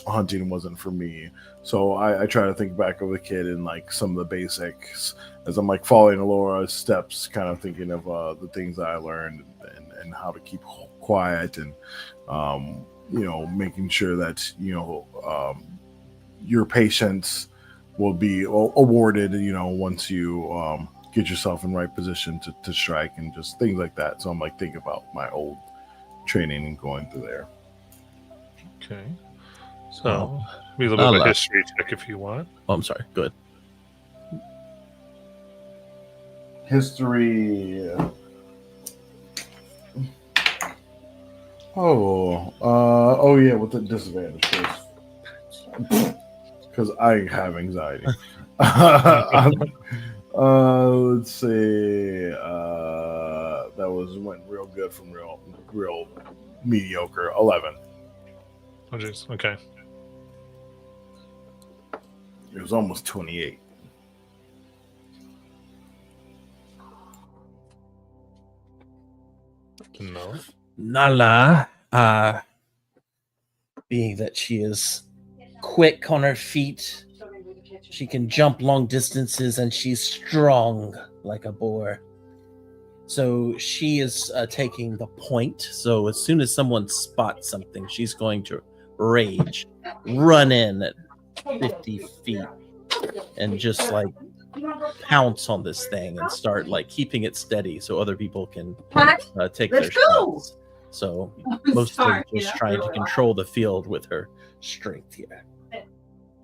hunting wasn't for me. So I try to think back of a kid and like some of the basics as I'm like following Laura's steps, kind of thinking of the things that I learned and how to keep quiet and making sure that your patience will be awarded once you get yourself in right position to strike and just things like that. So I'm like thinking about my old training and going through there. Okay. So, be a little bit of a history check if you want. Oh, I'm sorry. Good. History. Oh yeah, with the disadvantage, because I have anxiety. Let's see. That went real good from real mediocre. 11. Oh, jeez. Okay. It was almost 28. No. Nala, being that she is quick on her feet, she can jump long distances, and she's strong like a boar. So she is taking the point. So as soon as someone spots something, she's going to rage, run in at 50 feet, and just like pounce on this thing and start like keeping it steady so other people can take their shots. So mostly just trying to control the field with her strength here.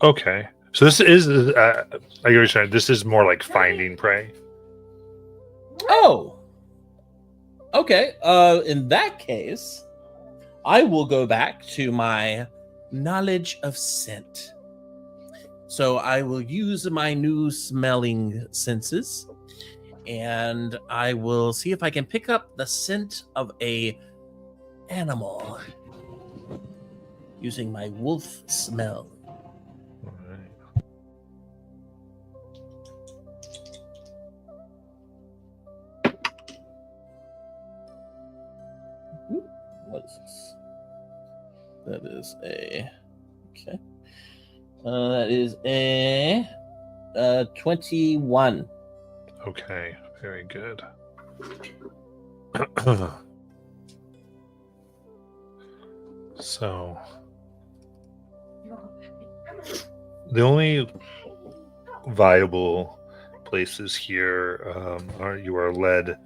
Okay. So this is, this is more like finding prey. Oh, okay. In that case, I will go back to my knowledge of scent. So I will use my new smelling senses, and I will see if I can pick up the scent of a animal using my wolf smell. All right. What is this? That is a okay. That is a 21. Okay. Very good. So, the only viable places here are you are led,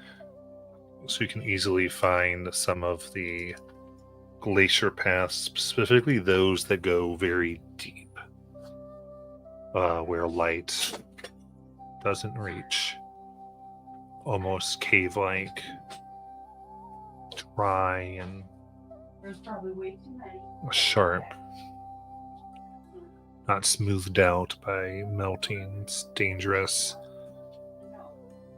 so you can easily find some of the glacier paths, specifically those that go very deep, where light doesn't reach, almost cave-like, dry and There's probably way too many. sharp, not smoothed out by melting. It's dangerous.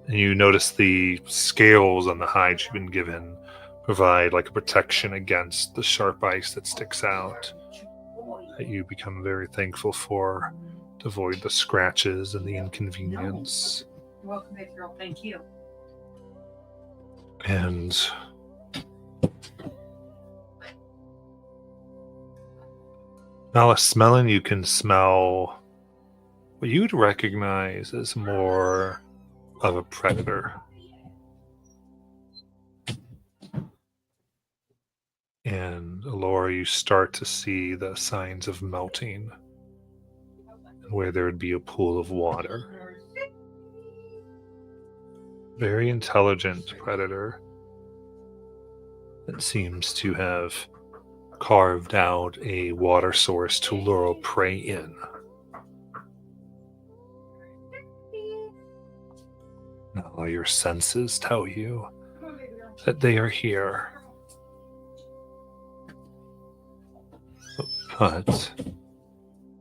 And you notice the scales on the hides you've been given provide like a protection against the sharp ice that sticks out, that you become very thankful for, to avoid the scratches and the inconvenience. You're welcome, big girl. Thank you. And now, smelling, you can smell what you'd recognize as more of a predator. And Laura, you start to see the signs of melting, and where there would be a pool of water. Very intelligent predator that seems to have carved out a water source to lure prey in. Now your senses tell you that they are here. But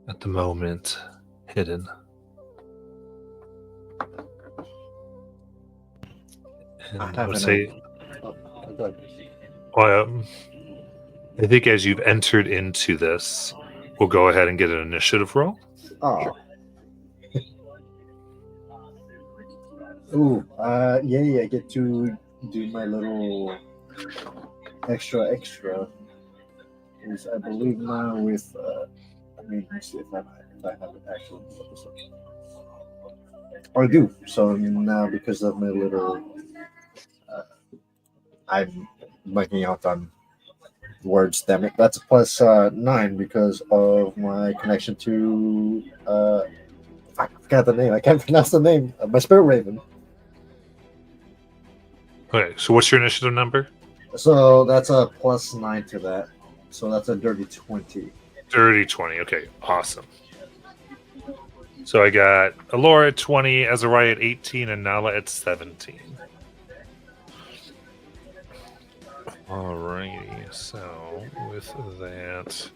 at the moment, hidden. And I would say, well, I think as you've entered into this, we'll go ahead and get an initiative roll. Oh. Ooh, yay, I get to do my little extra. Is I believe now with, let me see if I have it actually. I do. So now because of my little, I'm blanking out on words, damn it. That's a plus 9 because of my connection to, I forgot the name. I can't pronounce the name. My spirit raven. Okay, so what's your initiative number? So that's a plus 9 to that. So that's a dirty 20. Dirty 20. Okay, awesome. So I got Alora at 20, Azariah at 18, and Nala at 17. Alrighty, so with that,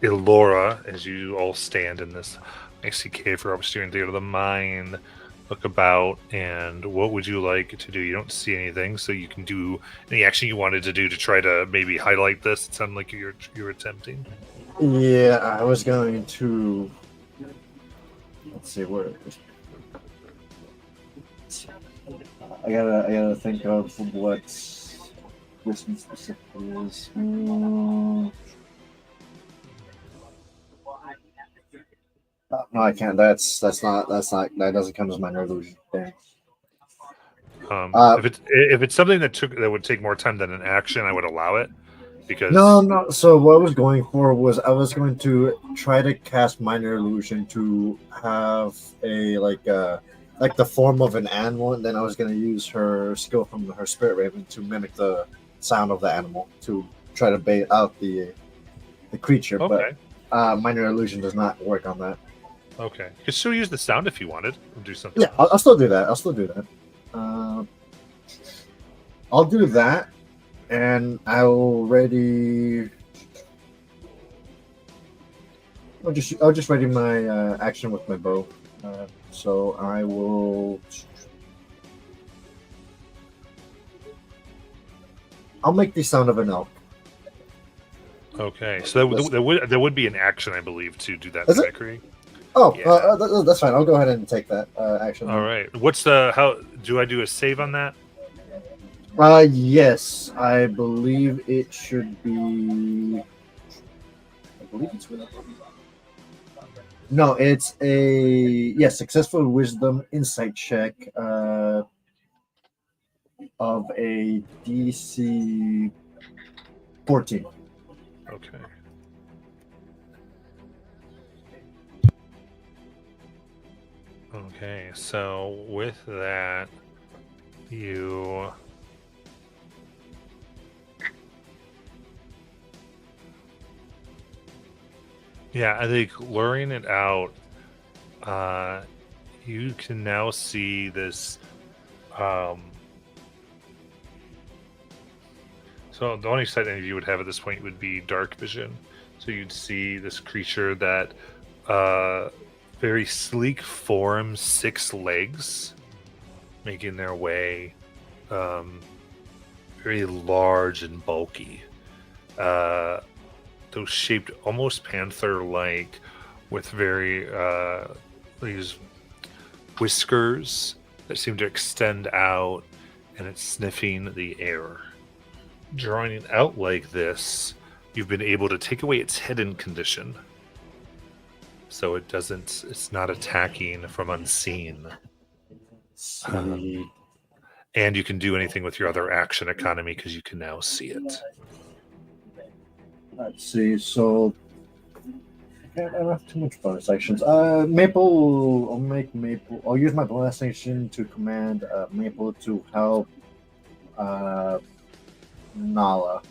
Elora, as you all stand in this icy cave for upstairs theater of the mind, look about, and what would you like to do? You don't see anything, so you can do any action you wanted to do to try to maybe highlight this. It sounded like you're attempting. Yeah, I was going to. Let's see where. I gotta think of what this one specifically is. No, I can't. That doesn't count as minor illusion. Damn. If it's something that would take more time than an action, I would allow it. Because No. So what I was going for was I was going to try to cast minor illusion to have a like the form of an animal, and then I was going to use her skill from her spirit raven to mimic the sound of the animal to try to bait out the creature. okay, But minor illusion does not work on that. okay, you could still use the sound if you wanted. Or do something. Yeah, I'll still do that. I'll do that, and I'll just ready my action with my bow. So I will. I'll make the sound of an elk. Okay, so there would be an action, I believe, to do that Is it? mimicry. Oh, Yeah. that's fine. I'll go ahead and take that action. All right. How do I do a save on that? Yes, I believe it should be. I believe it's with. No, it's a successful wisdom insight check of a DC 14. Okay. Okay, so with that, you yeah, I think luring it out, you can now see this. So the only sight any of you would have at this point would be dark vision. So you'd see this creature that, very sleek form, 6 legs, making their way, very large and bulky. Those shaped almost panther-like, with very these whiskers that seem to extend out, and it's sniffing the air. Drawing it out like this, you've been able to take away its hidden condition, so it's not attacking from unseen. See. And you can do anything with your other action economy because you can now see it. Let's see. So I don't have too much bonus actions. Maple. I'll make Maple. I'll use my bonus action to command Maple to help Nala.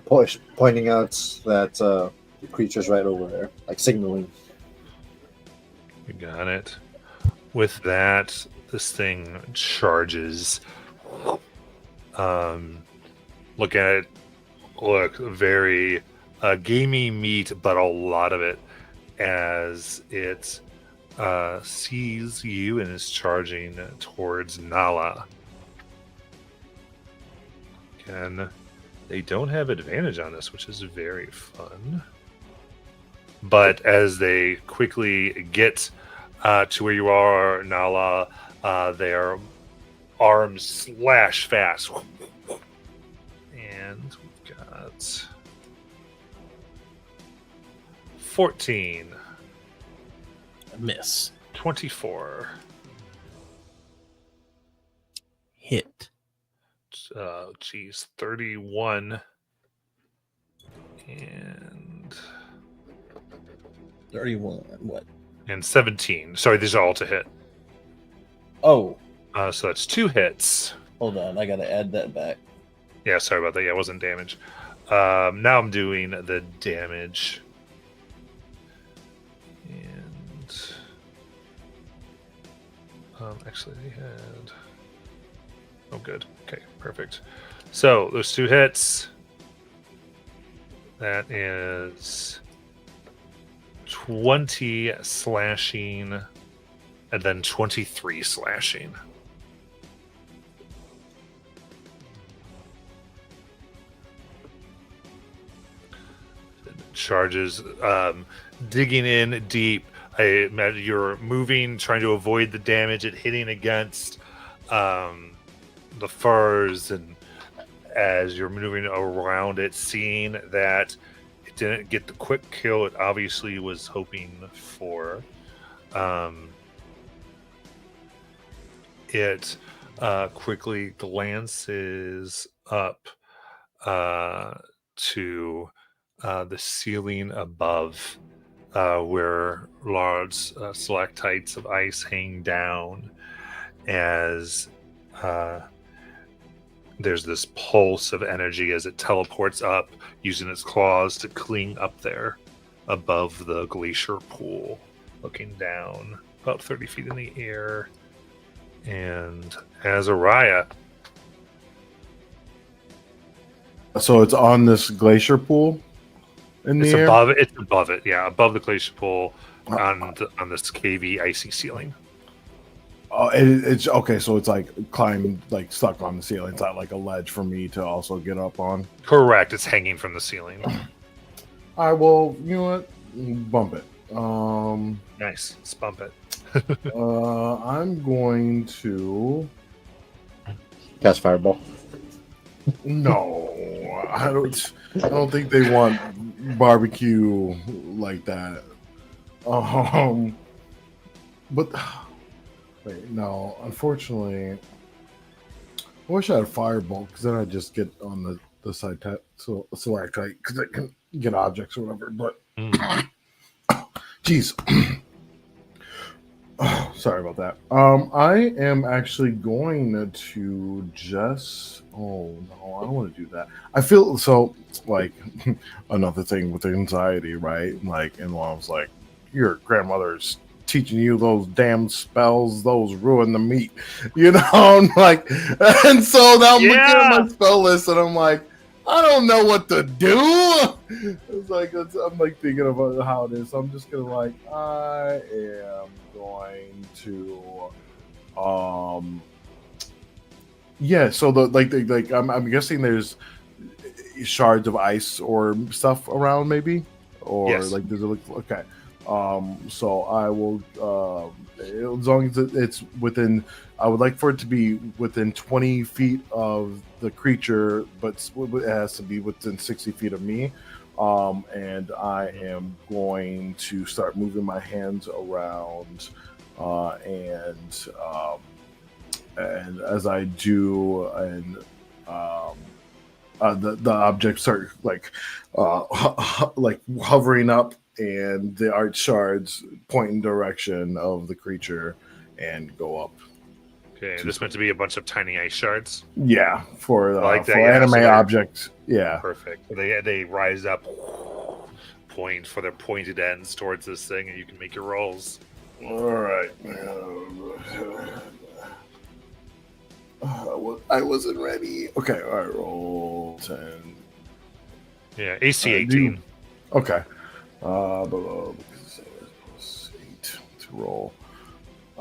Pointing out that the creature's right over there, like signaling. You got it. With that, this thing charges. Look at it. Look, very gamey meat, but a lot of it, as it sees you and is charging towards Nala. Again, they don't have advantage on this, which is very fun. But as they quickly get to where you are, Nala, their arms slash fast. And we've got 14. Miss. 24. Hit. 31. And 31. What? 17. Sorry, these are all to hit. Oh, So that's 2 hits. hold on. I got to add that back. Yeah, sorry about that. Yeah, it wasn't damage. Now I'm doing the damage. And actually, they had. Oh, good. Okay, perfect. So those 2 hits. That is 20 slashing, and then 23 slashing. Charges, digging in deep. I imagine you're moving, trying to avoid the damage it hitting against the furs, and as you're moving around it, seeing that it didn't get the quick kill it obviously was hoping for, it quickly glances up to the ceiling above, where large stalactites of ice hang down, as there's this pulse of energy as it teleports up, using its claws to cling up there above the glacier pool, looking down about 30 feet in the air. And Azariah. So it's on this glacier pool in the It's air? above it. It's above it. Yeah, above the glacier pool on this cavey, icy ceiling. Oh, it's okay. So it's like climbing, like stuck on the ceiling. It's not like a ledge for me to also get up on. Correct. It's hanging from the ceiling. All right. Well, you know what? Bump it. Nice. Let's bump it. I'm going to Cast fireball. No, I don't think they want barbecue like that. But wait, no. Unfortunately, I wish I had a firebolt because then I'd just get on the side select right because I can get objects or whatever. But jeez. Oh, sorry about that. I am actually going to just. Oh no, I don't want to do that. I feel so like another thing with anxiety, right? Like, and I was like, your grandmother's teaching you those damn spells; those ruin the meat, you know. I'm like, and so now I'm looking at my spell list, and I'm like, I don't know what to do. It's like I'm like thinking about how it is. So I'm just gonna like I am going to yeah. So like I'm guessing there's shards of ice or stuff around maybe or Yes. like does it look okay? So I will as long as it's within. I would like for it to be within 20 feet of the creature, but it has to be within 60 feet of me. And I am going to start moving my hands around, and as I do, and the objects start like like hovering up, and the art shards point in direction of the creature and go up. Okay, this meant to be a bunch of tiny ice shards. Yeah, for like that, for yeah, anime so they're- objects. Yeah. Perfect. They rise up, point for their pointed ends towards this thing, and you can make your rolls. All right. I wasn't ready. Okay. All right. Roll 10. Yeah, AC Uh, 18. Okay. Plus 8 to roll.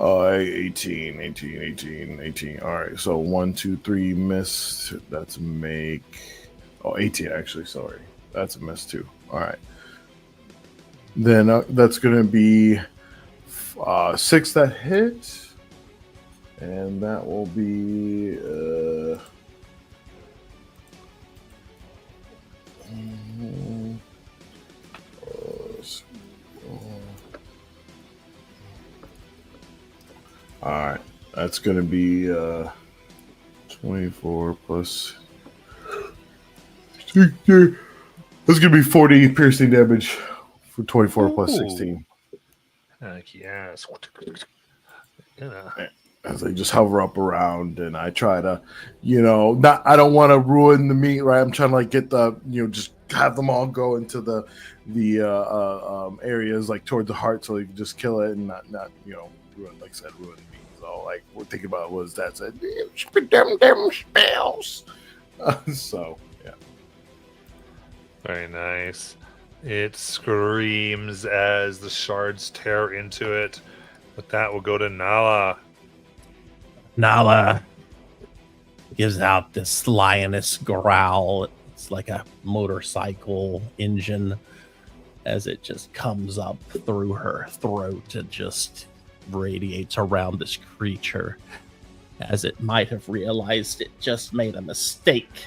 18. All right. So 1, 2, 3 missed. That's a make. Oh, 18 actually. Sorry. That's a miss too. All right. Then that's going to be 6 that hit. And that will be all right. That's going to be 24 plus. That's going to be 40 piercing damage for 24 plus 16. Heck yes. Yeah. As they just hover up around, and I try to, not. I don't want to ruin the meat, right? I'm trying to like get the, just have them all go into the areas like toward the heart, so you can just kill it and not ruin, like I said, ruin the meat. So like we're thinking about was that said, damn spells. So yeah. Very nice. It screams as the shards tear into it. But that will go to Nala. Nala gives out this lioness growl. It's like a motorcycle engine as it just comes up through her throat and just radiates around this creature as it might have realized it just made a mistake.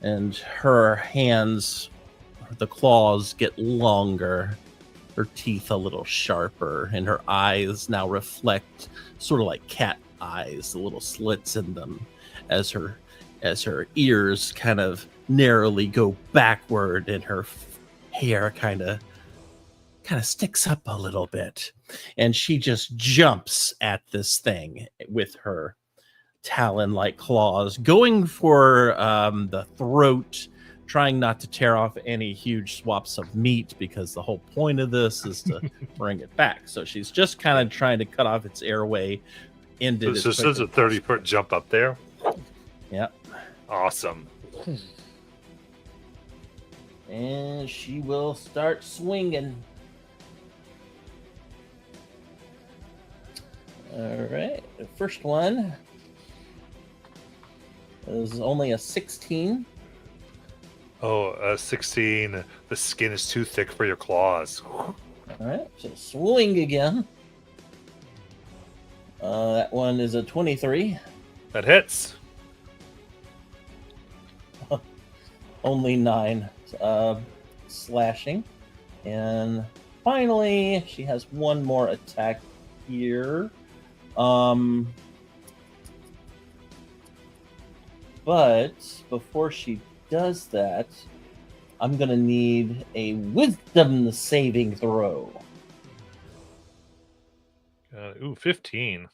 And her hands, the claws get longer, her teeth a little sharper, and her eyes now reflect sort of like cat eyes, the little slits in them, as her ears kind of narrowly go backward, and her hair kind of sticks up a little bit, and she just jumps at this thing with her talon-like claws, going for the throat, trying not to tear off any huge swaths of meat, because the whole point of this is to bring it back. So she's just kind of trying to cut off its airway. So this is a 30-foot jump up there? Yep. Awesome. And she will start swinging. All right. The first one is only a 16. Oh, 16. The skin is too thick for your claws. All right, so swing again. That one is a 23. That hits. Only 9 slashing. And finally, she has one more attack here. But before she does that, I'm going to need a wisdom saving throw. Ooh, 15.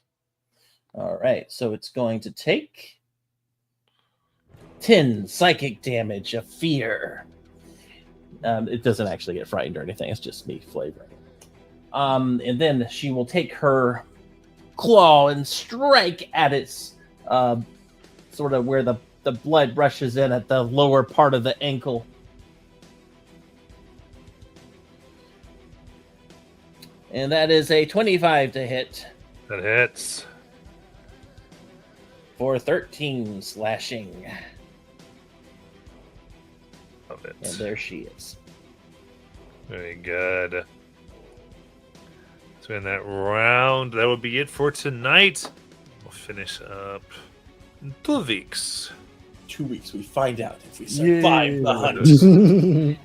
All right, so it's going to take 10 psychic damage of fear. It doesn't actually get frightened or anything. It's just me flavoring it. And then she will take her claw and strike at its sort of where the blood rushes in at the lower part of the ankle. And that is a 25 to hit That hits. for 13 slashing. Love it. And there she is. Very good. So in that round, that would be it for tonight. We'll finish up in 2 weeks. 2 weeks, we find out if we Yay. survive the hunt.